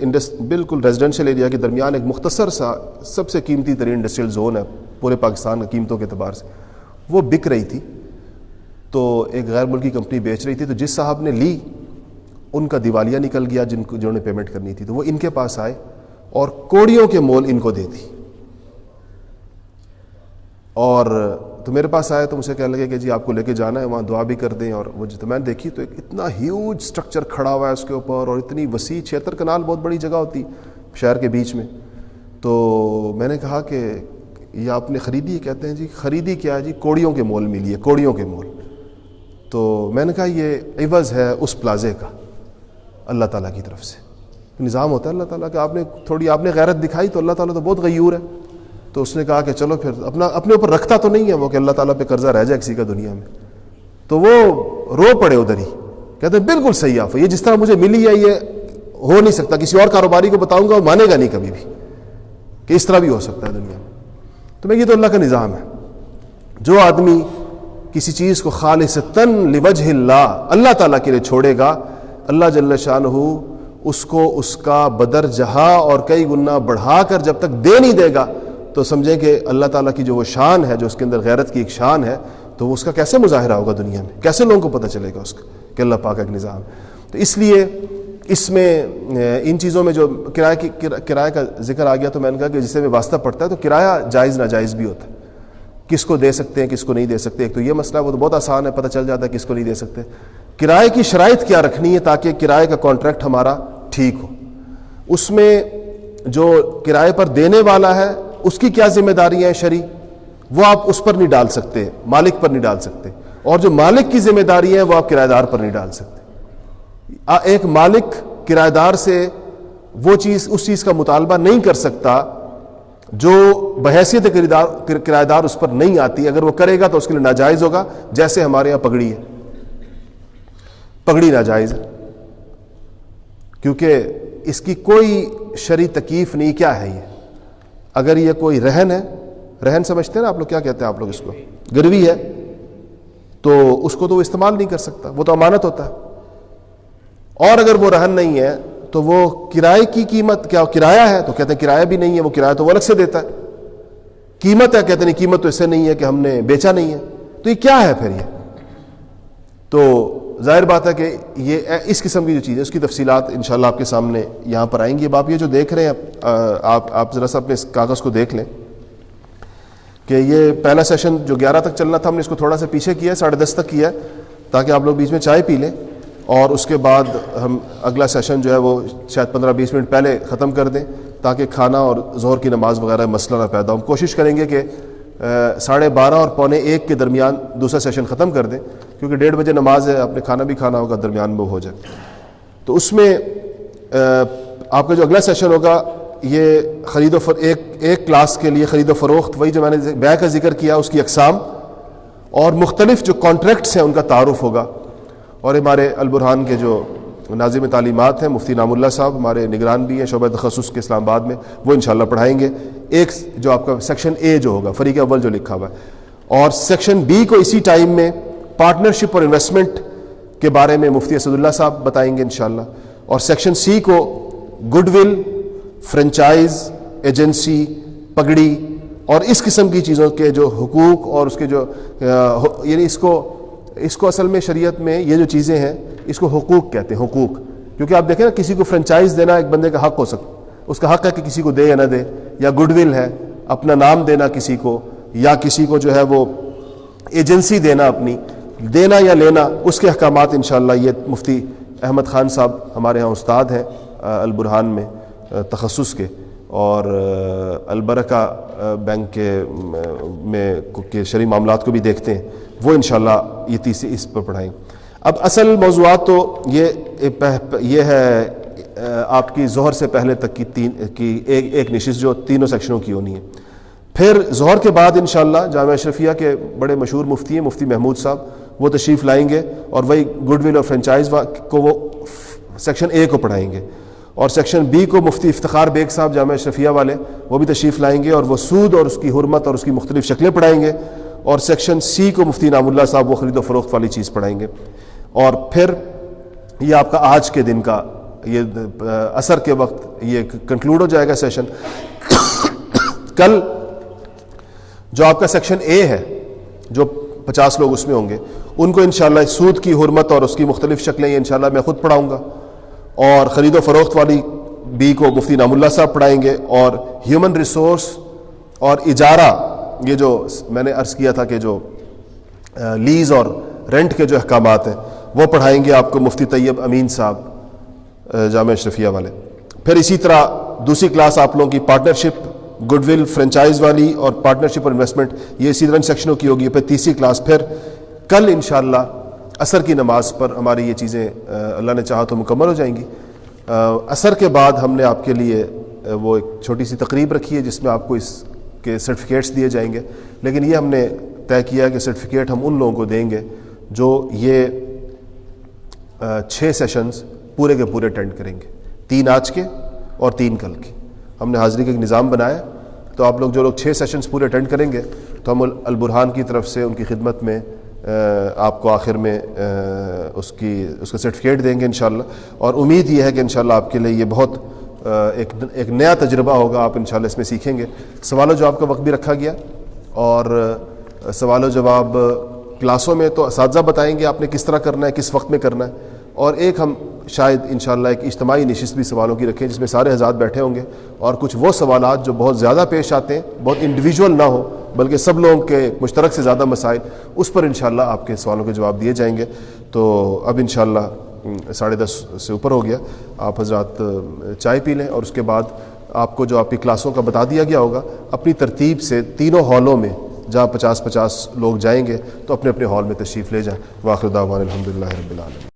بالکل ریزیڈنشیل ایریا کے درمیان ایک مختصر سا سب سے قیمتی ترین انڈسٹریل زون ہے پورے پاکستان کی قیمتوں کے اعتبار سے. وہ بک رہی تھی، تو ایک غیر ملکی کمپنی بیچ رہی تھی. تو جس صاحب نے لی ان کا دیوالیہ نکل گیا، جنہوں نے پیمنٹ کرنی تھی، تو وہ ان کے پاس آئے اور کوڑیوں کے مول ان کو دے دی. اور تو میرے پاس آئے تو مجھے کہنے لگے کہ جی آپ کو لے کے جانا ہے وہاں، دعا بھی کر دیں. اور وہ تو میں نے دیکھی تو ایک اتنا ہیوج سٹرکچر کھڑا ہوا ہے اس کے اوپر، اور اتنی وسیع، 76 کنال بہت بڑی جگہ ہوتی شہر کے بیچ میں. تو میں نے کہا کہ یہ آپ نے خریدی ہے؟ کہتے ہیں جی خریدی کیا ہے جی، کوڑیوں کے مول ملی ہے، کوڑیوں کے مول. تو میں نے کہا یہ عوض ہے اس پلازے کا اللہ تعالیٰ کی طرف سے. نظام ہوتا ہے اللہ تعالیٰ کا، آپ نے غیرت دکھائی تو اللہ تعالیٰ تو بہت غیور ہے. تو اس نے کہا کہ چلو پھر اپنے اوپر رکھتا تو نہیں ہے وہ کہ اللہ تعالیٰ پہ قرضہ رہ جائے کسی کا دنیا میں. تو وہ رو پڑے ادھر ہی، کہتے ہیں بالکل صحیح آپ، یہ جس طرح مجھے ملی ہے یہ ہو نہیں سکتا، کسی اور کاروباری کو بتاؤں گا وہ مانے گا نہیں کبھی بھی کہ اس طرح بھی ہو سکتا ہے دنیا میں. تو میں یہ تو اللہ کا نظام ہے. جو آدمی کسی چیز کو خالصتاً لوجہ اللہ تعالیٰ کے لیے چھوڑے گا، اللہ جل شانہ اس کو اس کا بدر جہاں اور کئی گنا بڑھا کر جب تک دے نہیں دے گا، تو سمجھیں کہ اللہ تعالیٰ کی جو وہ شان ہے، جو اس کے اندر غیرت کی ایک شان ہے، تو وہ اس کا کیسے مظاہرہ ہوگا دنیا میں، کیسے لوگوں کو پتہ چلے گا اس کا کہ اللہ پاک کا ایک نظام. تو اس لیے اس میں ان چیزوں میں جو کرایہ کا ذکر آ گیا، تو میں نے کہا کہ جسے میں واسطہ پڑتا ہے تو کرایہ جائز ناجائز بھی ہوتا ہے، کس کو دے سکتے ہیں کس کو نہیں دے سکتے. ایک تو یہ مسئلہ وہ تو بہت آسان ہے، پتہ چل جاتا ہے کس کو نہیں دے سکتے. کرائے کی شرائط کیا رکھنی ہے تاکہ کرائے کا کانٹریکٹ ہمارا ٹھیک ہو. اس میں جو کرائے پر دینے والا ہے اس کی کیا ذمہ داریاں ہیں شرعی، وہ آپ اس پر نہیں ڈال سکتے، مالک پر نہیں ڈال سکتے. اور جو مالک کی ذمہ داریاں ہیں وہ آپ کرایہ دار پر نہیں ڈال سکتے. ایک مالک کرایہ دار سے وہ چیز، اس چیز کا مطالبہ نہیں کر سکتا جو بحیثیت کرایہ دار اس پر نہیں آتی. اگر وہ کرے گا تو اس کے لیے ناجائز ہوگا. جیسے ہمارے یہاں پگڑی ہے، پگڑی ناجائز ہے کیونکہ اس کی کوئی شرعی تکیف نہیں. کیا ہے یہ؟ اگر یہ کوئی رہن ہے، رہن سمجھتے ہیں نا آپ لوگ، کیا کہتے ہیں آپ لوگ اس کو، گروی ہے، تو اس کو تو وہ استعمال نہیں کر سکتا، وہ تو امانت ہوتا ہے. اور اگر وہ رہن نہیں ہے تو وہ کرائے کی قیمت کیا کرایہ ہے؟ تو کہتے ہیں کرایہ بھی نہیں ہے، وہ کرایہ تو وہ الگ سے دیتا ہے. قیمت ہے، کہتے ہیں قیمت تو اس سے نہیں ہے کہ ہم نے بیچا نہیں ہے. تو یہ کیا ہے پھر؟ یہ تو ظاہر بات ہے کہ یہ اس قسم کی جو چیز ہے اس کی تفصیلات انشاءاللہ آپ کے سامنے یہاں پر آئیں گی. اب آپ یہ جو دیکھ رہے ہیں آپ ذرا سا اپنے اس کاغذ کو دیکھ لیں کہ یہ پہلا سیشن جو 11 تک چلنا تھا ہم نے اس کو تھوڑا سا پیچھے کیا ہے, 10:30 تک کیا ہے تاکہ آپ لوگ بیچ میں چائے پی لیں, اور اس کے بعد ہم اگلا سیشن جو ہے وہ شاید 15-20 منٹ پہلے ختم کر دیں تاکہ کھانا اور ظہر کی نماز وغیرہ مسئلہ نہ پیدا ہو. ہم کوشش کریں گے کہ 12:30 اور 12:45 کے درمیان دوسرا سیشن ختم کر دیں, کیونکہ 1:30 بجے نماز ہے, آپ نے کھانا بھی کھانا ہوگا, درمیان میں وہ ہو جائے. تو اس میں آپ کا جو اگلا سیشن ہوگا یہ خرید و ایک کلاس کے لیے خرید و فروخت, وہی جو میں نے بیع کا ذکر کیا اس کی اقسام اور مختلف جو کانٹریکٹس ہیں ان کا تعارف ہوگا. اور ہمارے البرہان کے جو ناظم تعلیمات ہیں مفتی نام اللہ صاحب ہمارے نگران بھی ہیں شعبہ تخصص کے اسلام آباد میں, وہ انشاءاللہ پڑھائیں گے. ایک جو آپ کا سیکشن اے جو ہوگا فریق اول جو لکھا ہوا ہے, اور سیکشن بی کو اسی ٹائم میں پارٹنرشپ اور انویسٹمنٹ کے بارے میں مفتی اسد اللہ صاحب بتائیں گے انشاءاللہ. اور سیکشن سی کو گڈ ول, فرنچائز, ایجنسی, پگڑی اور اس قسم کی چیزوں کے جو حقوق اور اس کے جو یعنی اس کو اصل میں شریعت میں یہ جو چیزیں ہیں اس کو حقوق کہتے ہیں. حقوق, کیونکہ آپ دیکھیں نا کسی کو فرنچائز دینا ایک بندے کا حق ہو سکتا, اس کا حق ہے کہ کسی کو دے یا نہ دے, یا گڈ ول ہے اپنا نام دینا کسی کو, یا کسی کو جو ہے وہ ایجنسی دینا اپنی دینا یا لینا, اس کے احکامات انشاءاللہ یہ مفتی احمد خان صاحب ہمارے ہاں استاد ہیں البرہان میں تخصص کے, اور البرکہ بینک کے شرعی معاملات کو بھی دیکھتے ہیں, وہ انشاءاللہ یہ تیسری اس پر پڑھائیں. اب اصل موضوعات تو یہ ہے آپ کی ظہر سے پہلے تک کی ایک نشست جو تینوں سیکشنوں کی ہونی ہے. پھر ظہر کے بعد انشاءاللہ جامعہ اشرفیہ کے بڑے مشہور مفتی ہیں مفتی محمود صاحب, وہ تشریف لائیں گے اور وہی گڈ ول اور فرنچائز کو وہ سیکشن اے کو پڑھائیں گے, اور سیکشن بی کو مفتی افتخار بیگ صاحب جامعہ اشرفیہ والے وہ بھی تشریف لائیں گے, اور وہ سود اور اس کی حرمت اور اس کی مختلف شکلیں پڑھائیں گے. اور سیکشن سی کو مفتی نام اللہ صاحب وہ خرید و فروخت والی چیز پڑھائیں گے. اور پھر یہ آپ کا آج کے دن کا یہ عصر کے وقت یہ کنکلوڈ ہو جائے گا سیشن. کل جو آپ کا سیکشن اے ہے جو 50 لوگ اس میں ہوں گے ان کو انشاءاللہ سود کی حرمت اور اس کی مختلف شکلیں یہ انشاءاللہ میں خود پڑھاؤں گا, اور خرید و فروخت والی بی کو مفتی نام اللہ صاحب پڑھائیں گے, اور ہیومن ریسورس اور اجارہ یہ جو میں نے عرض کیا تھا کہ جو لیز اور رینٹ کے جو احکامات ہیں وہ پڑھائیں گے آپ کو مفتی طیب امین صاحب جامعہ اشرفیہ والے. پھر اسی طرح دوسری کلاس آپ لوگوں کی پارٹنرشپ, گڈ ول, فرنچائز والی اور پارٹنرشپ اور انویسٹمنٹ یہ اسی طرح سیکشنوں کی ہوگی. پھر تیسری کلاس پھر کل انشاءاللہ عصر کی نماز پر ہماری یہ چیزیں اللہ نے چاہا تو مکمل ہو جائیں گی. عصر کے بعد ہم نے آپ کے لیے وہ ایک چھوٹی سی تقریب رکھی ہے جس میں آپ کو اس کے سرٹیفکیٹس دیے جائیں گے, لیکن یہ ہم نے طے کیا کہ سرٹیفکیٹ ہم ان لوگوں کو دیں گے جو یہ 6 سیشنز پورے کے پورے اٹینڈ کریں گے, 3 آج کے اور 3 کل کے. ہم نے حاضری کا ایک نظام بنایا, تو آپ لوگ جو لوگ 6 سیشنز پورے اٹینڈ کریں گے تو ہم البرہان کی طرف سے ان کی خدمت میں آپ کو آخر میں اس کا سرٹیفکیٹ دیں گے انشاءاللہ. اور امید یہ ہے کہ انشاءاللہ آپ کے لیے یہ بہت ایک نیا تجربہ ہوگا, آپ انشاءاللہ اس میں سیکھیں گے. سوال و جواب کا وقت بھی رکھا گیا, اور سوال و جواب کلاسوں میں تو اساتذہ بتائیں گے آپ نے کس طرح کرنا ہے, کس وقت میں کرنا ہے, اور ایک ہم شاید انشاءاللہ ایک اجتماعی نشست بھی سوالوں کی رکھیں جس میں سارے حضرات بیٹھے ہوں گے, اور کچھ وہ سوالات جو بہت زیادہ پیش آتے ہیں, بہت انڈیویجول نہ ہو بلکہ سب لوگوں کے مشترک سے زیادہ مسائل, اس پر انشاءاللہ آپ کے سوالوں کے جواب دیے جائیں گے. تو اب انشاءاللہ 10:30 سے اوپر ہو گیا, آپ حضرات چائے پی لیں, اور اس کے بعد آپ کو جو آپ کی کلاسوں کا بتا دیا گیا ہوگا اپنی ترتیب سے تینوں ہالوں میں جہاں 50 لوگ جائیں گے تو اپنے اپنے ہال میں تشریف لے جائیں. وآخر دعوانا الحمدللہ رب العالمین.